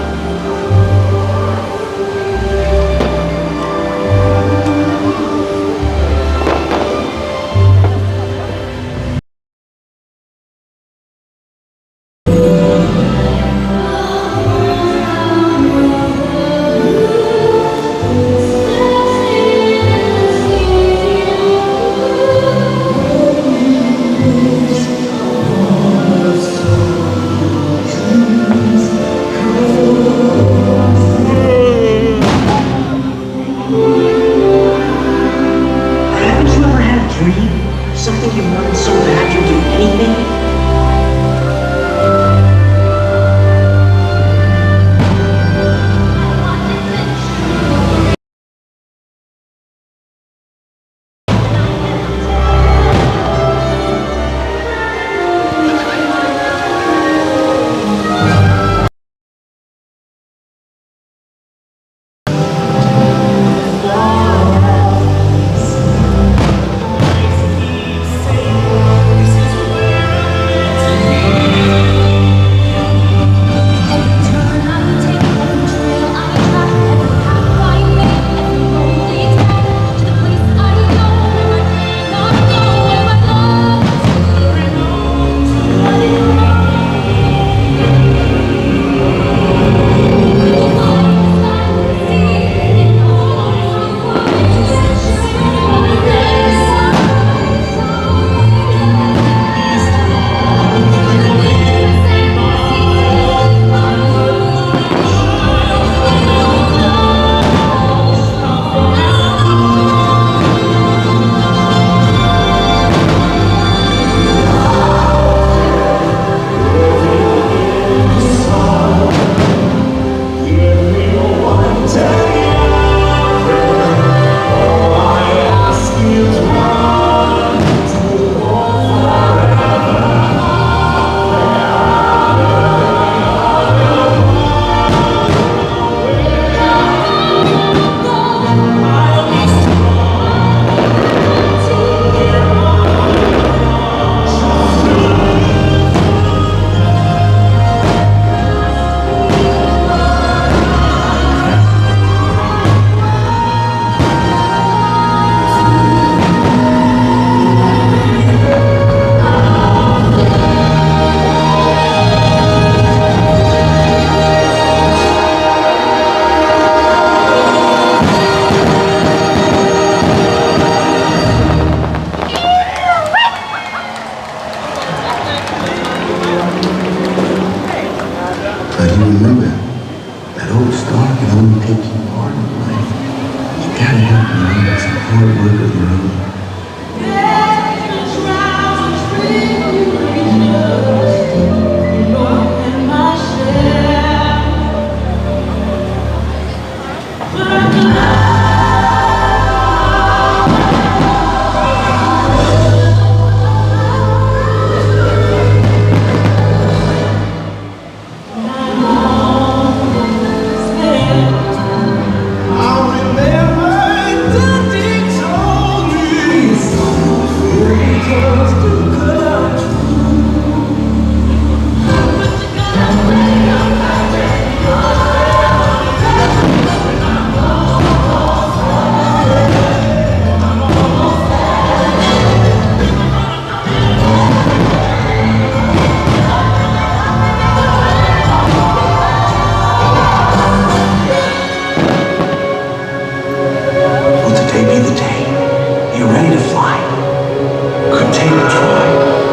S12: take a try.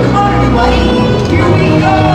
S10: Come on, everybody, here we go!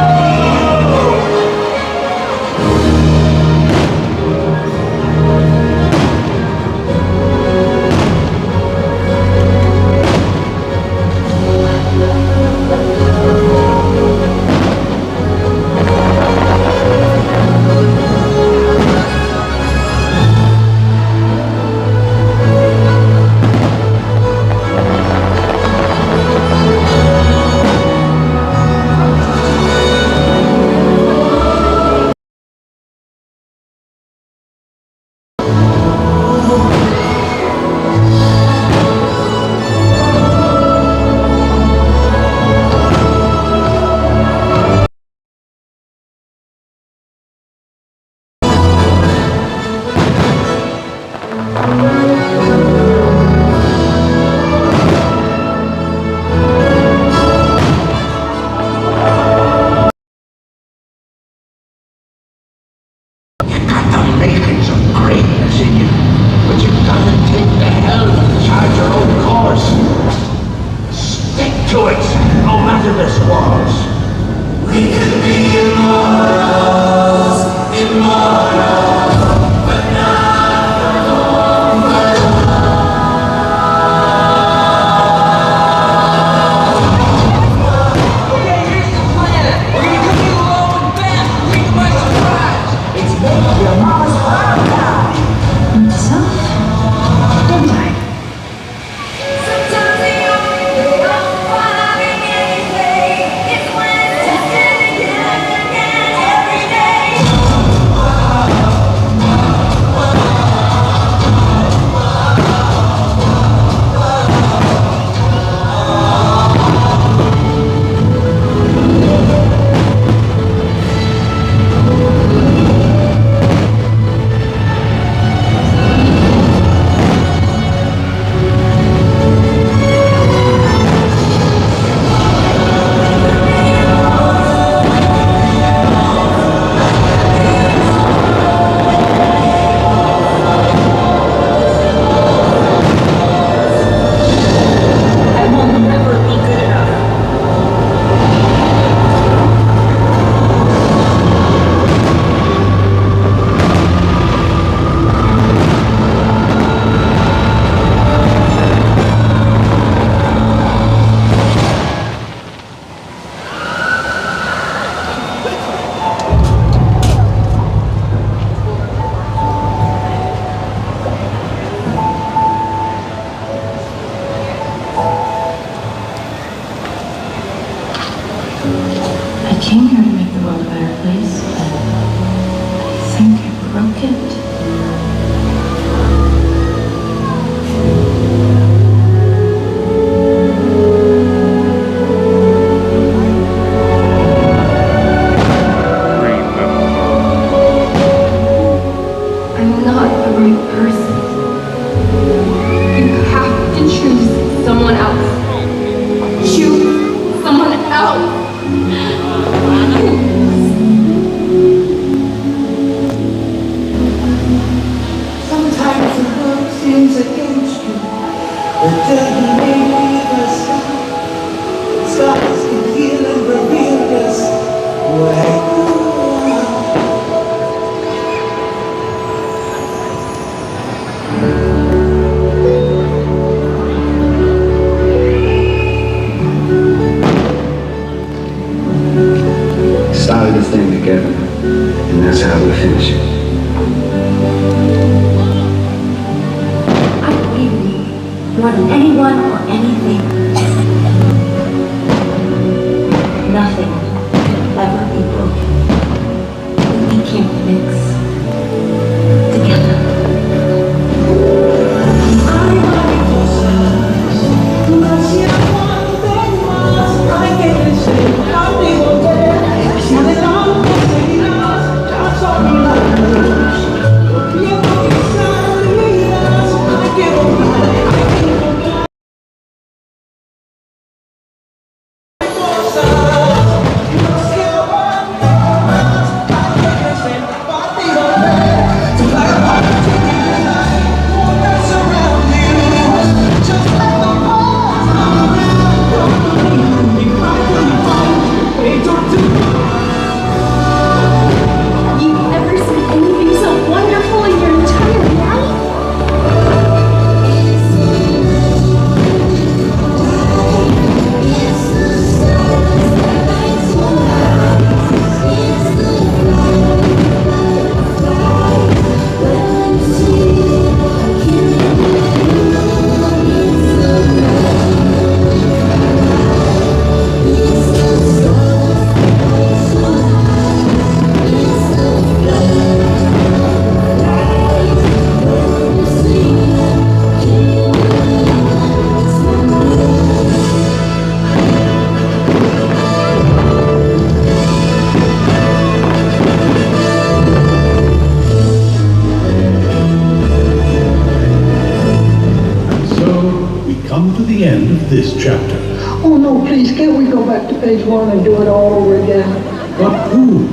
S15: this chapter.
S11: Oh no, please, can't we go back to page 1 and do it all over again?
S15: But Pooh,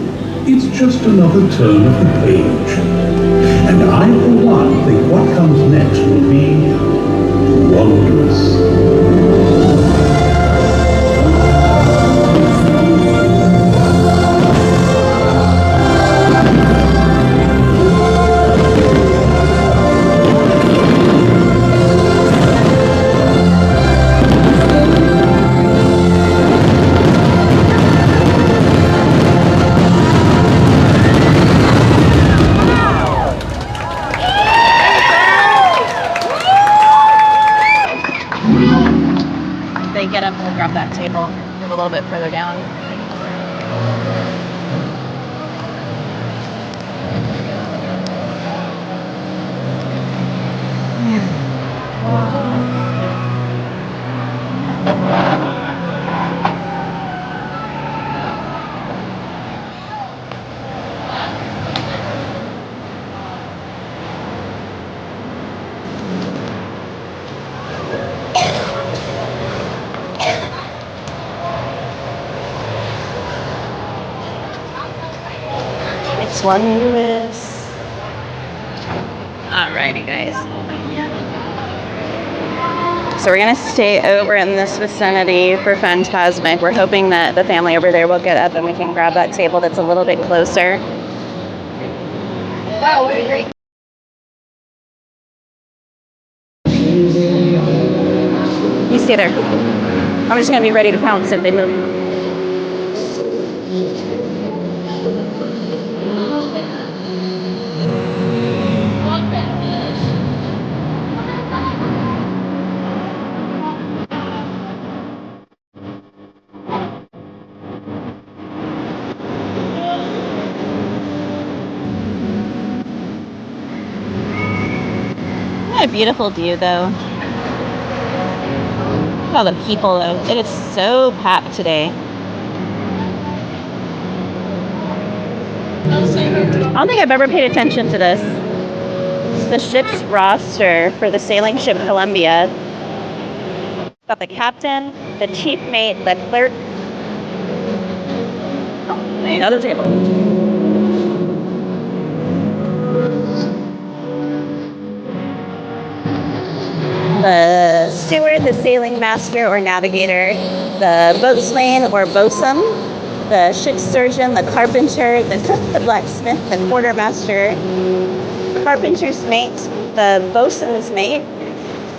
S15: it's just another turn of the page. And I, for one, think what comes next will be wondrous.
S1: Get up and grab that table. Move a little bit further down. Wondrous. Alrighty, guys. So we're gonna stay over in this vicinity for Fantasmic. We're hoping that the family over there will get up and we can grab that table that's a little bit closer. Wow, what a great. You stay there. I'm just gonna be ready to pounce if they move. What a beautiful view, though. Look at all the people, though. It is so packed today. I don't think I've ever paid attention to this. It's the ship's roster for the sailing ship Columbia. Got the captain, the chief mate, the clerk. Oh, another table. The steward, the sailing master or navigator, the boatswain or bosun, the ship's surgeon, the carpenter, the cook, the blacksmith, the quartermaster, carpenter's mate, the bosun's mate,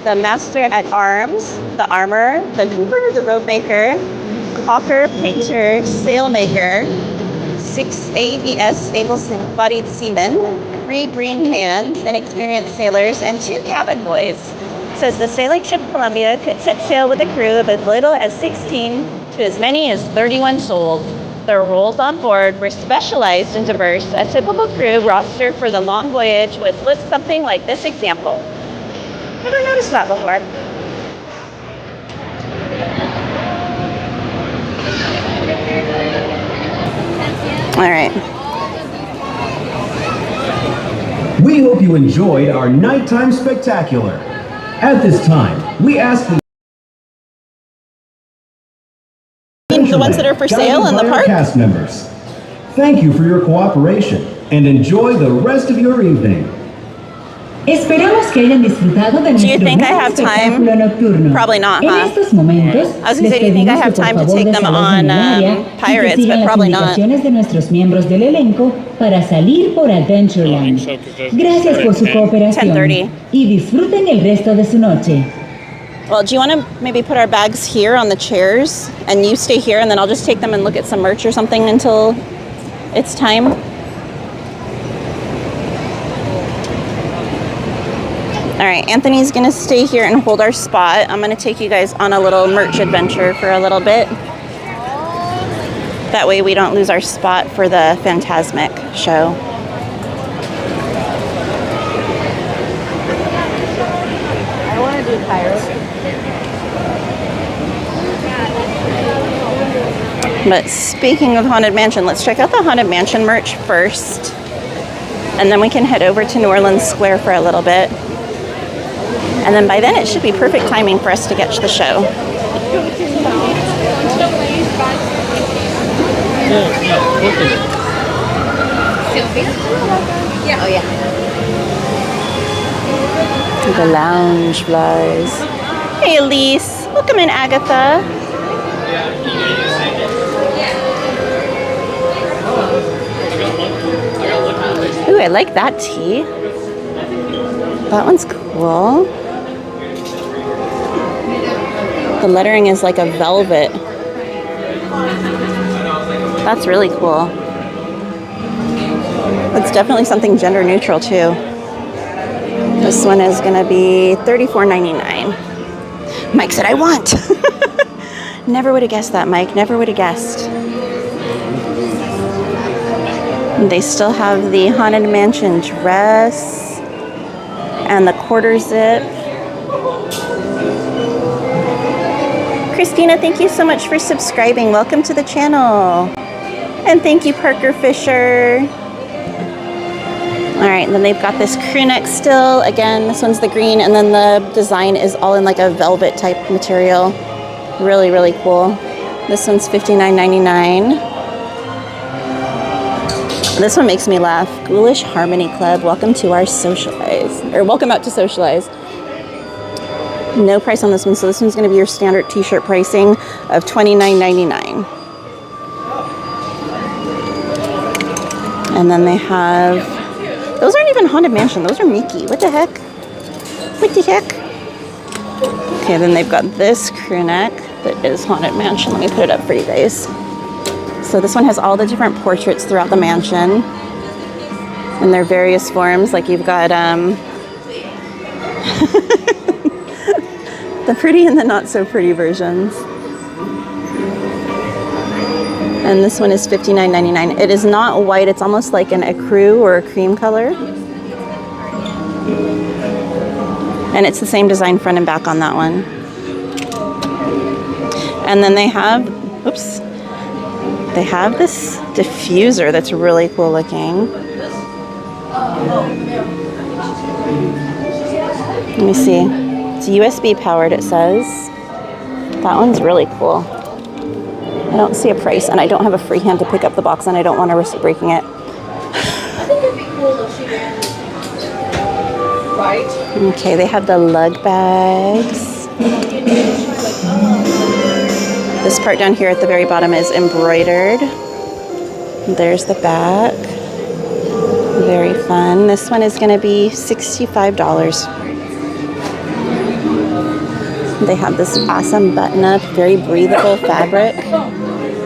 S1: the master at arms, the armorer, the hooper, the rope maker, caulker, painter, sailmaker, 6 ABS able-bodied seamen, 3 green hands, inexperienced sailors, and 2 cabin boys. Says the sailing ship Columbia could set sail with a crew of as little as 16 to as many as 31 souls. Their roles on board were specialized and diverse. A typical crew roster for the long voyage would list something like this example. Never noticed that before. All right.
S16: We hope you enjoyed our nighttime spectacular. At this time, we ask the
S1: ones that are for sale in the park.
S16: Cast members, thank you for your cooperation and enjoy the rest of your evening.
S17: Esperamos que hayan disfrutado de nuestro gran espectáculo nocturno.
S1: Probably not,
S17: En
S1: huh?
S17: estos momentos,
S1: I was gonna say, do you think I have time to take them on Pirates, but probably not.
S17: de nuestros miembros del elenco para salir por Adventureland. Gracias por su cooperación
S1: 10:30.
S17: y disfruten el resto de su noche.
S1: Well, do you want to maybe put our bags here on the chairs and you stay here and then I'll just take them and look at some merch or something until it's time? All right, Anthony's gonna stay here and hold our spot. I'm gonna take you guys on a little merch adventure for a little bit. That way we don't lose our spot for the Fantasmic show.
S9: I want to do Pirates.
S1: But speaking of Haunted Mansion, let's check out the Haunted Mansion merch first. And then we can head over to New Orleans Square for a little bit. And then by then it should be perfect timing for us to catch the show.
S9: Yeah, oh yeah.
S1: The lounge flies. Hey Elise, welcome in Agatha. Ooh, I like that tea. That one's cool. The lettering is like a velvet. That's really cool. It's definitely something gender neutral too. This one is gonna be $34.99. Mike said, I want. Never would have guessed that, Mike. Never would have guessed. They still have the Haunted Mansion dress and the quarter zip. Christina, thank you so much for subscribing. Welcome to the channel. And thank you, Parker Fisher. All right, and then they've got this crew neck still. Again, this one's the green, and then the design is all in like a velvet type material. Really, really cool. This one's $59.99. This one makes me laugh. Ghoulish Harmony Club. Welcome to our socialize, or welcome out to socialize. No price on this one, so this one's going to be your standard t-shirt pricing of $29.99. And then they have, those aren't even Haunted Mansion, those are Mickey. What the heck? What the heck? Okay, then they've got this crew neck that is Haunted Mansion. Let me put it up for you guys. So this one has all the different portraits throughout the mansion in their various forms. Like you've got the pretty and the not so pretty versions. And this one is $59.99. It is not white, it's almost like an ecru or a cream color. And it's the same design front and back on that one. And then they have, oops, they have this diffuser that's really cool looking. Let me see. It's USB powered, it says. That one's really cool. I don't see a price, and I don't have a free hand to pick up the box, and I don't want to risk breaking it.
S9: I think it'd be cool if she did. Right?
S1: Okay, they have the lug bags. This part down here at the very bottom is embroidered. There's the back. Very fun. This one is going to be $65. They have this awesome button-up, very breathable fabric.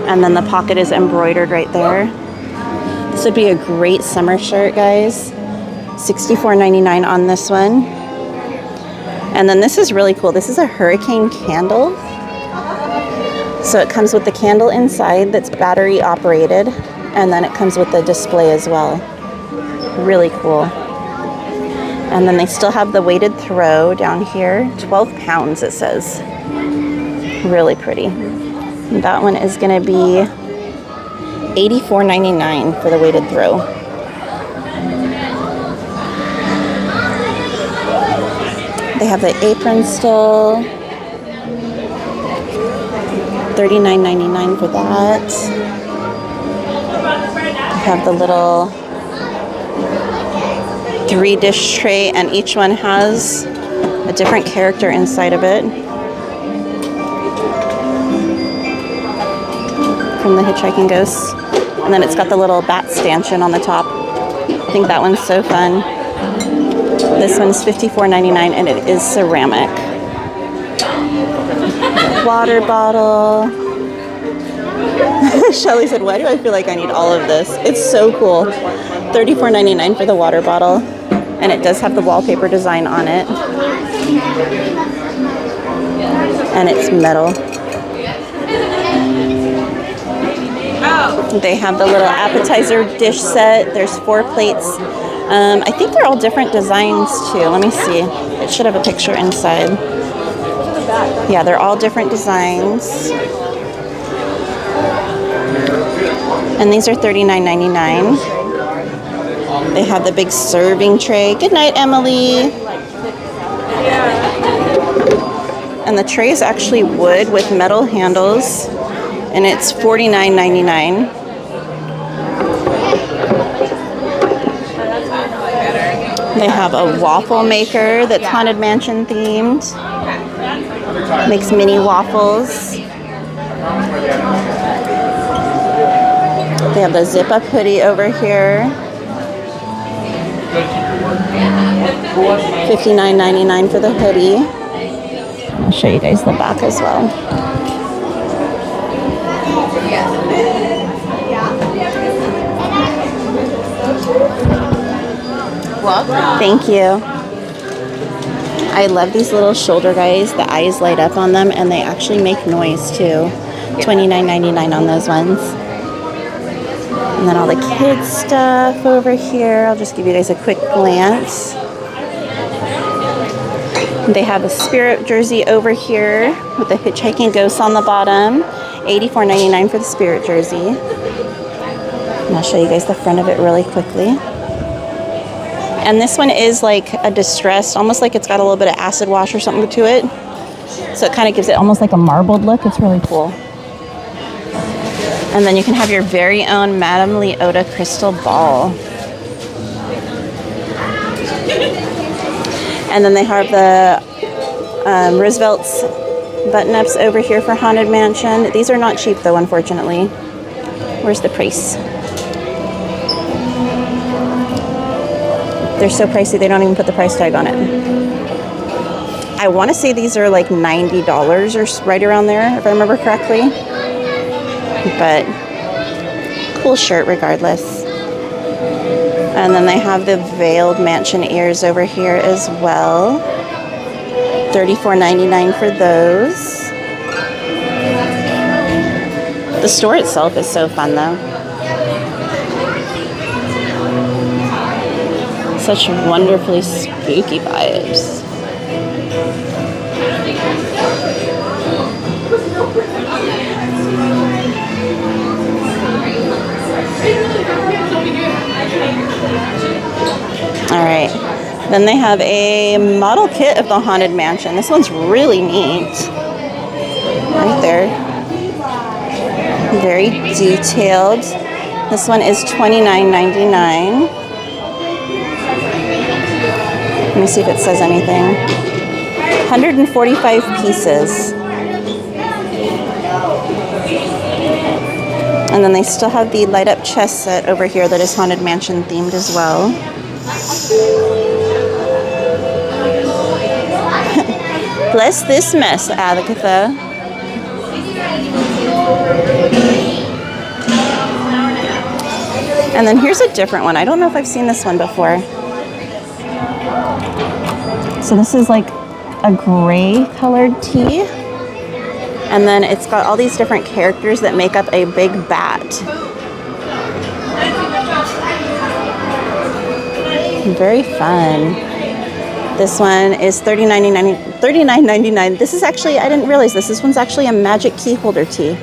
S1: And then the pocket is embroidered right there. This would be a great summer shirt, guys. $64.99 on this one. And then this is really cool. This is a hurricane candle. So it comes with the candle inside that's battery operated. And then it comes with the display as well. Really cool. And then they still have the weighted throw down here. 12 pounds it says. Really pretty. And that one is going to be $84.99 for the weighted throw. They have the apron still. $39.99 for that. They have the little 3-dish tray, and each one has a different character inside of it. From the Hitchhiking Ghosts. And then it's got the little bat stanchion on the top. I think that one's so fun. This one's $54.99 and it is ceramic. Water bottle. Shelly said, why do I feel like I need all of this? It's so cool. $34.99 for the water bottle. And it does have the wallpaper design on it. And it's metal. They have the little appetizer dish set. There's 4 plates. I think they're all different designs too. Let me see. It should have a picture inside. Yeah, they're all different designs. And these are $39.99. They have the big serving tray. Good night, Emily. And the tray is actually wood with metal handles, and it's $49.99. They have a waffle maker that's Haunted Mansion themed. Makes mini waffles. They have the zip-up hoodie over here. $59.99 for the hoodie. I'll show you guys the back as well. Thank you. I love these little shoulder guys. The eyes light up on them and they actually make noise too. $29.99 on those ones. And then all the kids stuff over here. I'll just give you guys a quick glance. They have a Spirit jersey over here with the hitchhiking ghosts on the bottom. $84.99 for the Spirit jersey. And I'll show you guys the front of it really quickly. And this one is like a distressed, almost like it's got a little bit of acid wash or something to it. So it kind of gives it almost like a marbled look. It's really cool. And then you can have your very own Madame Leota crystal ball. And then they have the Roosevelt's button-ups over here for Haunted Mansion. These are not cheap though, unfortunately. Where's the price? They're so pricey, they don't even put the price tag on it. I want to say these are like $90 or right around there, if I remember correctly. But cool shirt regardless. And then they have the Veiled Mansion ears over here as well. $34.99 for those. The store itself is so fun though. Such wonderfully spooky vibes. All right, then they have a model kit of the Haunted Mansion. This one's really neat. Right there. Very detailed. This one is $29.99. Let me see if it says anything. 145 pieces. And then they still have the light up chess set over here that is Haunted Mansion themed as well. Bless this mess, Agatha. And then here's a different one. I don't know if I've seen this one before. So this is like a gray colored tee. And then it's got all these different characters that make up a big bat. Very fun. This one is $39.99. This is actually, I didn't realize this. This one's actually a magic key holder tee.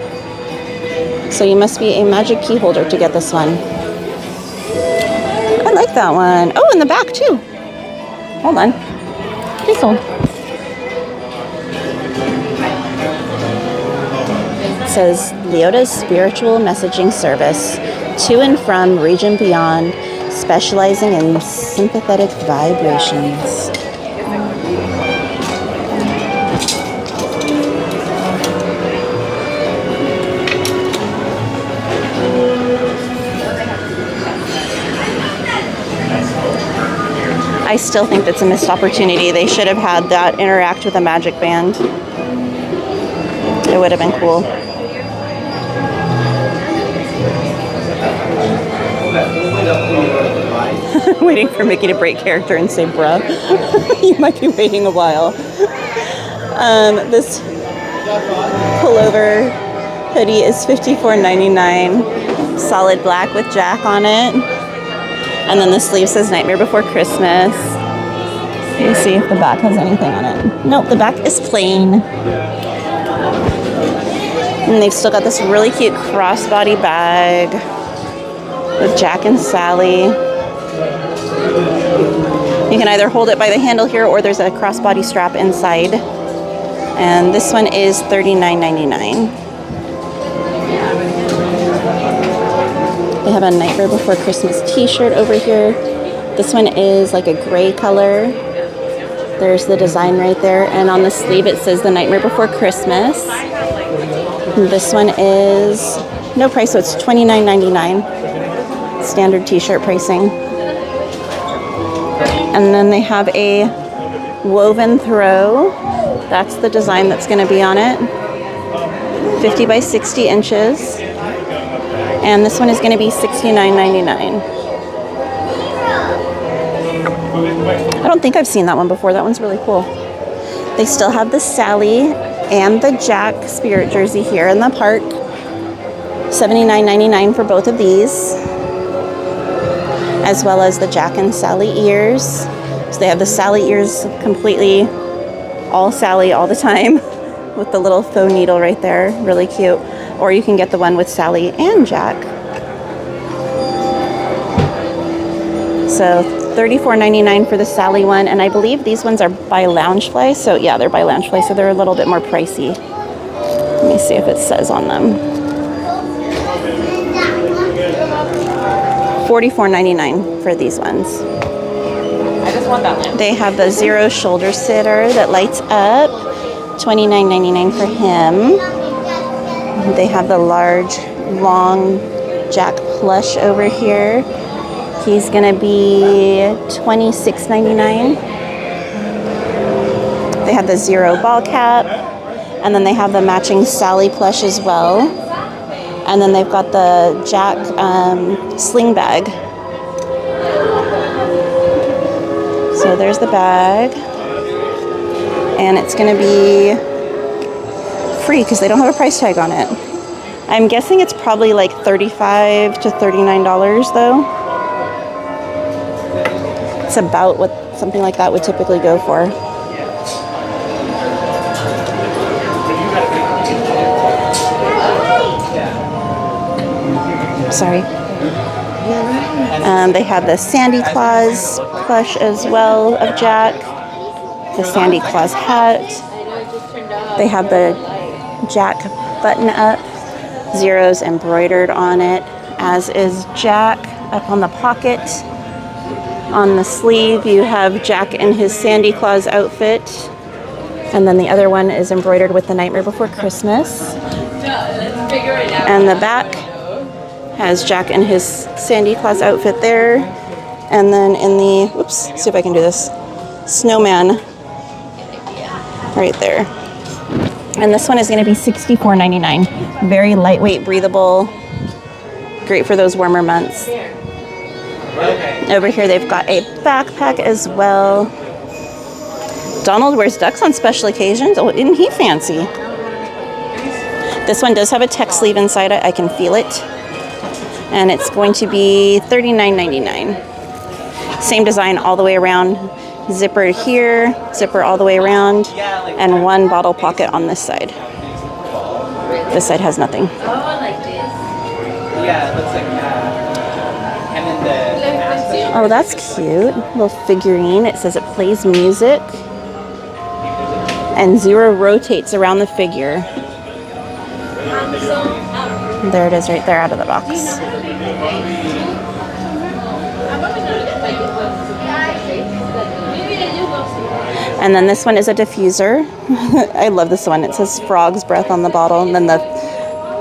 S1: So you must be a magic key holder to get this one. I like that one. Oh, in the back too. Hold on. Please hold. It says Leota's Spiritual Messaging Service, to and from region beyond, specializing in sympathetic vibrations. I still think that's a missed opportunity. They should have had that interact with a magic band. It would have been cool. Waiting for Mickey to break character and say bruh. You might be waiting a while. This pullover hoodie is $54.99. Solid black with Jack on it. And then the sleeve says Nightmare Before Christmas. Let me see if the back has anything on it. Nope, the back is plain. And they've still got this really cute crossbody bag with Jack and Sally. You can either hold it by the handle here or there's a crossbody strap inside. And this one is $39.99. They have a Nightmare Before Christmas t-shirt over here. This one is like a gray color. There's the design right there. And on the sleeve it says The Nightmare Before Christmas. This one is no price, so it's $29.99. Standard t-shirt pricing. And then they have a woven throw. That's the design that's going to be on it. 50 by 60 inches. And this one is going to be $69.99. I don't think I've seen that one before. That one's really cool. They still have the Sally and the Jack spirit jersey here in the park. $79.99 for both of these. As well as the Jack and Sally ears. So they have the Sally ears completely all Sally all the time with the little faux needle right there. Really cute. Or you can get the one with Sally and Jack. So $34.99 for the Sally one, and I believe these ones are by Loungefly. So yeah, they're by Loungefly, so they're a little bit more pricey. Let me see if it says on them. $44.99 for these ones.
S5: I just want that lamp.
S1: They have the Zero shoulder sitter that lights up. $29.99 for him. They have the large, long Jack plush over here. He's gonna be $26.99. They have the Zero ball cap, and then they have the matching Sally plush as well. And then they've got the Jack sling bag. So there's the bag, and it's gonna be free because they don't have a price tag on it. I'm guessing it's probably like $35 to $39 though. It's about what something like that would typically go for. Sorry. They have the Sandy Claus plush as well of Jack. The Sandy Claus hat. They have the Jack button up. Zero's embroidered on it, as is Jack up on the pocket. On the sleeve you have Jack in his Sandy Claus outfit, and then the other one is embroidered with the Nightmare Before Christmas. And the back has Jack in his Sandy Claus outfit there, and then in the, whoops, see if I can do this, snowman right there. And this one is going to be $64.99. Very lightweight, breathable, great for those warmer months. Over here they've got a backpack as well. Donald wears ducks on special occasions. Oh, isn't he fancy? This one does have a tech sleeve inside it. I can feel it. And it's going to be $39.99. Same design all the way around. Zipper here, zipper all the way around, and one bottle pocket on this side. This side has nothing.
S5: Oh, I like this. Yeah, it looks like and then the
S1: Oh, that's cute. Little figurine. It says it plays music. And Zero rotates around the figure. There it is right there out of the box. And then this one is a diffuser. I love this one. It says frog's breath on the bottle, and then the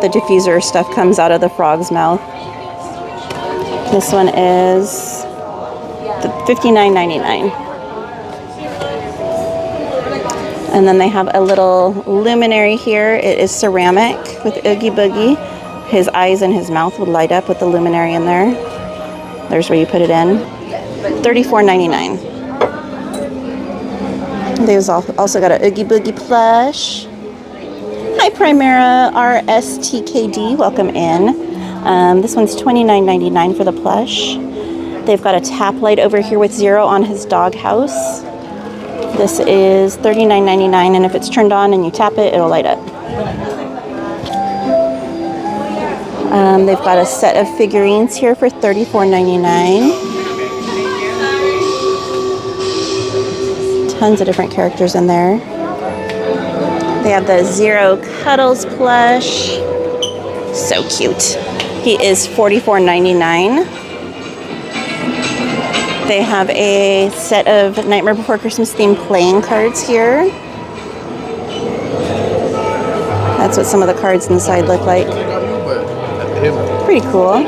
S1: diffuser stuff comes out of the frog's mouth. This one is $59.99. And then they have a little luminary here. It is ceramic with Oogie Boogie. His eyes and his mouth would light up with the luminary in there. There's where you put it in. $34.99. They've also got a Oogie Boogie plush. Hi Primera RSTKD, welcome in. This one's $29.99 for the plush. They've got a tap light over here with Zero on his doghouse. This is $39.99, and if it's turned on and you tap it, it'll light up. They've got a set of figurines here for $34.99. Tons of different characters in there. They have the Zero Cuddles plush. So cute. He is $44.99. They have a set of Nightmare Before Christmas themed playing cards here. That's what some of the cards inside look like. Pretty cool.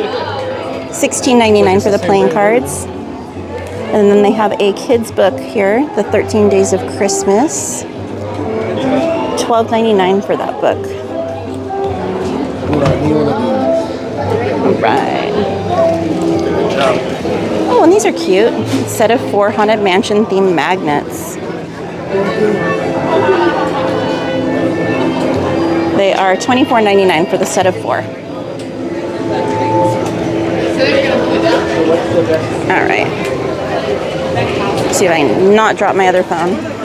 S1: $16.99 for the playing cards. And then they have a kids book here, The 13 Days of Christmas. $12.99 for that book. Alright. Oh, and these are cute. Set of 4 Haunted Mansion themed magnets. They are $24.99 for the set of 4. Alright. See if I can not drop my other phone.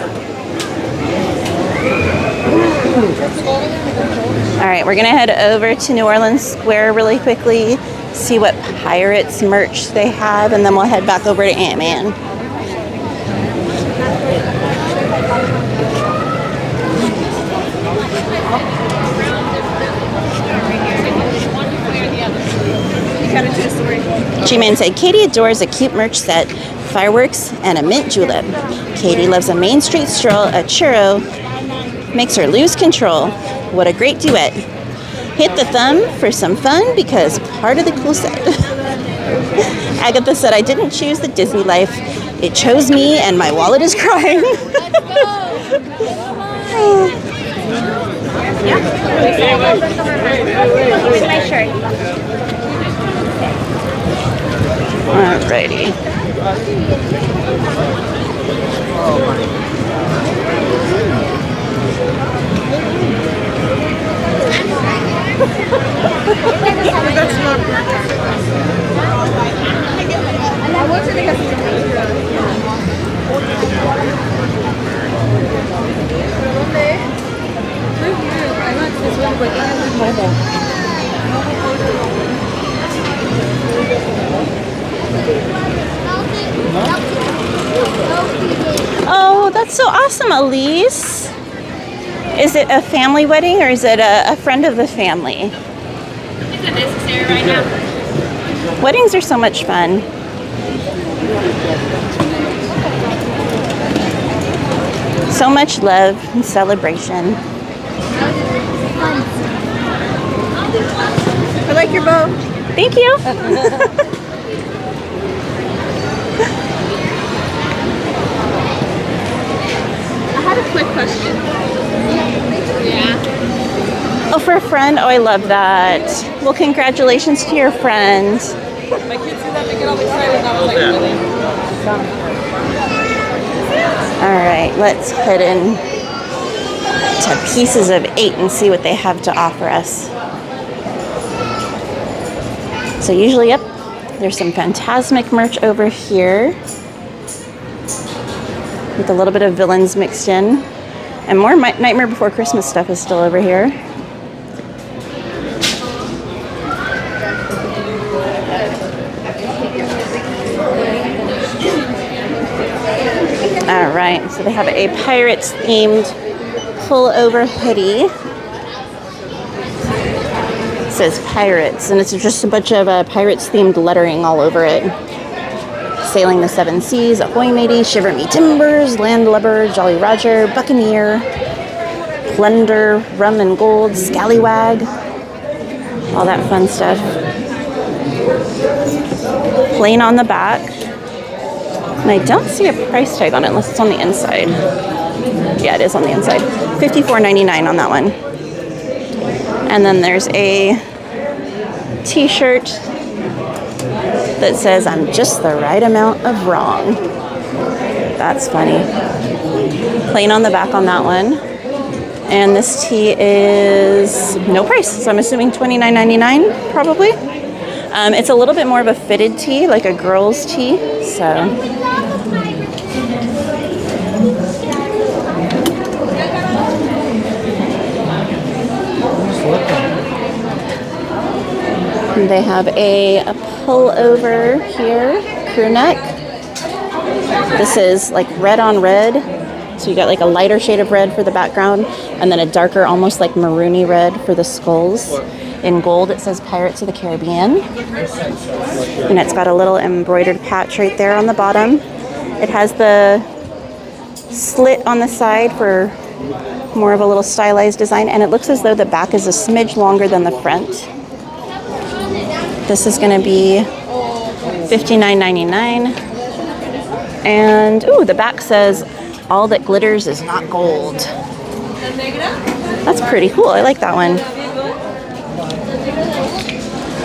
S1: Alright, we're gonna head over to New Orleans Square really quickly, see what Pirates merch they have, and then we'll head back over to Ant-Man. G-Man said, Katie adores a cute merch set, fireworks, and a mint julep. Katie loves a Main Street stroll, a churro, makes her lose control. What a great duet. Hit the thumb for some fun because part of the cool set. Agatha said, I didn't choose the Disney life. It chose me and my wallet is crying.
S18: Here's my shirt.
S1: Alrighty. Oh, that's so awesome, Elise. Is it a family wedding or is it a friend of the family?
S8: It's unnecessary right now.
S1: Weddings are so much fun. So much love and celebration.
S9: I like your bow.
S1: Thank you.
S8: I had a quick question. Yeah.
S1: Oh, for a friend? Oh, I love that. Well, congratulations to your friend.
S9: My kids see that, they get all excited, and I was like, really?
S1: All right, let's head in to Pieces of 8 and see what they have to offer us. So usually, yep, there's some Fantasmic merch over here with a little bit of villains mixed in. And more Nightmare Before Christmas stuff is still over here. All right, so they have a Pirates themed pullover hoodie. It says Pirates, and it's just a bunch of Pirates themed lettering all over it. Sailing the Seven Seas, Ahoy Matey, Shiver Me Timbers, Landlubber, Jolly Roger, Buccaneer, Plunder, Rum and Gold, Scallywag, all that fun stuff. Plain on the back. And I don't see a price tag on it unless it's on the inside. Yeah, it is on the inside. $54.99 on that one. And then there's a t-shirt that says, I'm just the right amount of wrong. That's funny. Plain on the back on that one. And this tee is no price, so I'm assuming $29.99 probably. It's a little bit more of a fitted tee, like a girl's tee, so. They have a pullover here, crew neck. This is like red on red. So you got like a lighter shade of red for the background, And then a darker, almost like maroony red for the skulls. In gold, it says Pirates of the Caribbean. And it's got a little embroidered patch right there on the bottom. It has the slit on the side for more of a little stylized design. And it looks as though the back is a smidge longer than the front. This is going to be $59.99. And, ooh, the back says, all that glitters is not gold. That's pretty cool. I like that one.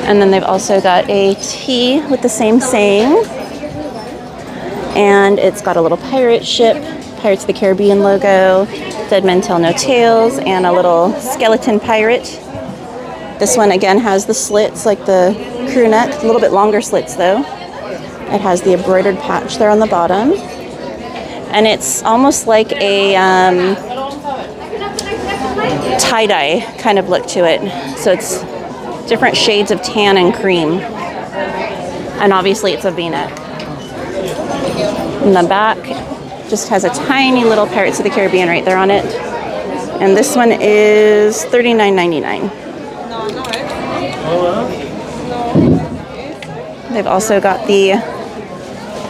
S1: And then they've also got a tee with the same saying. And it's got a little pirate ship, Pirates of the Caribbean logo, Dead Men Tell No Tales, and a little skeleton pirate. This one again has the slits like the crew neck, a little bit longer slits though. It has the embroidered patch there on the bottom. And it's almost like a tie-dye kind of look to it. So it's different shades of tan and cream. And obviously it's a V-neck. In the back, just has a tiny little Pirates of the Caribbean right there on it. And this one is $39.99. They've also got the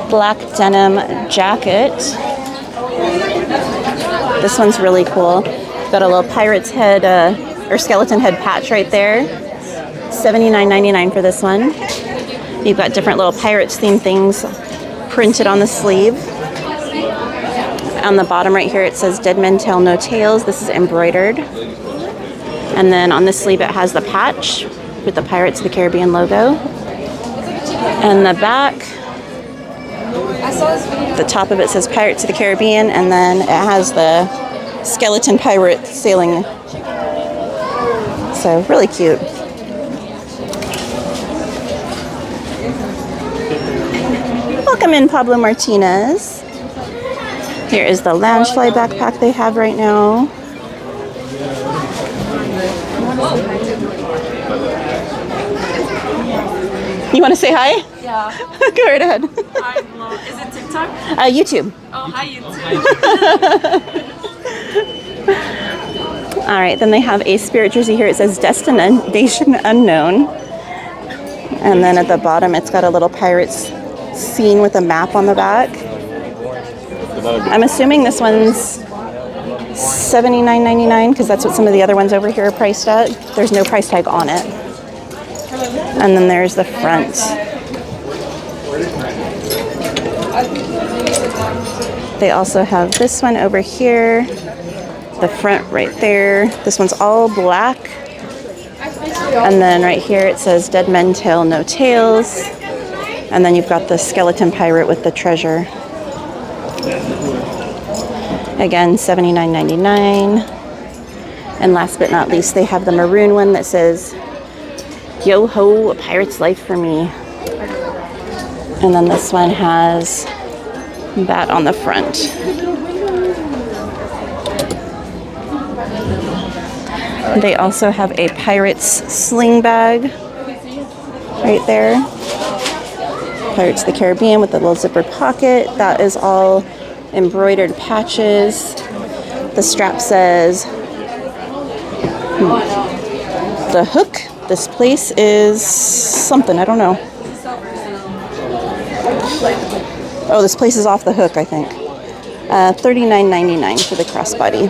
S1: black denim jacket. This one's really cool. Got a little pirate's head or skeleton head patch right there. $79.99 for this one. You've got different little pirates themed things printed on the sleeve. On the bottom right here it says Dead Men Tell No Tales. This is embroidered. And then on the sleeve it has the patch with the Pirates of the Caribbean logo. And the back, the top of it says Pirates of the Caribbean, and then it has the skeleton pirate sailing. So really cute. Welcome in, Pablo Martinez. Here is the Loungefly backpack they have right now. You want to say hi?
S8: Yeah.
S1: Go right ahead.
S8: Hi, vlog. Is it TikTok?
S1: YouTube.
S8: Oh, hi, YouTube.
S1: All right, then they have a spirit jersey here. It says Destination Unknown. And then at the bottom, it's got a little pirates scene with a map on the back. I'm assuming this one's $79.99 because that's what some of the other ones over here are priced at. There's no price tag on it. And then there's the front. They also have this one over here. The front right there. This one's all black. And then right here it says Dead Men Tell No Tales. And then you've got the skeleton pirate with the treasure. Again, $79.99. And last but not least, they have the maroon one that says, Yo ho, a pirate's life for me. And then this one has that on the front. They also have a pirate's sling bag right there. Pirates of the Caribbean with the little zipper pocket. That is all embroidered patches. The strap says the hook. This place is something, I don't know. Oh, this place is off the hook, I think. $39.99 for the crossbody.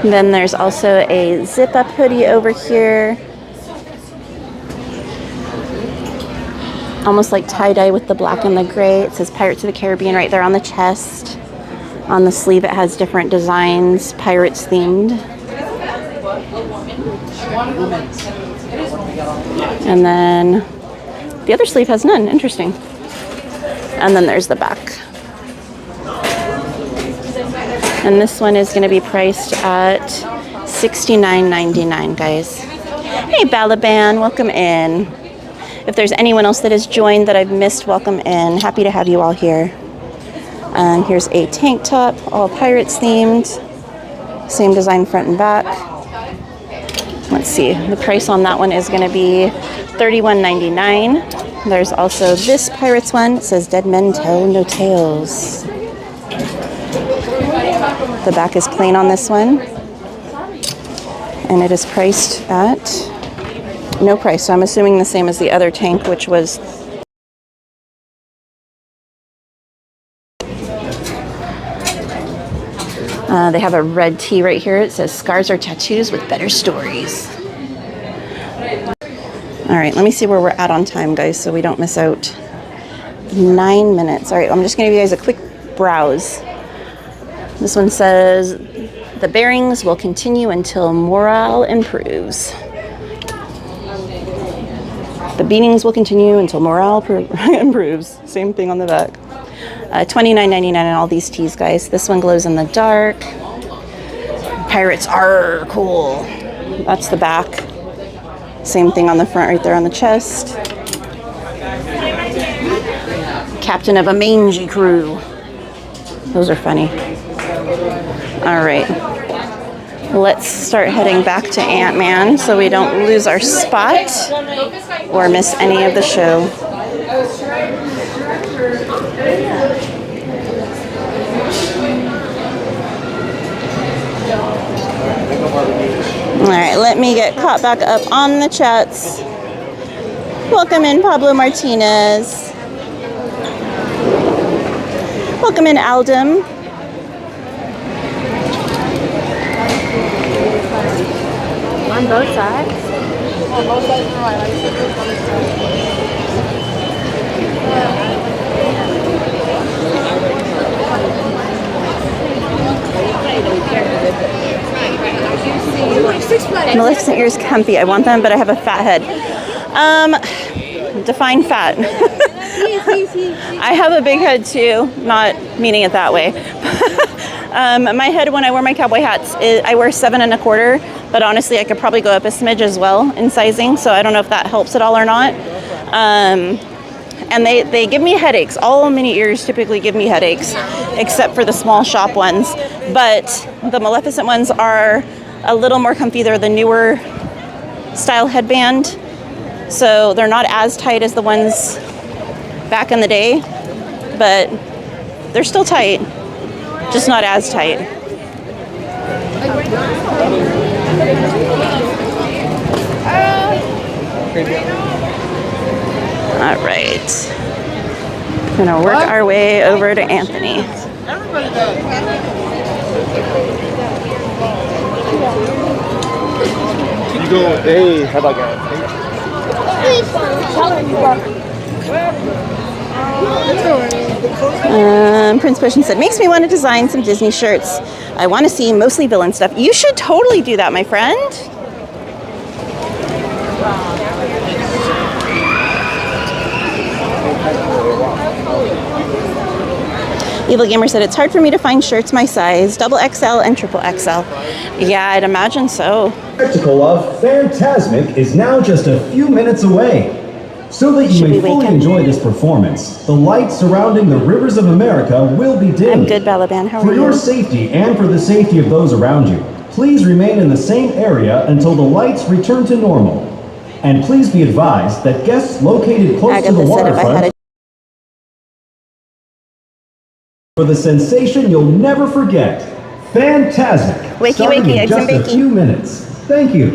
S1: Then there's also a zip-up hoodie over here. Almost like tie-dye with the black and the gray. It says Pirates of the Caribbean right there on the chest. On the sleeve it has different designs, pirates themed. And then the other sleeve has none. Interesting. And then there's the back. And this one is going to be priced at $69.99, guys. Hey, Balaban, welcome in. If there's anyone else that has joined that I've missed, welcome in. Happy to have you all here. And here's a tank top, all pirates themed. Same design front and back. Let's see, the price on that one is going to be $31.99. There's also this Pirates one. It says Dead Men Tell No Tales. The back is plain on this one. And it is priced at no price. So I'm assuming the same as the other tank, which was they have a red tee right here. It says scars are tattoos with better stories. All right, let me see where we're at on time, guys, so we don't miss out. 9 minutes. All right, I'm just going to give you guys a quick browse. This one says the bearings will continue until morale improves. The beatings will continue until morale improves. Same thing on the back. $29.99 in all these tees, guys. This one glows in the dark. Pirates are cool. That's the back. Same thing on the front right there on the chest. Captain of a mangy crew. Those are funny. All right. Let's start heading back to Ant-Man so we don't lose our spot or miss any of the show. All right, let me get caught back up on the chats. Welcome in, Pablo Martinez. Welcome in, Aldem.
S9: On both sides?
S8: On both sides from my
S1: Maleficent ears comfy. I want them, but I have a fat head. Define fat. I have a big head too, not meaning it that way. My head when I wear my cowboy hats, I wear 7 1/4, but honestly I could probably go up a smidge as well in sizing, so I don't know if that helps at all or not. And they give me headaches. All mini ears typically give me headaches, except for the small shop ones. But the Maleficent ones are a little more comfy. They're the newer style headband, so they're not as tight as the ones back in the day, but they're still tight, just not as tight. All right, we're gonna work our way over to Anthony.
S5: Everybody does.
S18: You go, hey, how about that?
S1: Prince Pushin said, makes me want to design some Disney shirts. I want to see mostly villain stuff. You should totally do that, my friend. Evil Gamer said, it's hard for me to find shirts my size, XXL and XXL. Yeah, I'd imagine so.
S16: The spectacle of Fantasmic is now just a few minutes away. So that you may fully enjoy this performance, the lights surrounding the rivers of America will be dimmed.
S1: I'm good, Balaban. How are you?
S16: For your safety and for the safety of those around you, please remain in the same area until the lights return to normal. And please be advised that guests located close to the waterfront for the sensation you'll never forget, Fantasmic. Starting in just a few minutes. Thank you.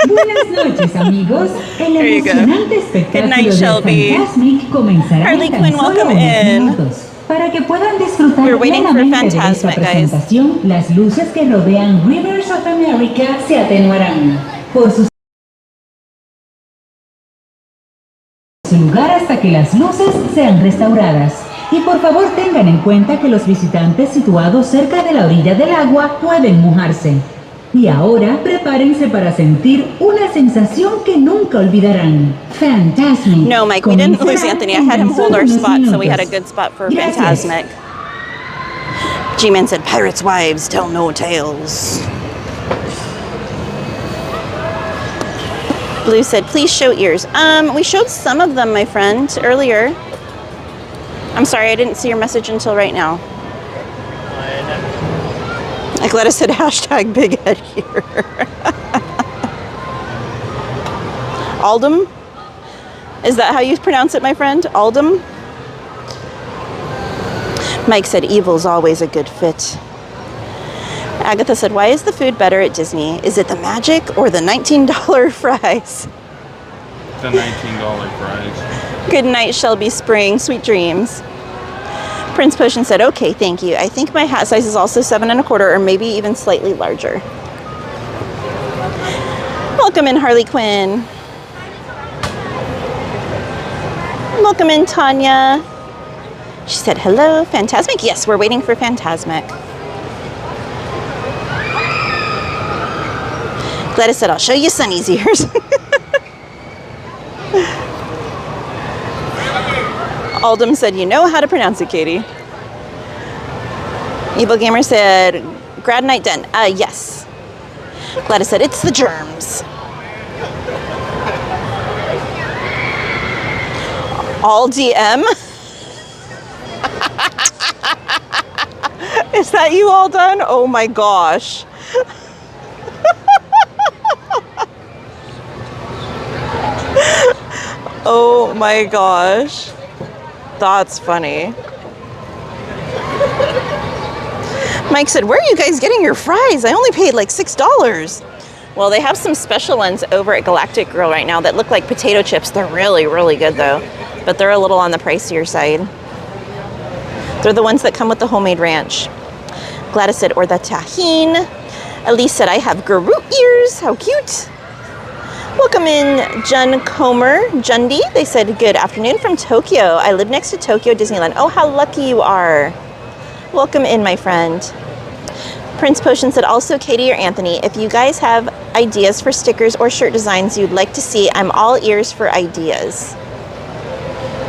S17: Buenas noches, amigos. El emocionante espectáculo de Fantasmic comenzará en tan solo unos minutos. Para que puedan disfrutar plenamente de esta presentación, las luces que rodean Rivers of America se atenuarán. Por su lugar hasta que las luces sean restauradas. Y por favor tengan en cuenta que los visitantes situados cerca de la orilla del agua pueden mojarse. Y ahora prepárense para sentir una sensación que nunca olvidarán. Fantasmic.
S1: No, Mike, we didn't lose Anthony. I had him hold our spot, so we had a good spot for Fantasmic. G-Man said, Pirates' wives tell no tales. Blue said, please show ears. We showed some of them, my friend, earlier. I'm sorry, I didn't see your message until right now. Like, let us hit hashtag big head here. Aldum? Is that how you pronounce it, my friend? Aldum? Mike said evil's always a good fit. Agatha said, why is the food better at Disney? Is it the magic or the $19 fries?
S2: The $19 fries.
S1: Good night, Shelby Spring. Sweet dreams. Prince Potion said, okay, thank you. I think my hat size is also 7 1/4 or maybe even slightly larger. Welcome in, Harley Quinn. Welcome in, Tanya. She said, hello, Fantasmic? Yes, we're waiting for Fantasmic. Gladys said, I'll show you Sunny's ears. Aldum said, you know how to pronounce it, Katie. Evil Gamer said, grad night done. Yes. Gladys said, it's the germs. All DM? Is that you all done? Oh my gosh. Oh my gosh. That's funny. Mike said, where are you guys getting your fries? I only paid like $6. Well, they have some special ones over at Galactic Grill right now that look like potato chips. They're really, really good though. But they're a little on the pricier side. They're the ones that come with the homemade ranch. Gladys said, or the tahine. Elise said, I have guru ears. How cute. Welcome in, Jun Comer, Jundi. They said, good afternoon from Tokyo. I live next to Tokyo Disneyland. Oh, how lucky you are. Welcome in, my friend. Prince Potion said, also Katie or Anthony, if you guys have ideas for stickers or shirt designs you'd like to see, I'm all ears for ideas.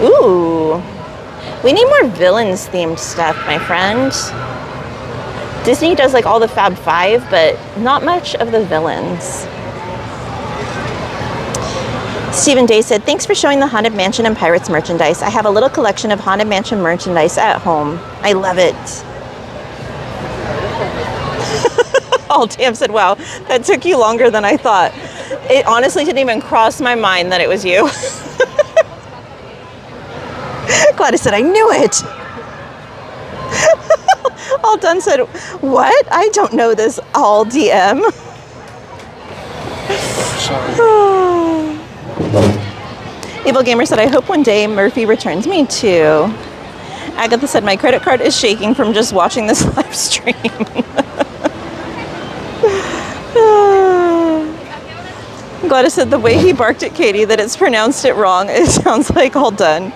S1: Ooh. We need more villains themed stuff, my friend. Disney does like all the Fab Five, but not much of the villains. Stephen Day said, thanks for showing the Haunted Mansion and Pirates merchandise. I have a little collection of Haunted Mansion merchandise at home. I love it. Oh, Tam said, wow, that took you longer than I thought. It honestly didn't even cross my mind that it was you. Gladys said, I knew it. All Done said, what? I don't know this all DM. Evil Gamer said, I hope one day Murphy returns. Me too. Agatha said, my credit card is shaking from just watching this live stream. Gladys said, the way he barked at Katie that it's pronounced it wrong, it sounds like All Done.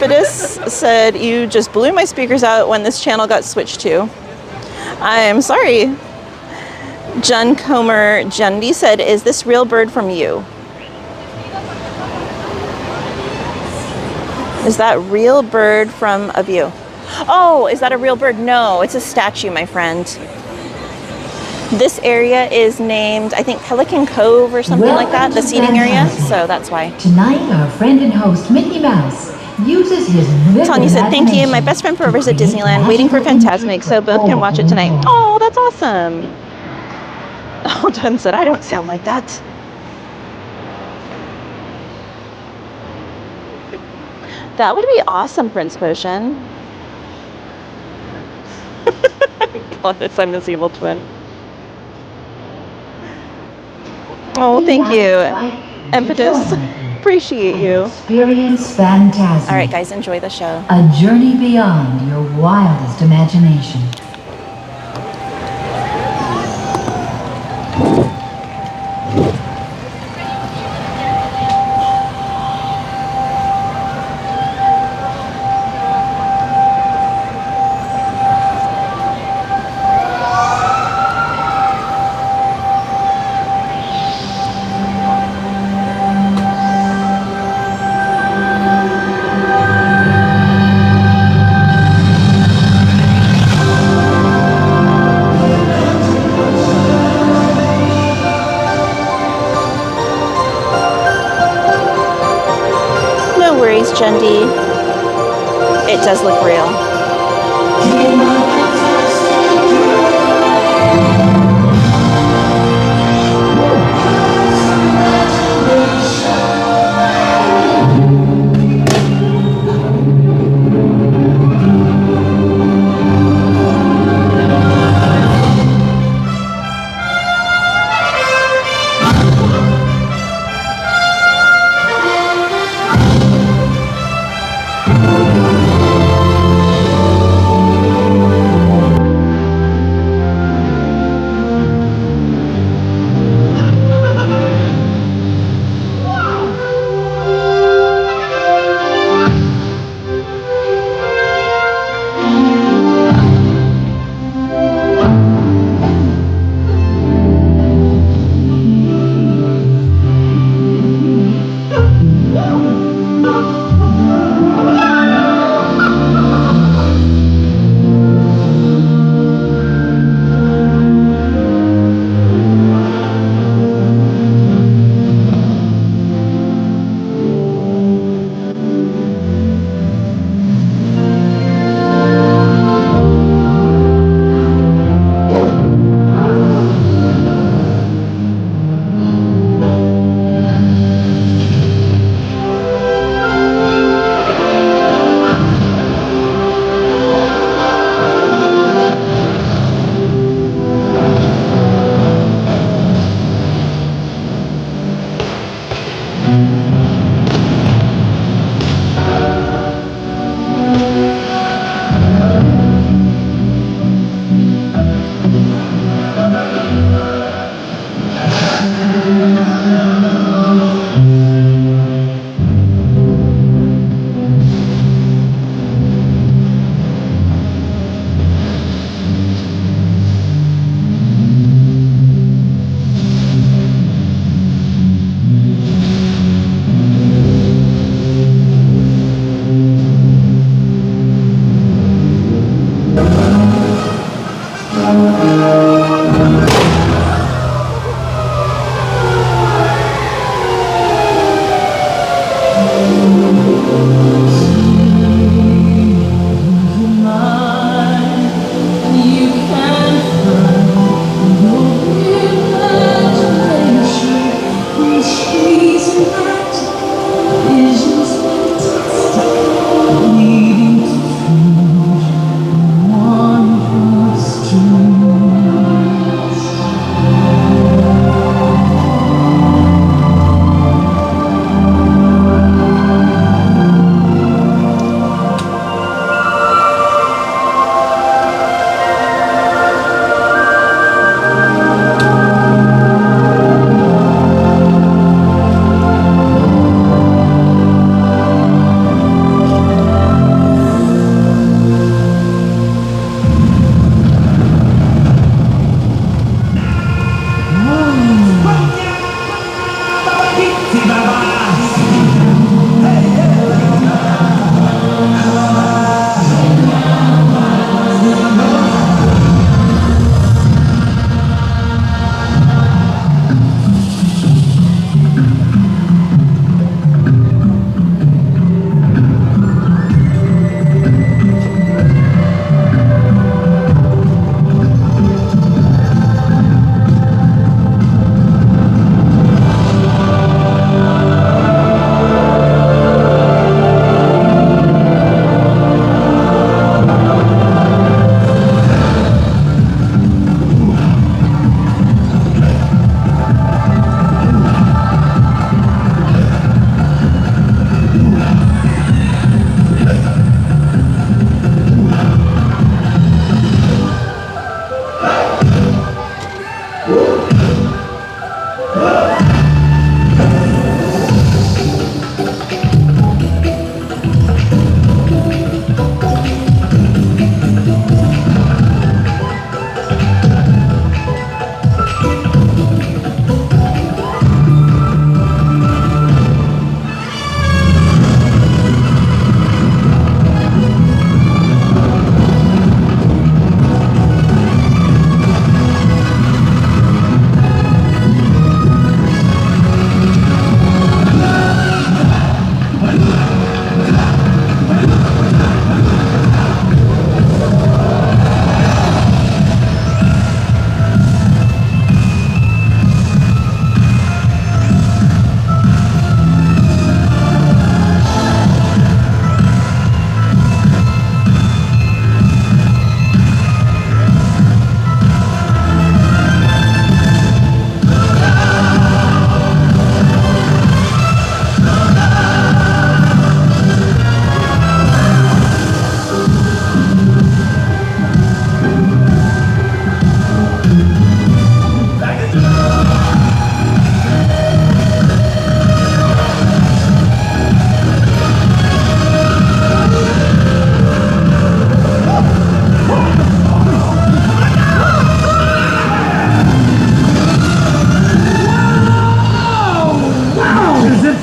S1: Emphasis said, you just blew my speakers out when this channel got switched to. I am sorry. Jun Comer Jundi said, is this real bird from you? Is that real bird from a view? Oh, is that a real bird? No, it's a statue, my friend. This area is named, I think, Pelican Cove or something like that, the seating area, so that's why.
S4: Tonight, our friend and host, Mickey Mouse, uses his
S1: Tanya said, thank you. My best friend forever is at Disneyland, waiting for Fantasmic, so both can watch it tonight. Oh, that's awesome. Oh, Jen said, I don't sound like that. That would be awesome, Prince Potion. Plus, I'm this evil twin. Oh, thank you, Impetus. Appreciate you.
S4: Experience Fantasmic.
S1: All right, guys, enjoy the show.
S4: A journey beyond your wildest imagination.
S1: Jundi, it does look real.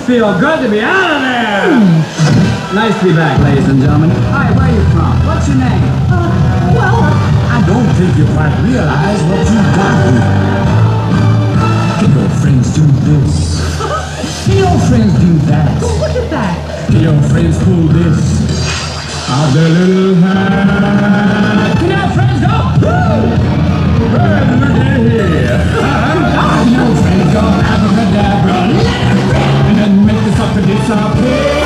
S19: feel good to be out of there. Nice to be back, ladies and gentlemen. Hi, where are you from? What's your name? Well, I don't think you quite realize what you've got here. Can your friends do this? Can your friends do that? Look at that. Can your friends pull this out their little hand? Can your friends go? Hey, look at here. Can your friends go abracadabra? And then make this up to disappear.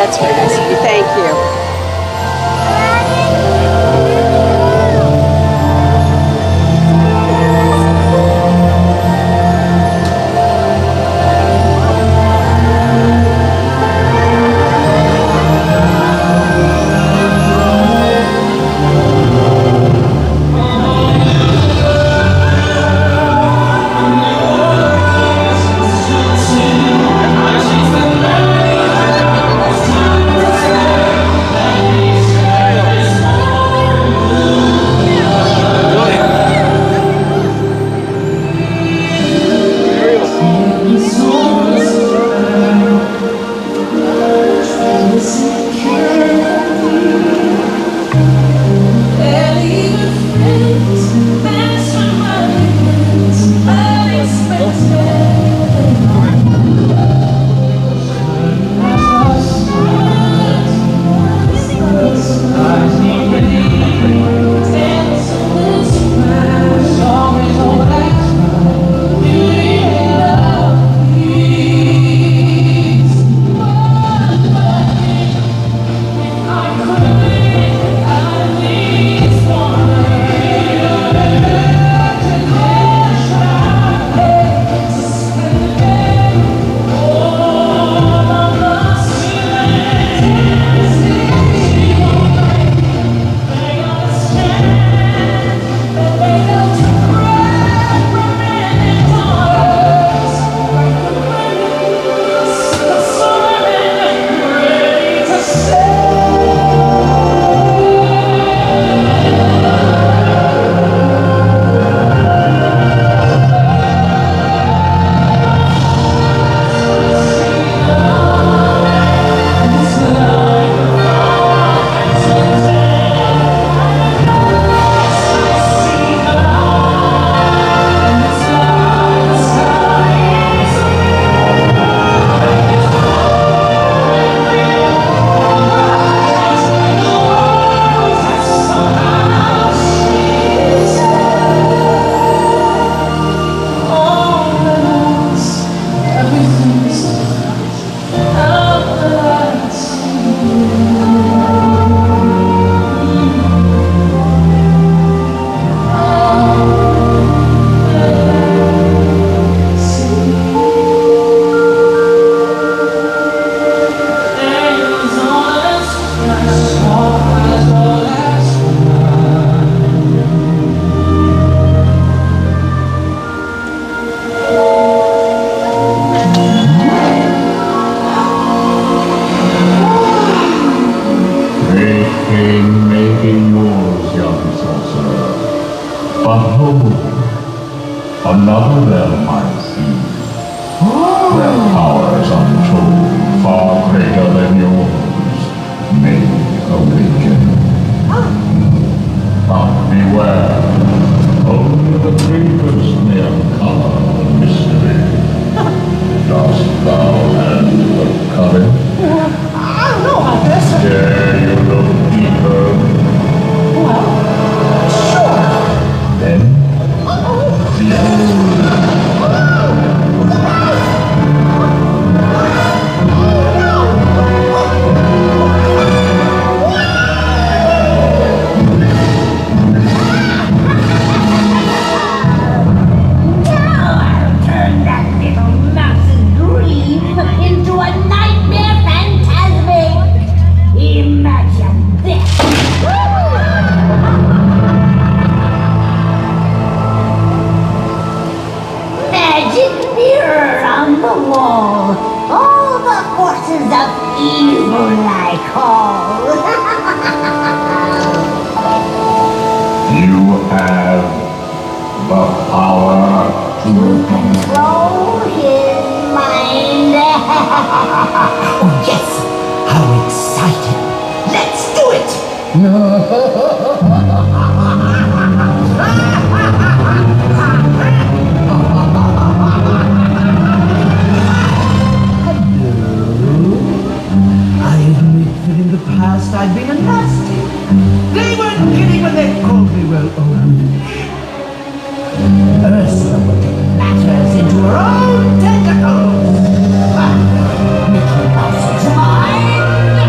S9: That's very nice of you. Thank you.
S15: Another realm I see, where powers untold, far greater than yours, may awaken. But beware, only the bravest may uncover the mystery. Dost thou handle the current?
S9: I don't know about this.
S15: Dare you look deeper?
S9: Well, sure.
S15: Then,
S6: into a nightmare Fantasmic. Imagine this. Magic mirror on the wall. All the forces of evil I call.
S15: you have the power
S6: to control his mind.
S11: Oh yes! How exciting! Let's do it! I admit that in the past I've been a nasty. They weren't kidding when they called me, well, Ursula will take matters into her own tentacles. Mickey Mouse is mine.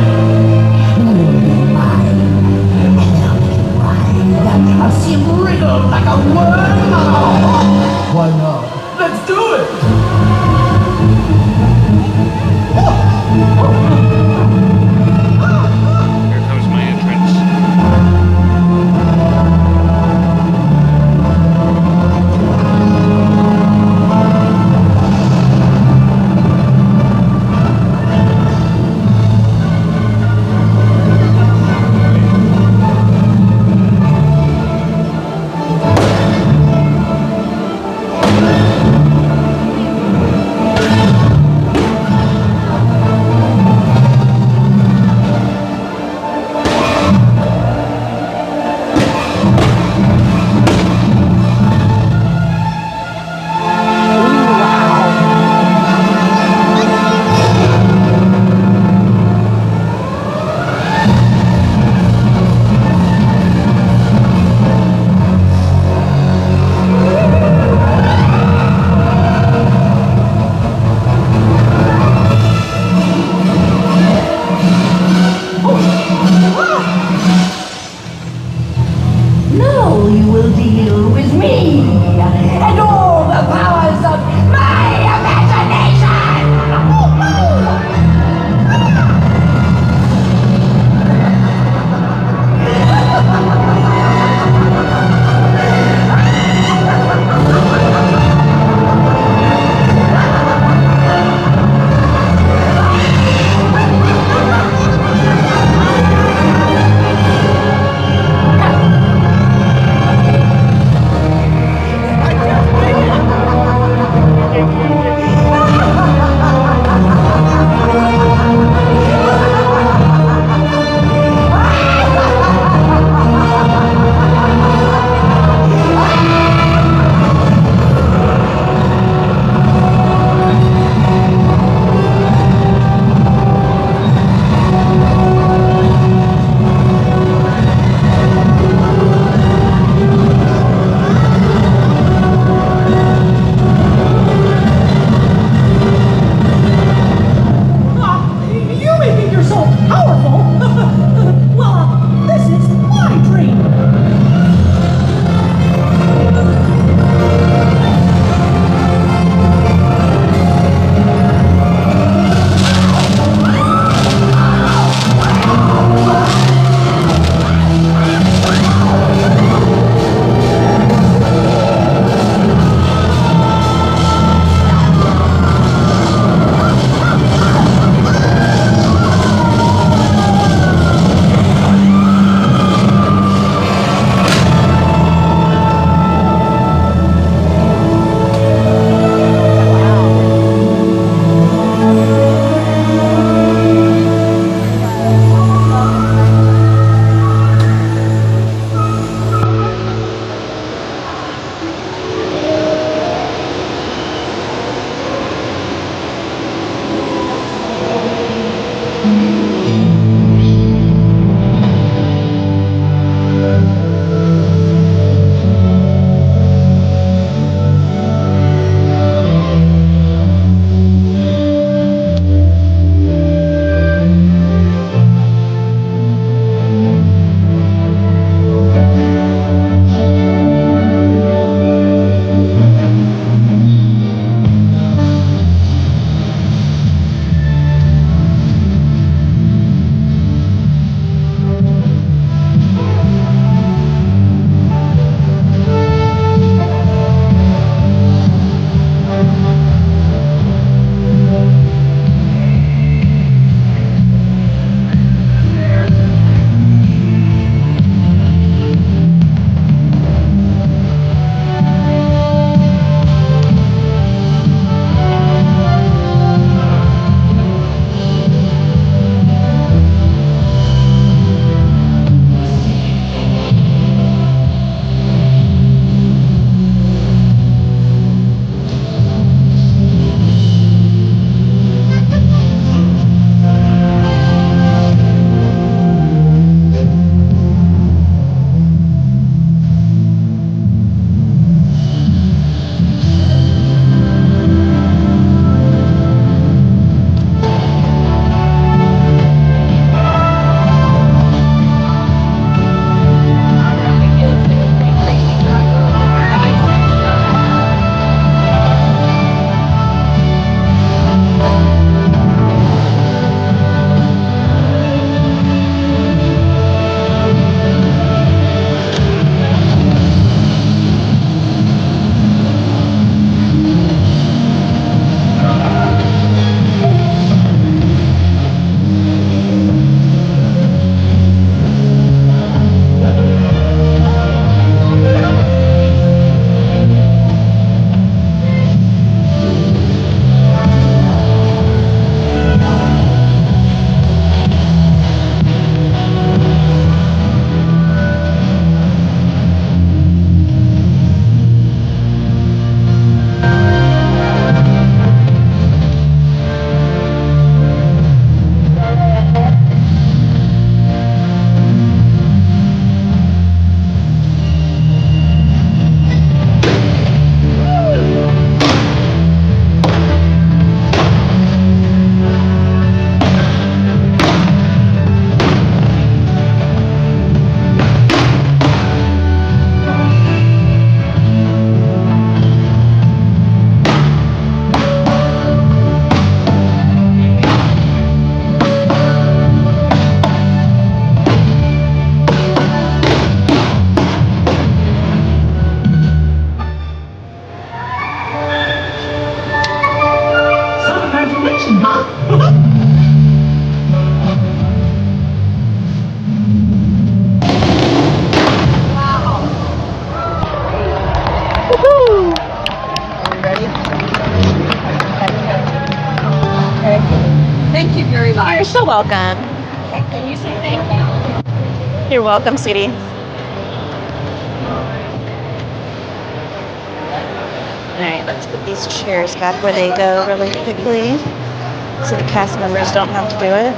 S1: You're so welcome.
S8: Can you say thank you?
S1: You're welcome, sweetie. Alright, let's put these chairs back where they go really quickly so the cast members don't have to do it.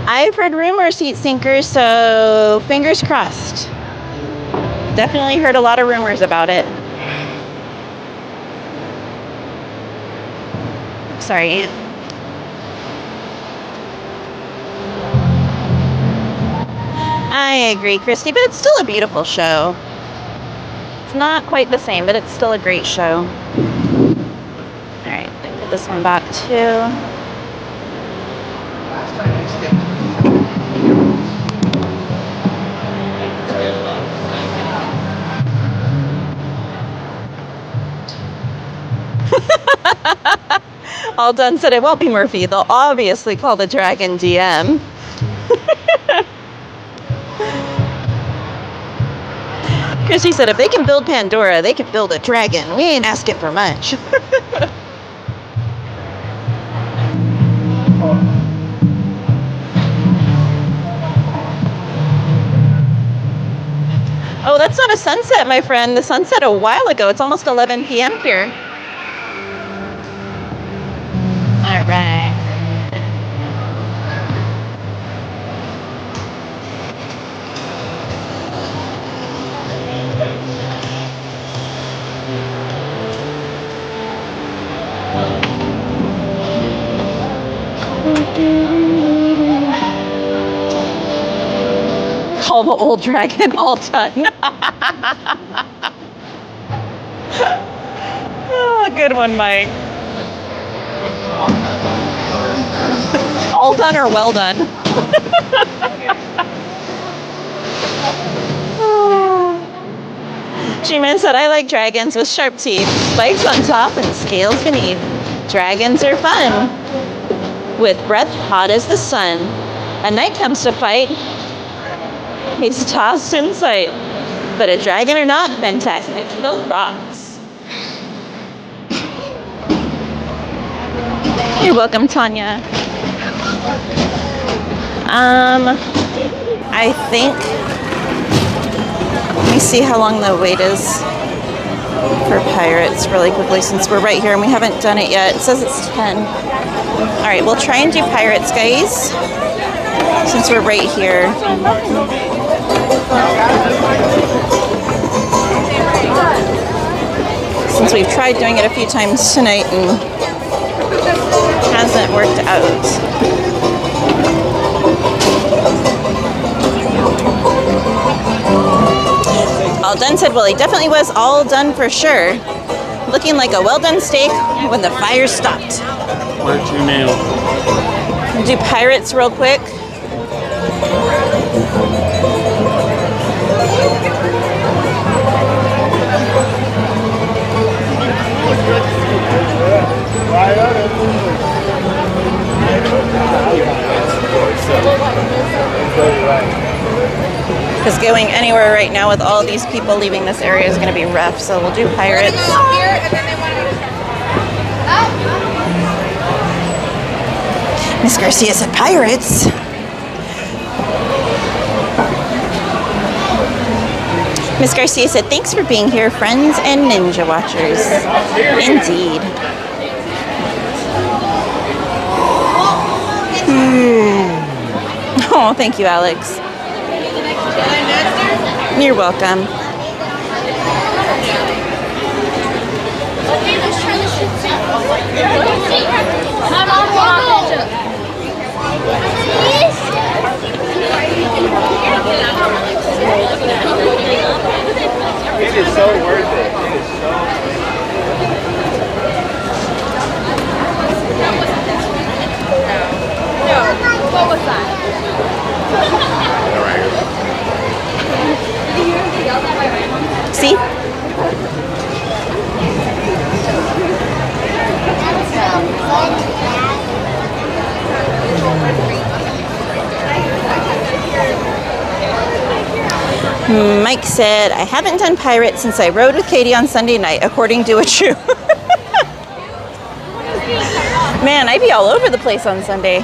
S1: I've heard rumors, Heat Sinkers, so fingers crossed. Definitely heard a lot of rumors about it. Sorry. I agree, Christy, but it's still a beautiful show. It's not quite the same, but it's still a great show. Alright, put this one back too. All done said it won't be Murphy. They'll obviously call the dragon DM. Christy said if they can build Pandora, they can build a dragon. We ain't asking for much. Oh, that's not a sunset, my friend. The sunset a while ago. It's almost 11 p.m. here. All right. Call the old dragon, all done. Oh, good one, Mike. All done or well done? G-Man said, I like dragons with sharp teeth, spikes on top and scales beneath. Dragons are fun, with breath hot as the sun. A knight comes to fight, he's tossed in sight. But a dragon or not, Fantasmic still rocks. You're welcome, Tanya. I think, let me see how long the wait is for Pirates really quickly since we're right here and we haven't done it yet. It says it's 10. All right, we'll try and do Pirates, guys, since we're right here. Since we've tried doing it a few times tonight and hasn't worked out. All done, said Willie. Definitely was all done for sure. Looking like a well done steak when the fire stopped.
S2: Where'd you nail?
S1: We'll do Pirates real quick. Because going anywhere right now with all these people leaving this area is going to be rough, so we'll do Pirates. Miss Garcia said Pirates. Miss Garcia said, thanks for being here, friends and ninja watchers. Indeed. Oh, thank you, Alex. You're welcome.
S5: It is so worth it. It is so
S9: No. What was that?
S1: See? Mike said, I haven't done pirate since I rode with Katie on Sunday night, according to a Chew. Man, I'd be all over the place on Sunday.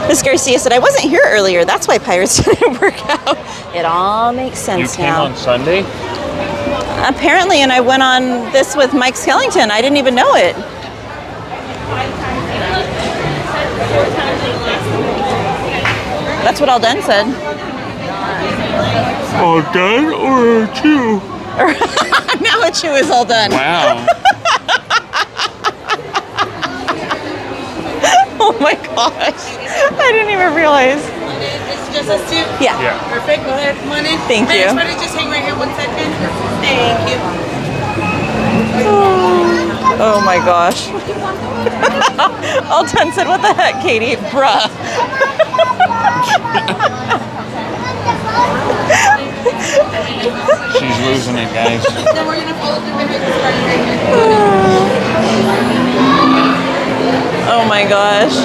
S1: Miss Garcia said, I wasn't here earlier. That's why pirates didn't work out. It all makes sense now.
S2: You came on Sunday?
S1: Apparently, and I went on this with Mike Skellington. I didn't even know it. That's what All Done said.
S2: All done or a Chew?
S1: Now a Chew is all done.
S2: Wow.
S1: Oh my gosh. I didn't even realize.
S20: It's just us two?
S1: Yeah.
S20: Perfect. Go ahead. Come on in.
S1: Thank you.
S20: Ready? Just hang right here 1 second. Thank you.
S1: Oh my gosh. All Done said, what the heck, Katie? Bruh.
S2: She's losing it, guys.
S20: Then we're going to follow the video.
S1: Oh my gosh.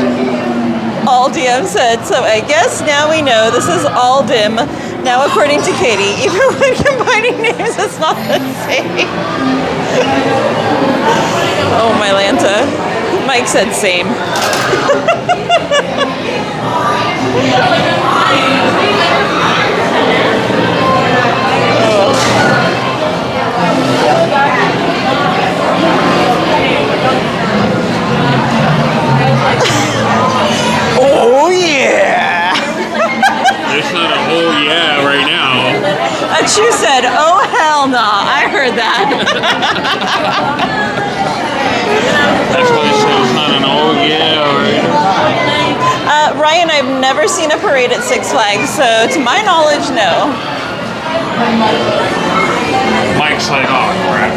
S1: All DM said, so I guess now we know this is all dim. Now according to Katie, even when combining names, it's not the same. Oh my Lanta. Mike said same. Oh yeah!
S2: It's not a whole yeah right now.
S1: Achu said, oh hell nah, I heard that.
S2: That's why I said it's not an oh yeah right now.
S1: Ryan, I've never seen a parade at Six Flags, so to my knowledge, no.
S2: Mike's like, oh crap.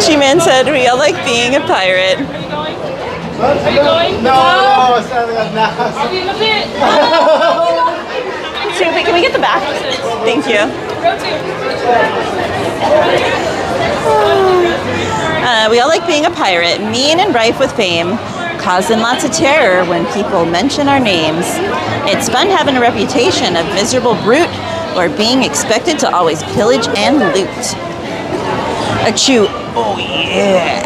S1: G-Man said, we all like being a pirate.
S20: Are you going?
S5: No,
S20: I'll be in a bit.
S1: Can we get the back? Thank you. We all like being a pirate, mean and rife with fame, causing lots of terror when people mention our names. It's fun having a reputation of miserable brute or being expected to always pillage and loot. Achu, oh yeah,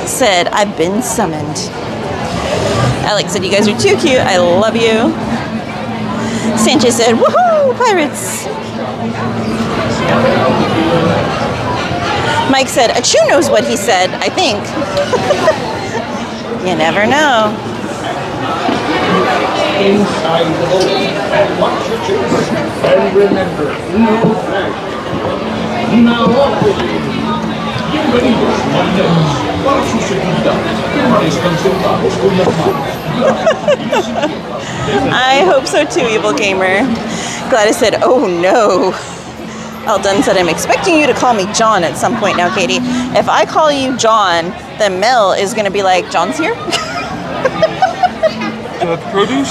S1: said, I've been summoned. Alex said, you guys are too cute, I love you. Sanchez said, woohoo, pirates. Mike said, Achu knows what he said, I think. You never know.
S10: Inside the boat and watch your children. And remember, no flag. Now off with you. Bienvenidos, marineros. Para su seguridad, permanezcan sentados con las manos.
S1: I hope so too, Evil Gamer. Gladys said, oh no. Eldon said, I'm expecting you to call me John at some point now, Katie. If I call you John, then Mel is going to be like, John's here?
S2: Produce?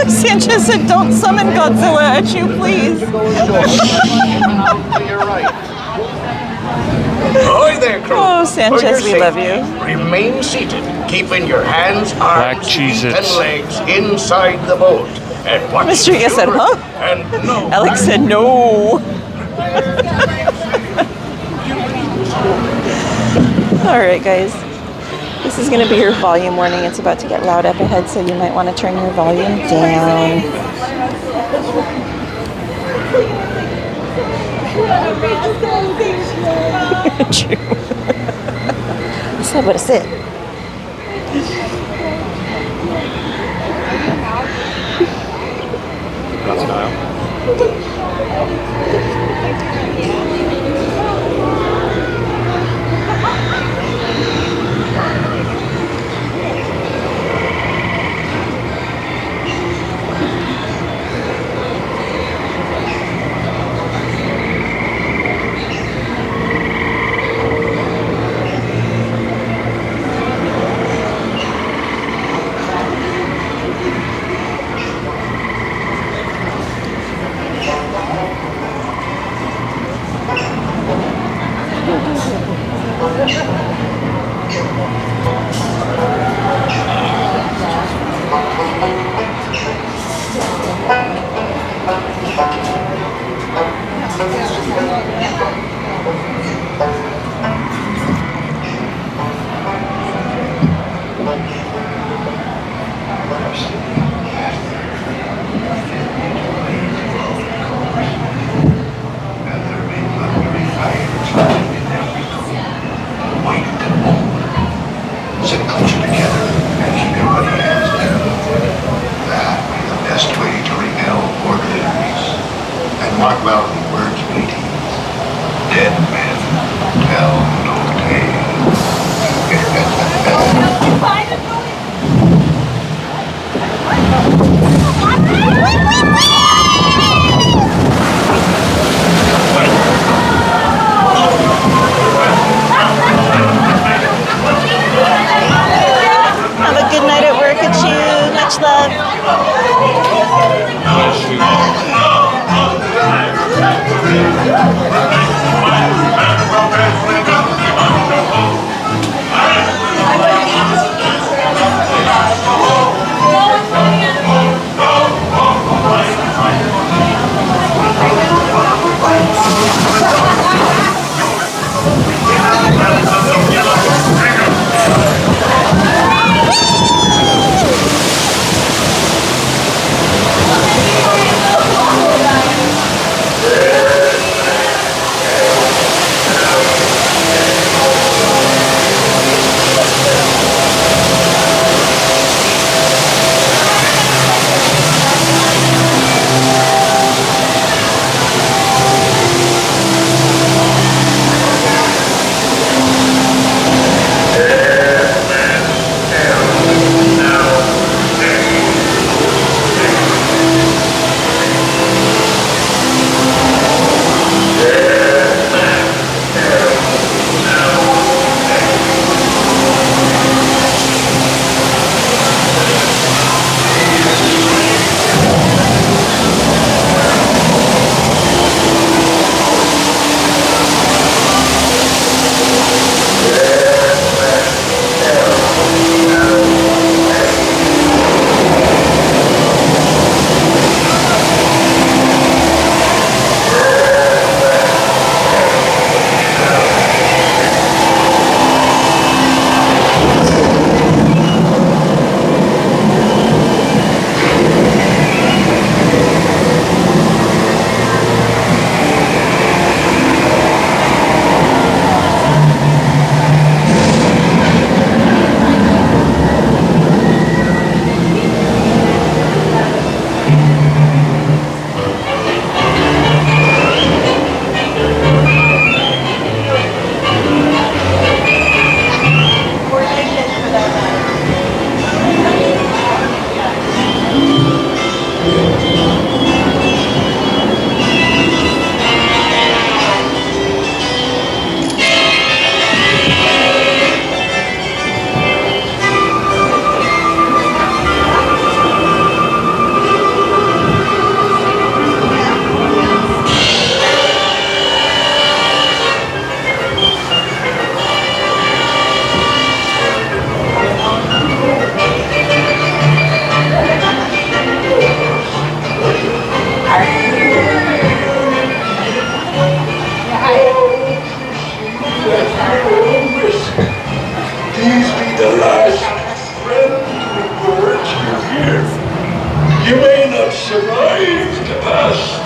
S1: Sanchez said, don't summon Godzilla at you, please.
S7: Ahoy there, crew.
S1: Oh, Sanchez, we love you.
S7: Remain seated, keeping your hands, arms, feet, and legs inside the boat. And watch
S1: Mr. Giga said, huh?
S7: And no.
S1: Alex said, no. All right, guys. This is going to be your volume warning. It's about to get loud up ahead, so you might want to turn your volume down. I said what I said.
S18: Not style.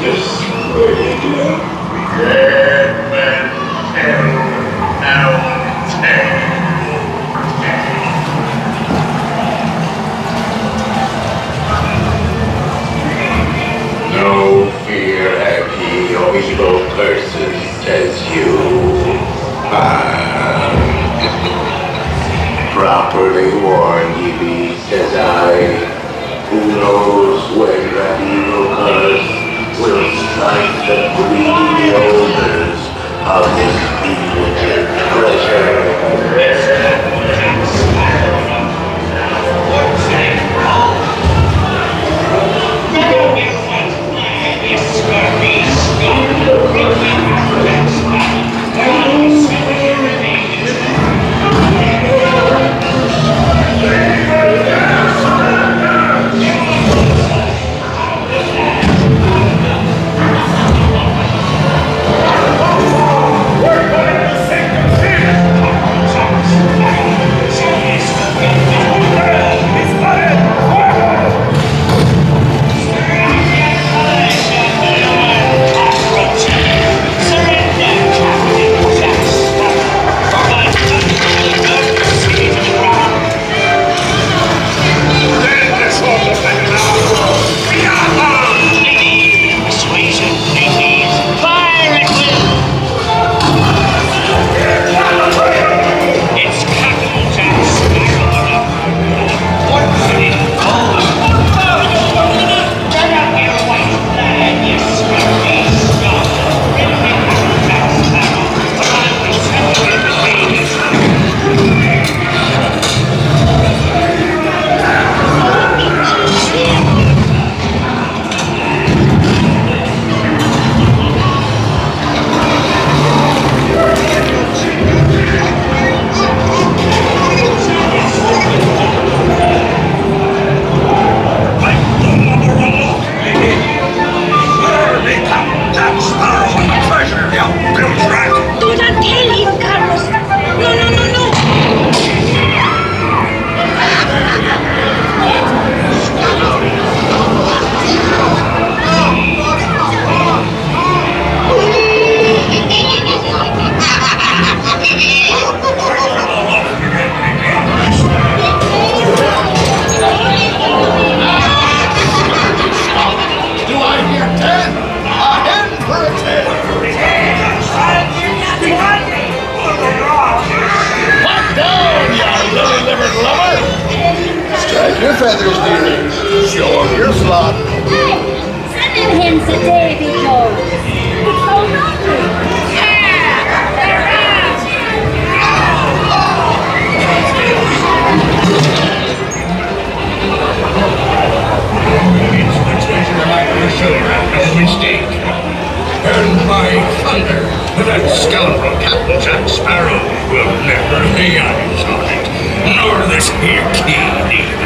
S13: No fear, Happy. Only evil person says you. Properly warned, Evie, says I. Who knows when that evil curse will strike the greedy owners of this bewitched treasure.
S10: Your feathers, dearie. Show them your slot.
S4: Send in hints a day, Joe. It's so lovely.
S7: It's the treasure I assure, no mistake. And by thunder, that scoundrel Captain Jack Sparrow will never lay eyes on it. Nor this here key either.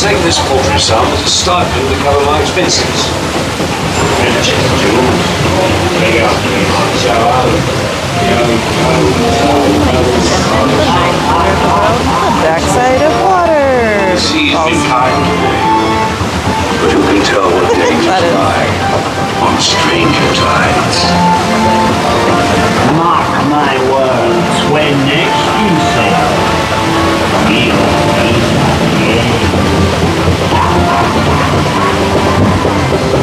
S7: take this paltry sum as a stipend to cover my expenses.
S1: Backside of water.
S7: The sea's been kind today, but who can tell what days lie on stranger tides.
S19: Mark my words, when next you sail, we'll meet again.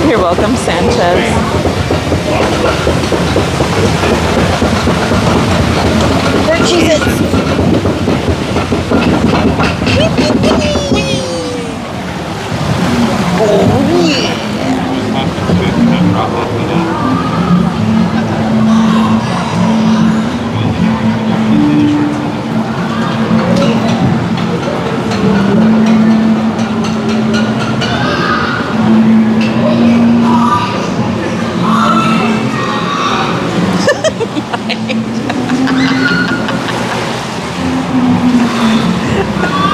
S1: You're welcome, Sanchez. Don't cheese it. Oh, yeah.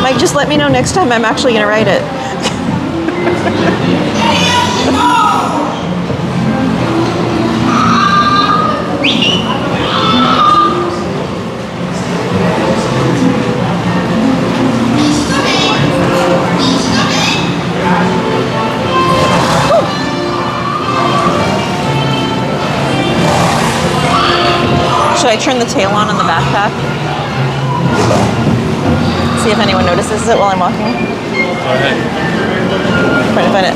S1: Mike, just let me know next time I'm actually going to write it. Should I turn the tail on the backpack? See if anyone notices it while I'm walking.
S2: Go ahead.
S1: Trying to find it.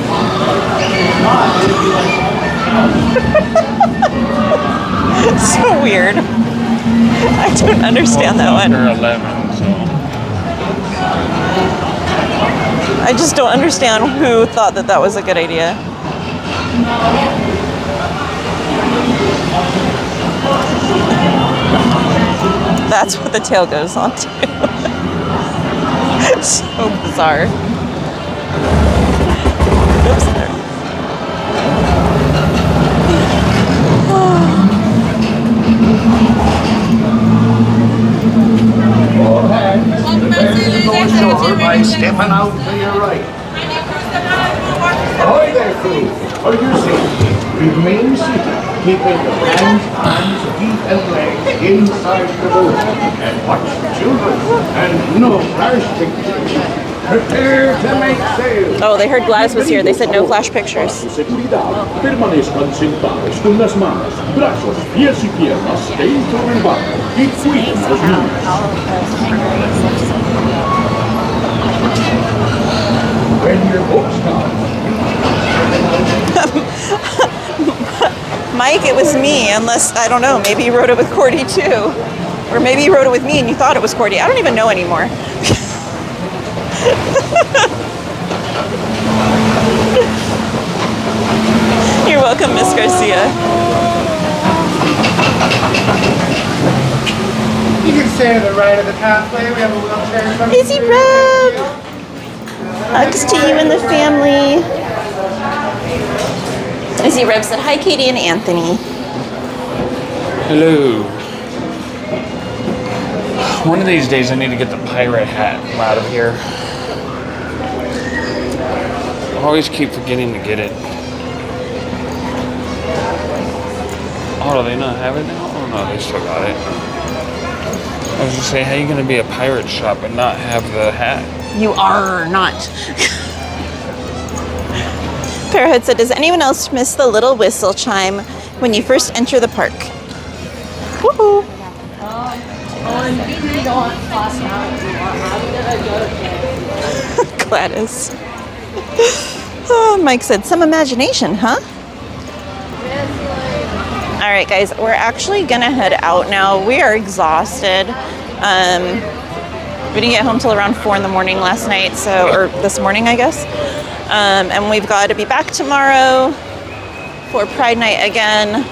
S1: It's so weird. I don't understand that one.
S2: 11, so.
S1: I just don't understand who thought that that was a good idea. That's what the tail goes on to. So bizarre. Oops, there.
S10: All hands, prepare to go ashore by stepping out to your right. Ahoy there, Pooh. For your safety, remain seated, keeping your hands, arms, feet, and legs inside the boat. And watch the children, and no flash pictures. Prepare to make sail.
S1: Oh, they heard Gladys was here. They said no flash pictures.
S15: Seguridad, permanezcan sentados con las manos, brazos, pies y piernas dentro del barco y cuiden a los niños.
S10: When your boat stops,
S1: Mike, it was me, unless, I don't know, maybe you wrote it with Cordy too. Or maybe you wrote it with me and you thought it was Cordy. I don't even know anymore. You're welcome, Miss Garcia.
S5: You can stay to the right of the pathway. We have a wheelchair coming.
S1: Izzy Rub! Hugs to you and the family. Izzy Rub said, hi, Katie and Anthony.
S2: Hello. One of these days I need to get the pirate hat out of here. I always keep forgetting to get it. Oh, do they not have it now? Oh no, they still got it. I was gonna say, how are you gonna be a pirate shop and not have the hat?
S1: You are not. Parrothead said, does anyone else miss the little whistle chime when you first enter the park? Woohoo! Gladys. Oh, Mike said, some imagination, huh? All right, guys, we're actually gonna head out now. We are exhausted. We didn't get home till around 4 in the morning last night, or this morning, I guess. And we've got to be back tomorrow for Pride Night again.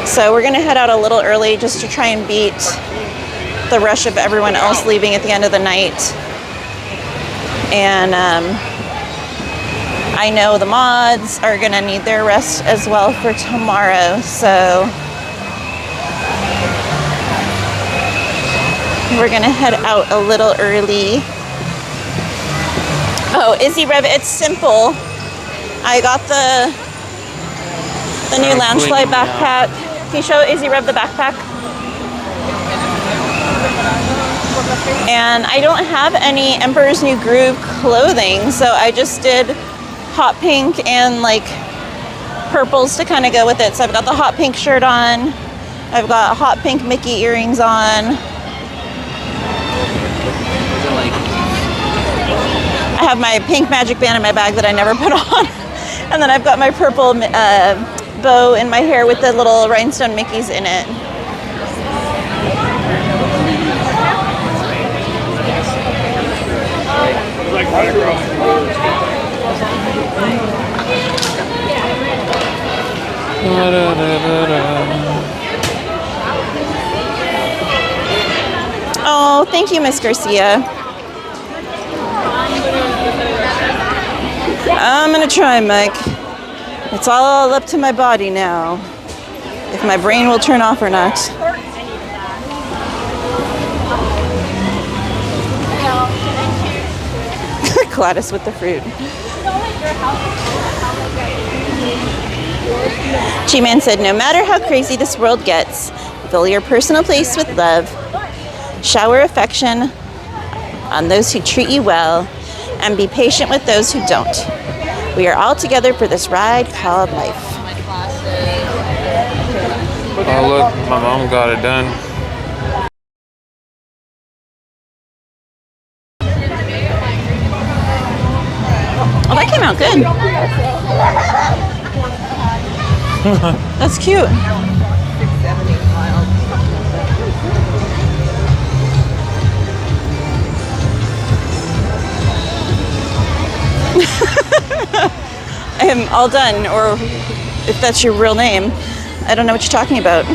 S1: So we're gonna head out a little early just to try and beat the rush of everyone else leaving at the end of the night. And I know the mods are gonna need their rest as well for tomorrow, so we're gonna head out a little early. Oh, Izzy Rev, it's simple. I got the new Loungefly backpack. Can you show Izzy Rev the backpack? And I don't have any Emperor's New Groove clothing, so I just did hot pink and like purples to kind of go with it. So I've got the hot pink shirt on. I've got hot pink Mickey earrings on. I have my pink magic band in my bag that I never put on. And then I've got my purple bow in my hair with the little rhinestone Mickeys in it. Oh, thank you, Miss Garcia. I'm gonna try, Mike. It's all up to my body now, if my brain will turn off or not. Gladys with the fruit. G-Man said, no matter how crazy this world gets, fill your personal place with love. Shower affection on those who treat you well, and be patient with those who don't. We are all together for this ride called life.
S2: Oh look, my mom got it done.
S1: Oh, that came out good. That's cute. I am all done, or if that's your real name, I don't know what you're talking about.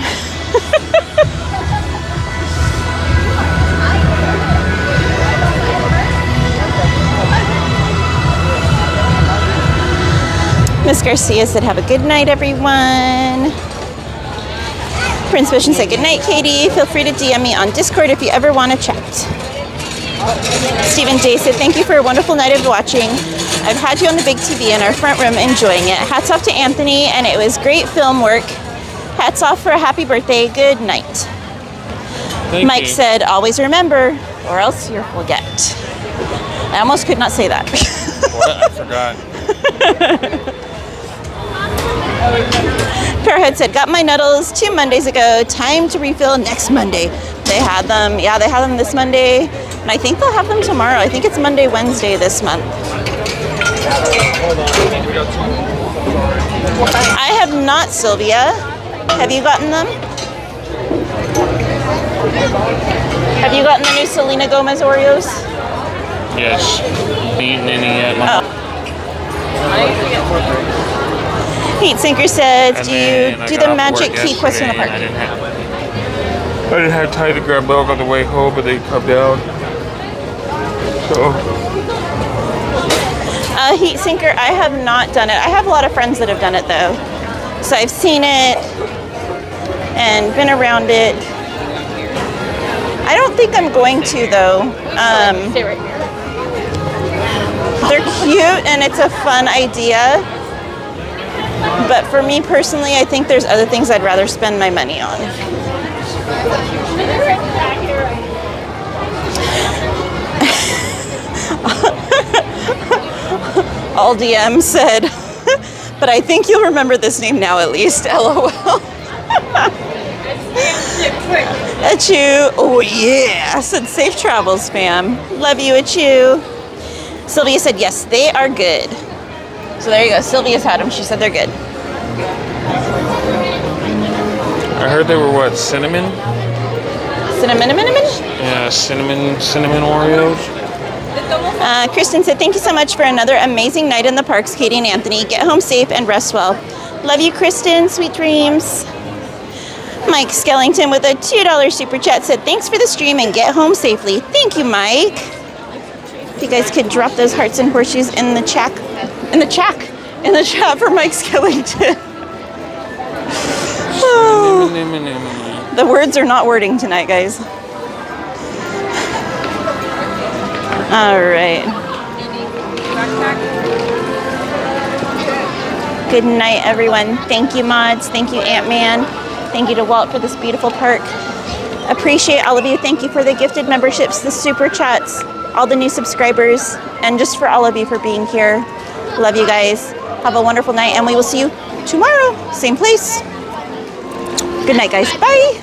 S1: Miss Garcia said, have a good night, everyone. Prince Vision said, good night, Katie. Feel free to DM me on Discord if you ever want to chat. Stephen Day said, thank you for a wonderful night of watching. I've had you on the big TV in our front room enjoying it. Hats off to Anthony, and it was great film work. Hats off for a happy birthday. Good night. Mike said, always remember, or else you'll forget. I almost could not say that.
S2: What? I forgot.
S1: Fairhead said, got my Nuddles 2 Mondays ago. Time to refill next Monday. They had them. Yeah, they had them this Monday. And I think they'll have them tomorrow. I think it's Monday, Wednesday this month. I have not, Sylvia. Have you gotten them? Have you gotten the new Selena Gomez Oreos?
S2: Yes. Eaten any yet?
S1: Heat Sinker says, do you do the magic key quest in the park?
S2: I didn't have time to grab milk on the way home, but they come down. So.
S1: Heat Sinker, I have not done it. I have a lot of friends that have done it though. So I've seen it and been around it. I don't think I'm going to though. They're cute and it's a fun idea. But for me personally, I think there's other things I'd rather spend my money on. All DM said, but I think you'll remember this name now at least, LOL. Achu, oh yeah, said safe travels, fam. Love you, Achu. Sylvia said, yes, they are good. So there you go, Sylvia's had them, she said they're good.
S2: I heard they were what, cinnamon?
S1: Cinnamon?
S2: Yeah, cinnamon Oreos.
S1: Kristen said, thank you so much for another amazing night in the parks, Katie and Anthony. Get home safe and rest well. Love you, Kristen. Sweet dreams. Mike Skellington with a $2 super chat said, thanks for the stream and get home safely. Thank you, Mike. If you guys could drop those hearts and horseshoes in the chat for Mike Skellington. Oh. The words are not wording tonight, guys. All right. Good night, everyone. Thank you, mods. Thank you, Ant-Man. Thank you to Walt for this beautiful park. Appreciate all of you. Thank you for the gifted memberships, the super chats, all the new subscribers, and just for all of you for being here. Love you guys. Have a wonderful night, and we will see you tomorrow. Same place. Good night, guys. Bye.